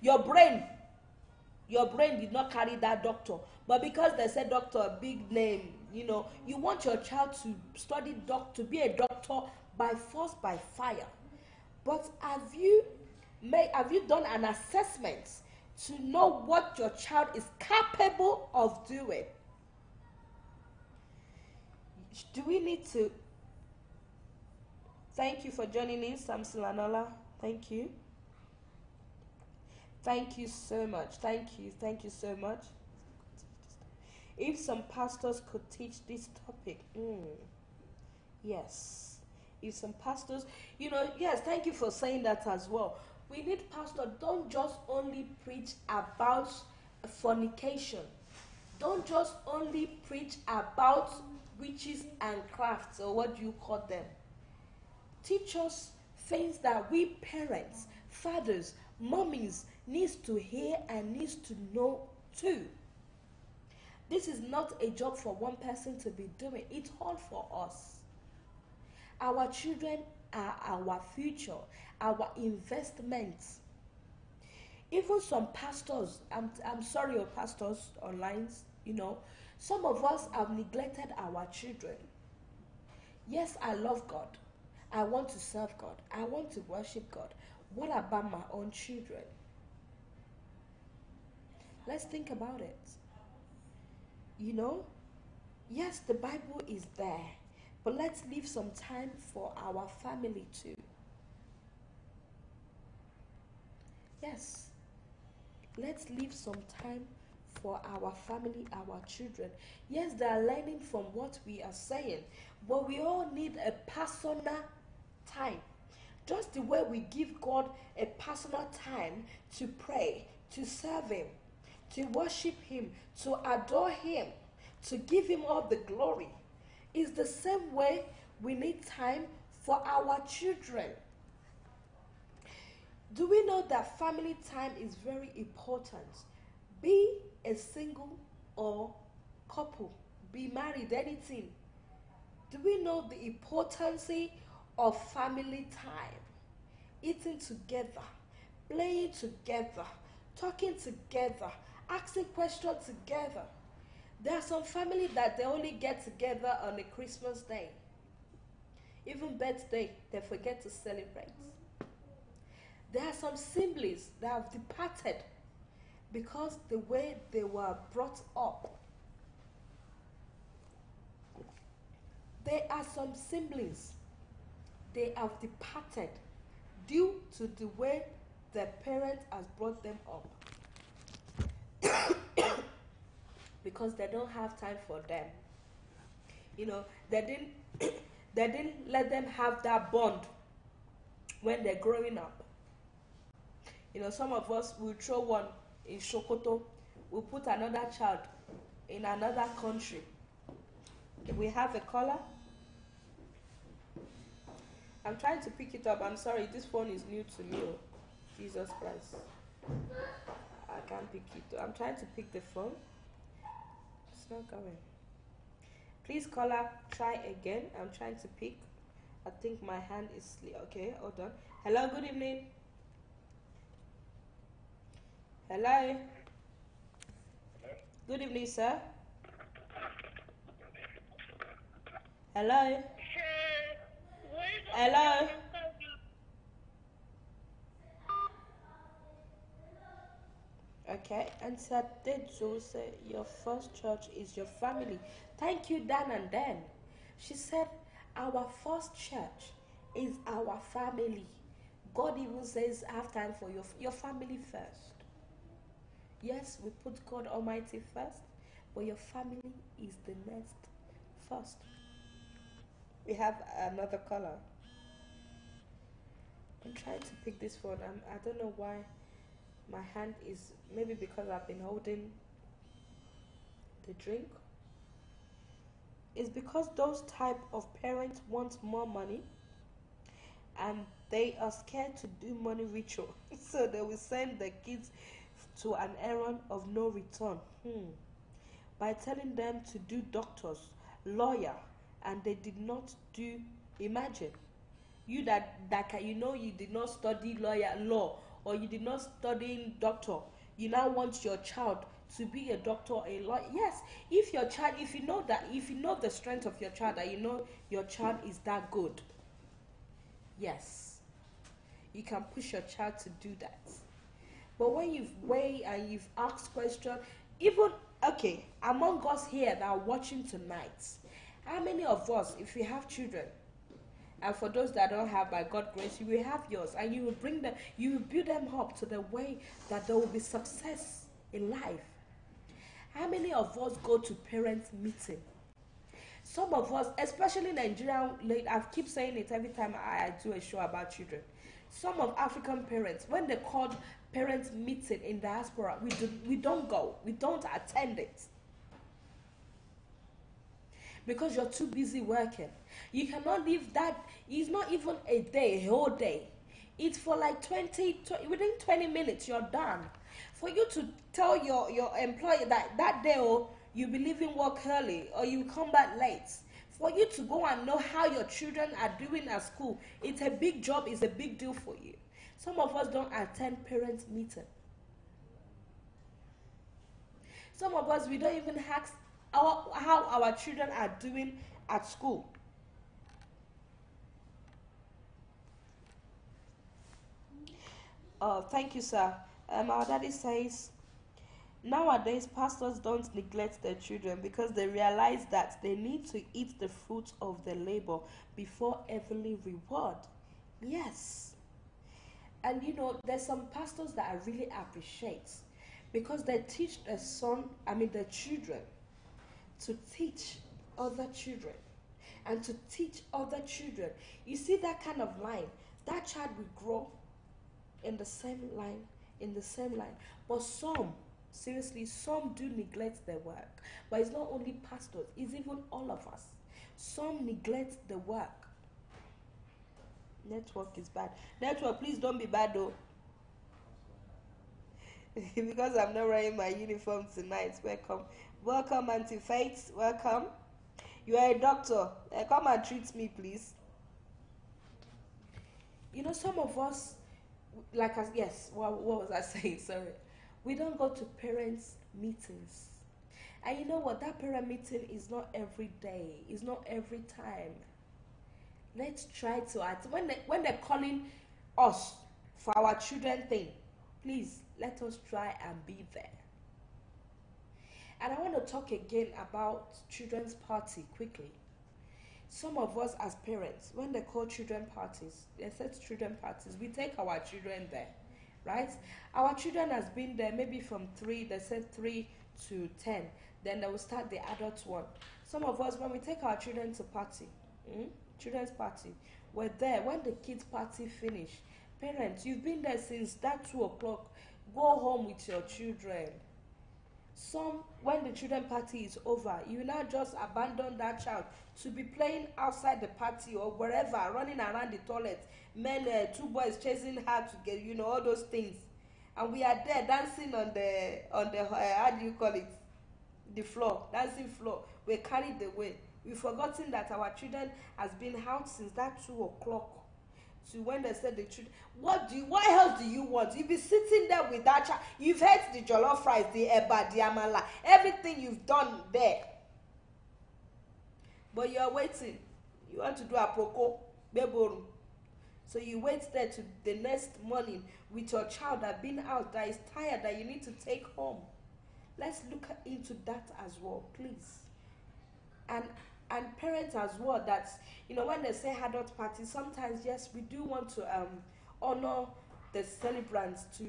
your brain did not carry that doctor. But because they said doctor, a big name, you want your child to study to be a doctor by force, by fire. But have you done an assessment to know what your child is capable of doing? Do we need to... Thank you for joining in, Samson Lanola. Thank you. Thank you so much. Thank you so much. If some pastors could teach this topic, yes. If some pastors, yes, thank you for saying that as well. We need pastors, don't just only preach about fornication. Don't just only preach about witches and crafts, or what do you call them? Teach us things that we parents, fathers, mummies needs to hear and needs to know too. This is not a job for one person to be doing. It's all for us. Our children are our future, our investments. Even some pastors, I'm sorry, your pastors online, some of us have neglected our children. Yes, I love God. I want to serve God. I want to worship God. What about my own children? Let's think about it. You know, yes, the Bible is there, but let's leave some time for our family too. Yes, let's leave some time for our family, our children. Yes, they are learning from what we are saying, but we all need a personal time. Just the way we give God a personal time to pray, to serve Him, to worship Him, to adore Him, to give Him all the glory, is the same way we need time for our children. Do we know that family time is very important? Be a single or couple, be married, anything. Do we know the importance of family time? Eating together, playing together, talking together, asking questions together. There are some family that they only get together on a Christmas day. Even birthday, they forget to celebrate. There are some siblings that have departed because the way they were brought up. There are some siblings, they have departed due to the way their parents has brought them up. Because they don't have time for them. You know, they didn't let them have that bond when they're growing up. You know, some of us will throw one in Sokoto, we'll put another child in another country. We have a caller. I'm trying to pick it up. I'm sorry, this phone is new to me. Oh, Jesus Christ. I can't pick it. I'm trying to pick the phone. It's not going. Please, caller, try again. I'm trying to pick. I think my hand is okay. Hold on. Hello, good evening. Hello. Good evening, sir. Hello. Hello. Okay, and said say your first church is your family. Thank you, Dan and Dan. She said our first church is our family. God even says have time for your family first. Yes, we put God Almighty first, but your family is the next first. We have another caller. I'm trying to pick this phone. I don't know why my hand is, maybe because I've been holding the drink. It's because those type of parents want more money and they are scared to do money ritual. So they will send their kids to an errand of no return. By telling them to do doctors, lawyer, and they did not do. Imagine you that you know you did not study law, or you did not study doctor. You now want your child to be a doctor, a lawyer. Yes, if your child, if you know the strength of your child, that you know your child is that good, yes, you can push your child to do that. But when you've weighed and you've asked questions, even, okay, among us here that are watching tonight, how many of us, if we have children, and for those that don't have, by God's grace, you will have yours, and you will bring them, you will build them up to the way that there will be success in life. How many of us go to parents' meeting? Some of us, especially Nigerian, I keep saying it every time I do a show about children. Some of African parents, when they called parents' meeting in diaspora, we don't go, we don't attend it. Because you're too busy working. You cannot leave that. It's not even a day, a whole day. It's for like 20 within 20 minutes, you're done. For you to tell your employer that day, you'll be leaving work early or you come back late. For you to go and know how your children are doing at school, it's a big job, it's a big deal for you. Some of us don't attend parents' meeting. Some of us, we don't even ask how our children are doing at school. Thank you, sir. Our daddy says, Nowadays, pastors don't neglect their children because they realize that they need to eat the fruit of their labor before heavenly reward. Yes. And there's some pastors that I really appreciate because they teach their children to teach other children and to teach other children. You see that kind of line, that child will grow in the same line, But some do neglect their work. But it's not only pastors, it's even all of us. Some neglect the work. Network is bad. Network, please don't be bad though. Because I'm not wearing my uniform tonight. Welcome, Auntie Faith. Welcome. You are a doctor. Come and treat me, please. Some of us, what was I saying? Sorry. We don't go to parents' meetings. And you know what? That parent meeting is not every day. It's not every time. Let's try to when they're calling us for our children thing, please let us try and be there. And I want to talk again about children's party quickly. Some of us as parents, when they call children parties, they said children parties, we take our children there, right? Our children has been there maybe from 3 to 10. Then they will start the adult one. Some of us, when we take our children to party, children's party, we're there. When the kids' party finish, parents, you've been there since that 2 o'clock. Go home with your children. Some, when the children party is over, you now just abandon that child to be playing outside the party or wherever, running around the toilet. Men, 2 boys chasing her to get, all those things. And we are there dancing on the how do you call it? The floor, dancing floor. We're carried away. We've forgotten that our children has been out since that 2 o'clock. To when they said the children, what else do you want? You'll be sitting there with that child. You've had the jollof rice, the eba, the amala, everything you've done there. But you're waiting. You want to do a proko, beboru. So you wait there to the next morning with your child that been out, that is tired, that you need to take home. Let's look into that as well, please. And parents as well, that's, when they say adult party, sometimes, yes, we do want to honor the celebrants to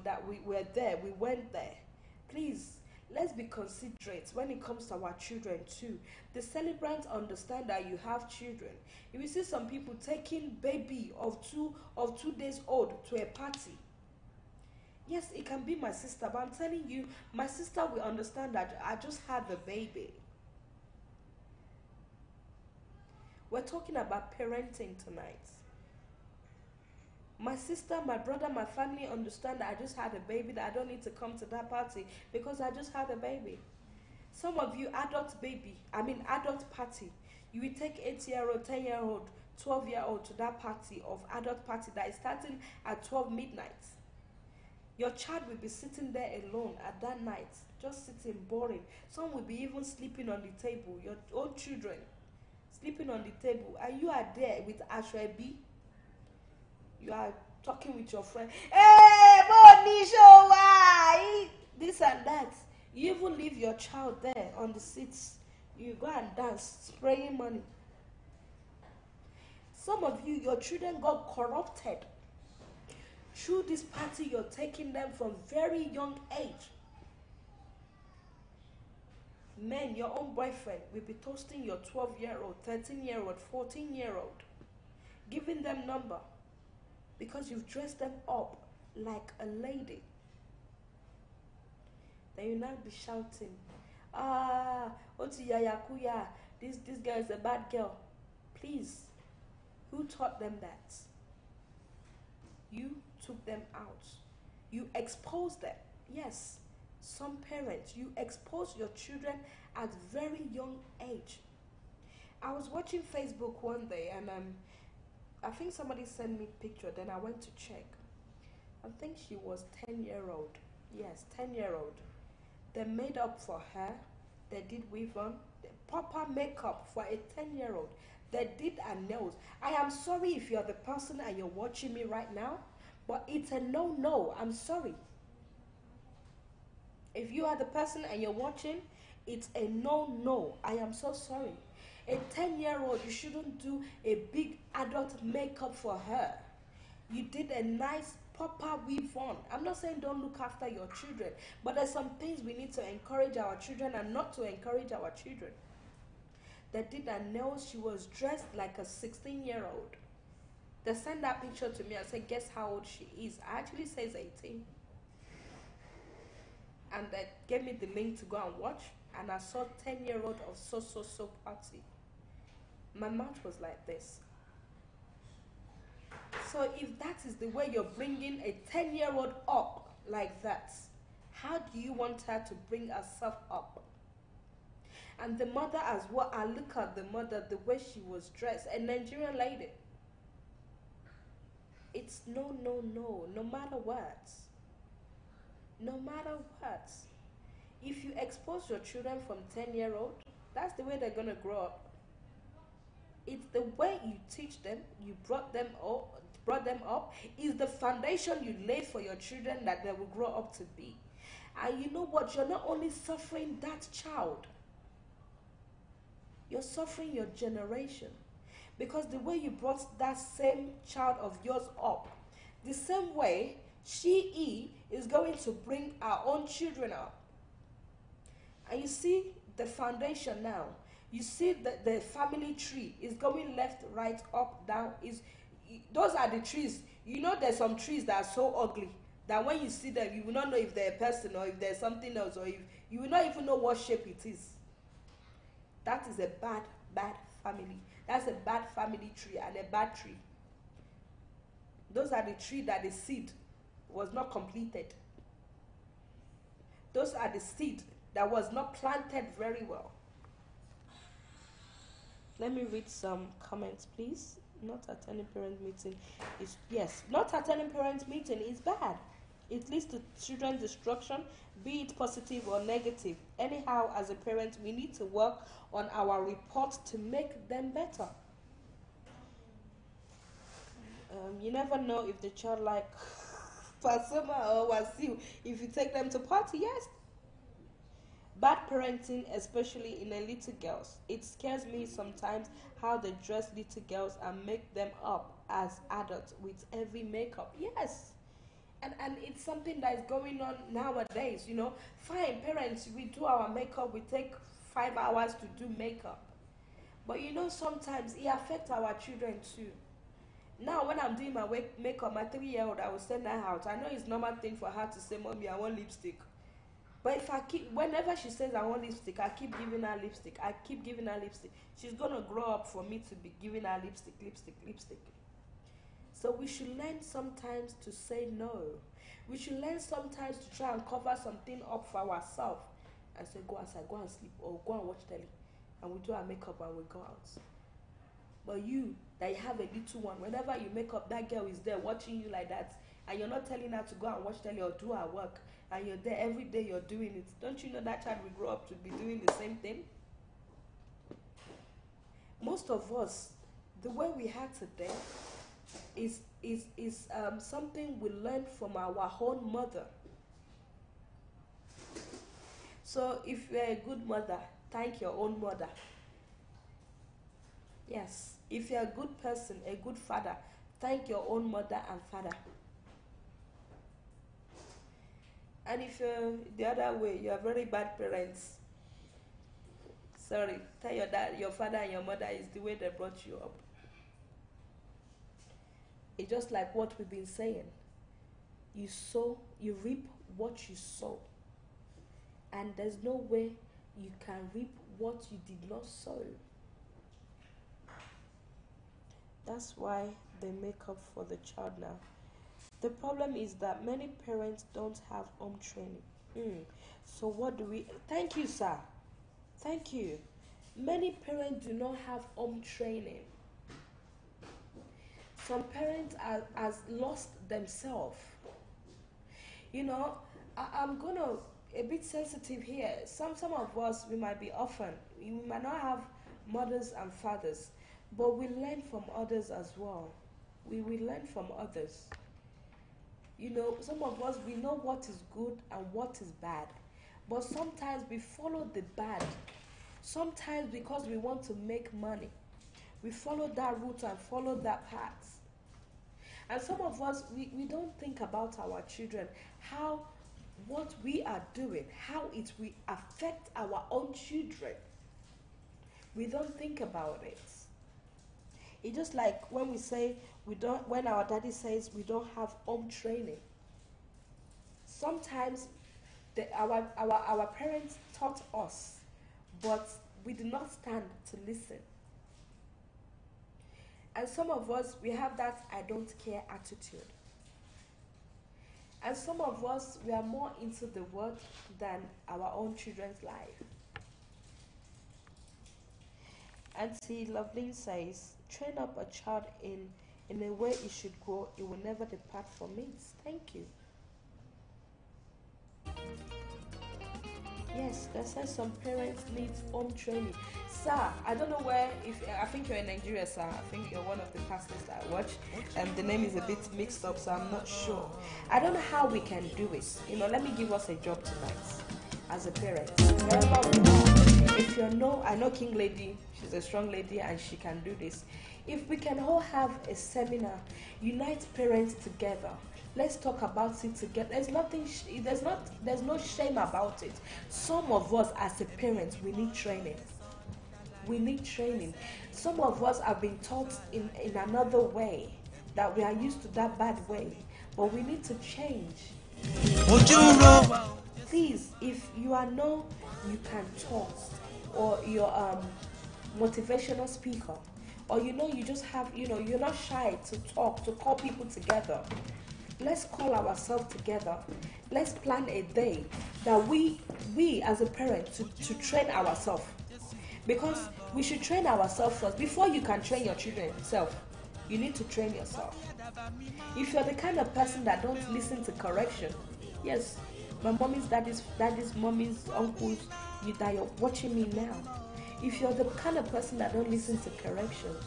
that we were there, we went there. Please, let's be considerate when it comes to our children too. The celebrants understand that you have children. If you see some people taking baby of 2 days old to a party, yes, it can be my sister, but I'm telling you, my sister will understand that I just had the baby. We're talking about parenting tonight. My sister, my brother, my family understand that I just had a baby, that I don't need to come to that party because I just had a baby. Some of you, adult party, you will take 8-year-old, 10-year-old, 12-year-old to that party of adult party that is starting at 12 midnight. Your child will be sitting there alone at that night, just sitting boring. Some will be even sleeping on the table, your own children. Sleeping on the table, and you are there with Ashwebi. You are talking with your friend. Hey, Bonisho, why? This and that. You even leave your child there on the seats. You go and dance, spraying money. Some of you, your children got corrupted through this party you're taking them from very young age. Men, your own boyfriend will be toasting your 12-year-old, 13-year-old, 14-year-old, giving them number because you've dressed them up like a lady. Then you now be shouting, Oti Yayakuya, this girl is a bad girl. Please, who taught them that? You took them out. You exposed them. Yes. Some parents, you expose your children at very young age. I was watching Facebook one day and I think somebody sent me a picture, then I went to check. I think she was 10-year-old. Yes, 10-year-old. They made up for her. They did weave on. Proper makeup for a 10-year-old. They did her nails. I am sorry if you're the person and you're watching me right now, but it's a no-no. I'm sorry. If you are the person and you're watching, it's a no. I am so sorry. A 10-year-old, you shouldn't do a big adult makeup for her. You did a nice proper weave on. I'm not saying don't look after your children, but there's some things we need to encourage our children and not to encourage our children. They did her nails. She was dressed like a 16-year-old. They sent that picture to me. I said, guess how old she is? I actually says 18. And they gave me the link to go and watch. And I saw 10-year-old of so party. My mouth was like this. So if that is the way you're bringing a 10-year-old up like that, how do you want her to bring herself up? And the mother as well, I look at the mother, the way she was dressed, a Nigerian lady. It's no matter what. No matter what. If you expose your children from 10-year-old, that's the way they're going to grow up. It's the way you teach them, you brought them up, is the foundation you lay for your children that they will grow up to be. And you know what? You're not only suffering that child, you're suffering your generation. Because the way you brought that same child of yours up, the same way she is going to bring our own children up. And you see the foundation now. You see that the family tree is going left, right, up, down. Those are the trees. You know there's some trees that are so ugly that when you see them, you will not know if they're a person or if there's something else, or if you will not even know what shape it is. That is a bad family. That's a bad family tree and a bad tree. Those are the trees that the seed was not completed. Those are the seed that was not planted very well. Let me read some comments, please. Not attending parent meeting is, yes, not attending parent meeting is bad. It leads to children's destruction, be it positive or negative. Anyhow, as a parent, we need to work on our reports to make them better. You never know if the child like Pasuma or Wasiu if you take them to party, yes. Bad parenting, especially in the little girls. It scares me sometimes how they dress little girls and make them up as adults with heavy makeup. Yes. And it's something that is going on nowadays, you know. Fine, parents, we do our makeup, we take 5 hours to do makeup. But you know, sometimes it affects our children too. Now, when I'm doing my makeup, my 3-year-old, I will send her out. I know it's normal thing for her to say, Mommy, I want lipstick. But if whenever she says I want lipstick, I keep giving her lipstick. She's going to grow up for me to be giving her lipstick. So we should learn sometimes to say no. We should learn sometimes to try and cover something up for ourselves. And say, go outside, go and sleep, or go and watch telly. And we do our makeup and we go out. But you, that you have a little one, whenever you make up, that girl is there watching you like that. And you're not telling her to go and watch telly or do her work. And you're there every day, you're doing it. Don't you know that child will grow up to be doing the same thing? Most of us, the way we have today is something we learned from our own mother. So if you're a good mother, thank your own mother. Yes. If you're a good person, a good father, thank your own mother and father. And if you're the other way, you're very bad parents. Sorry, tell your dad, your father and your mother is the way they brought you up. It's just like what we've been saying. You sow, you reap what you sow. And there's no way you can reap what you did not sow. That's why they make up for the child now. The problem is that many parents don't have home training. So what do we... Thank you, sir. Thank you. Many parents do not have home training. Some parents has lost themselves. You know, I'm going to... A bit sensitive here. Some of us, we might be orphaned. We might not have mothers and fathers. But we learn from others as well. We learn from others. You know, some of us, we know what is good and what is bad. But sometimes we follow the bad. Sometimes because we want to make money, we follow that route and follow that path. And some of us, we don't think about our children, how what we are doing, how it will affect our own children. We don't think about it. It's just like when we say when our daddy says we don't have home training. Sometimes our parents taught us, but we did not stand to listen. And some of us, we have that I don't care attitude. And some of us, we are more into the word than our own children's life. Auntie Loveline says, train up a child in a way it should grow, it will never depart from it. Thank you. Yes, they say some parents need home training. Sir, I don't know where, I think you're in Nigeria, sir. I think you're one of the pastors that I watch, and the name is a bit mixed up, so I'm not sure. I don't know how we can do it. Let me give us a job tonight as a parent. Wherever we are, if you know, I know King Lady, she's a strong lady and she can do this. If we can all have a seminar, unite parents together. Let's talk about it together. There's nothing. There's no shame about it. Some of us, as a parent, we need training. We need training. Some of us have been taught in another way, that we are used to that bad way, but we need to change. Please, if you you can talk, or you're motivational speaker, or you just have you're not shy to talk, to call people together. Let's call ourselves together. Let's plan a day that we as a parent to train ourselves. Because we should train ourselves first. Before you can train your children yourself, you need to train yourself. If you're the kind of person that don't listen to correction, yes, my mommy's, daddy's, mommy's, uncles, that you're watching me now. If you're the kind of person that don't listen to corrections,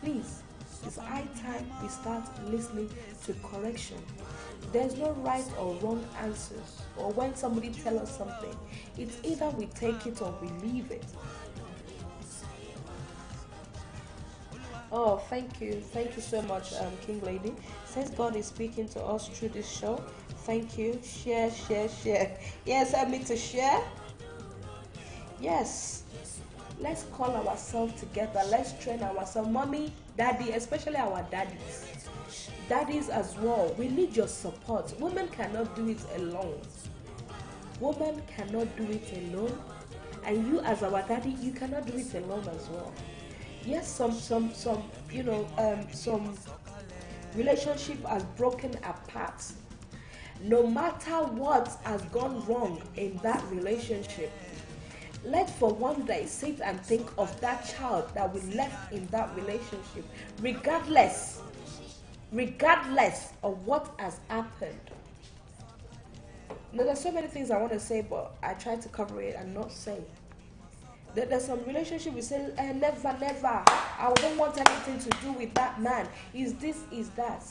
please, it's high time we start listening to correction. There's no right or wrong answers. Or when somebody tells us something, it's either we take it or we leave it. Oh, thank you so much, King Lady. Says God is speaking to us through this show. Thank you. Share. Yes, help me to share. Yes. Let's call ourselves together. Let's train ourselves. Mommy, daddy, especially our daddies. Daddies as well. We need your support. Women cannot do it alone. Women cannot do it alone. And you as our daddy, you cannot do it alone as well. Yes, some relationship has broken apart. No matter what has gone wrong in that relationship, let's for one day sit and think of that child that we left in that relationship, regardless of what has happened. Now, there's so many things I want to say, but I try to cover it and not say. There's some relationship we say, never, I don't want anything to do with that man. Is this, is that.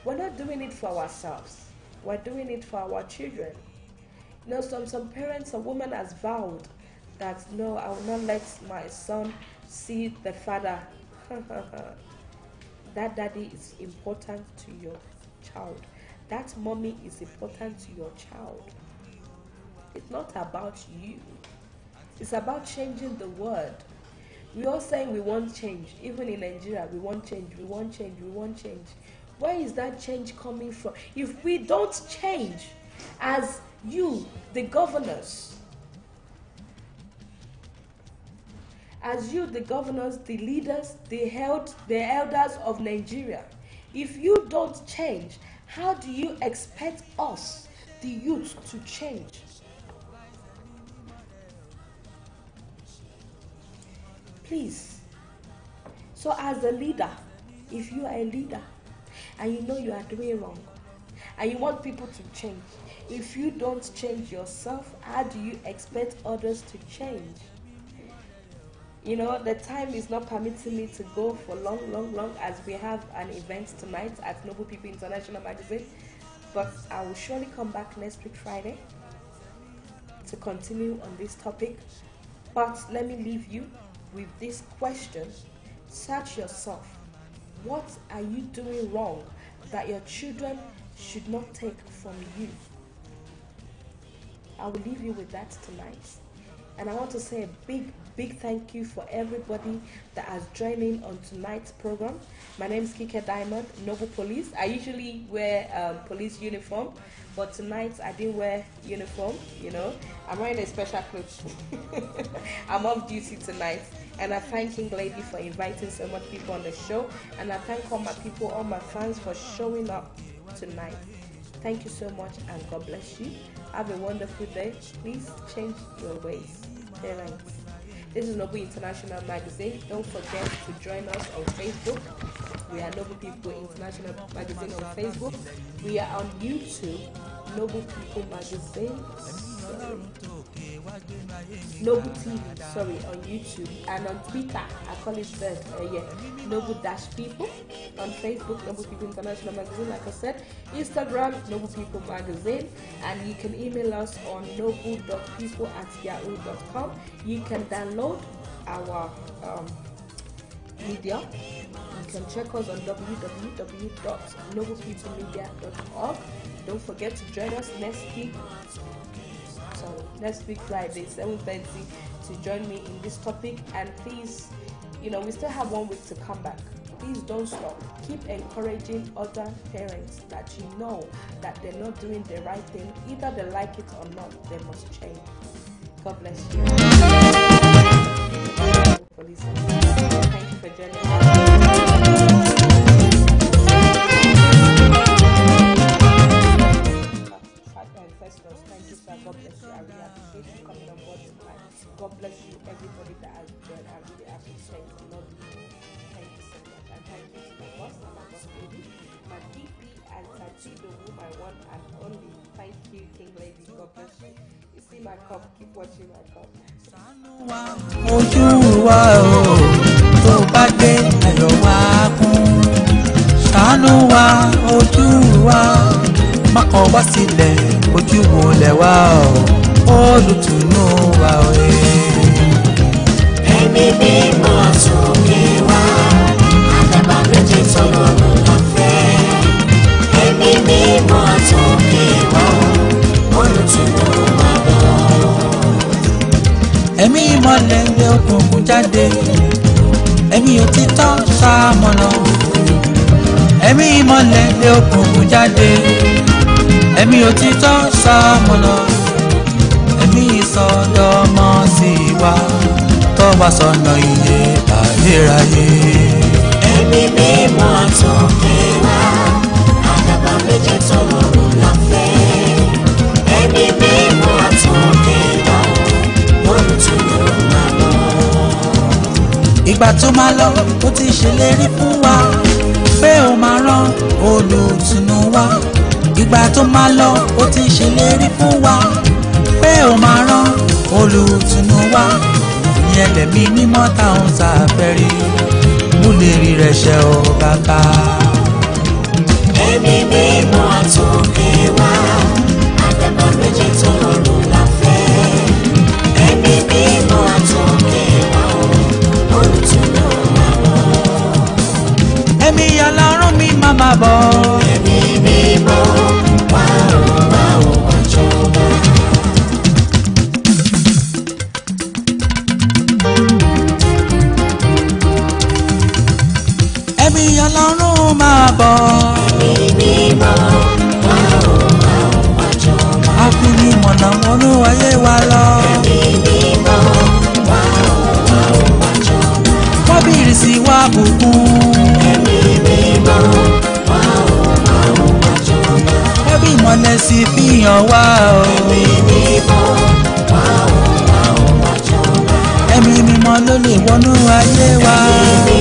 We're not doing it for ourselves. We're doing it for our children. Some parents, a woman has vowed that, no, I will not let my son see the father. That daddy is important to your child. That mommy is important to your child. It's not about you. It's about changing the world. We all saying we want change. Even in Nigeria, we want change. Where is that change coming from? If we don't change, as you, the governors, the leaders, the elders of Nigeria, if you don't change, how do you expect us, the youth, to change? Please. So as a leader, if you are a leader and you know you are doing wrong and you want people to change, if you don't change yourself, how do you expect others to change? The time is not permitting me to go for long, as we have an event tonight at Noble People International Magazine. But I will surely come back next week Friday to to continue on this topic, but let me leave you with this question. Search yourself. What are you doing wrong that your children should not take from you? I will leave you with that tonight. And I want to say a big thank you for everybody that has joined in on tonight's program. My name is Kike Diamond, Noble Police. I usually wear police uniform, but tonight I didn't wear uniform, you know. I'm wearing a special clothes. I'm off duty tonight. And I thank King Lady for inviting so much people on the show. And I thank all my people, all my fans for showing up tonight. Thank you so much and God bless you. Have a wonderful day. Please change your ways. Parents. This is Noble International Magazine. Don't forget to join us on Facebook. We are Noble People International Magazine on Facebook. We are on YouTube, Noble People Magazine. Noble TV, on YouTube, and on Twitter, I call it Noble-People. On Facebook, Noble People International Magazine, like I said. Instagram, Noble People Magazine, and you can email us on noble.people@yahoo.com. You can download our media. You can check us on www.noblepeoplemedia.org. Don't forget to join us next week Friday 7:30 to join me in this topic. And please, we still have 1 week to come back. Please don't stop. Keep encouraging other parents that you know that they're not doing the right thing. Either they like it or not, they must change. God bless you. Thank you for joining us. Thank you, sir. God bless you. I really appreciate you coming on board tonight. God bless you, everybody that has joined. I really appreciate you. Love you. Thank you so much. And thank you to my boss, my boss lady, my DP, and Tatido, my one and only. Thank you, King Lady. God bless you. You see my cup. Keep watching my cup. Ojú wa o, tó bá dé ayọ̀ wa kún. Ṣàánú wa, ojú wa, má kọ̀ wá sílẹ̀, ojú wo lẹ̀ wá o, olùtùnú wa o. Ẹ̀mí mímọ́ sókè wá, àdàbà méjì tọ́lọ́run la fẹ́. Ẹ̀mí mímọ́ sókè wá, olùtùnú wa bọ̀. Ẹ̀mí ìmọ́lẹ̀ lé òkùnkùn jáde, ẹ̀mí òtítọ́ ṣamọ̀nà. Ẹ̀mí ìmọ́lẹ̀ lé òkùnkùn jáde, ẹ̀mí òtítọ́ ṣamọ̀nà. Ẹ̀mí ìsọdọ̀mọ́ sí wa, tọ́ wa sọ́nà ìyè ayérayé. Ẹ̀mí mímọ́ sókè wá, àdàbà méjì tọ́lọ́run la fẹ́. Ẹ̀mí mímọ́ sókè wá, olùtùnú wa bọ̀. Ìgbà tó máa lọ, ó ti ṣèlérí fún wa pé ó máa rán olùtùnú wá. Ìgbà tó máa lọ, ó ti ṣèlérí fún wa pé ó máa rán olùtùnú wá. Ìyẹn lẹ̀mí mímọ́ táwọn ṣàfẹ́rí, mú lè rí rẹ̀ ṣẹ o bàbá. Ẹ̀mí mímọ́ sókè wá, àdàbà méjì tọ́lọ́run la fẹ́. Ẹ̀mí mímọ́ sókè wá, olùtùnú wa bọ̀. Ẹ̀mí Ọlọ́run mi máa máa bọ̀. Ẹ̀mí mímọ́ wá wá jọba. Ẹ̀mí Ọlọ́run máa bọ̀. Ẹ̀mí mímọ́ wá jọba. Afinimọ̀nà wọnú ayé wa lọ. Ẹ̀mí mímọ́ wá jọba. Kọ́bìrì sí wa bùkún. Ẹ̀mí mímọ́ wá jọba. Kọ́bì ìmọ̀lẹ̀ sí fihàn wá o. Ẹ̀mí mímọ́ wá jọba. Ẹ̀mí mímọ́ ló lè wọnú ayé wa. Ẹ̀mí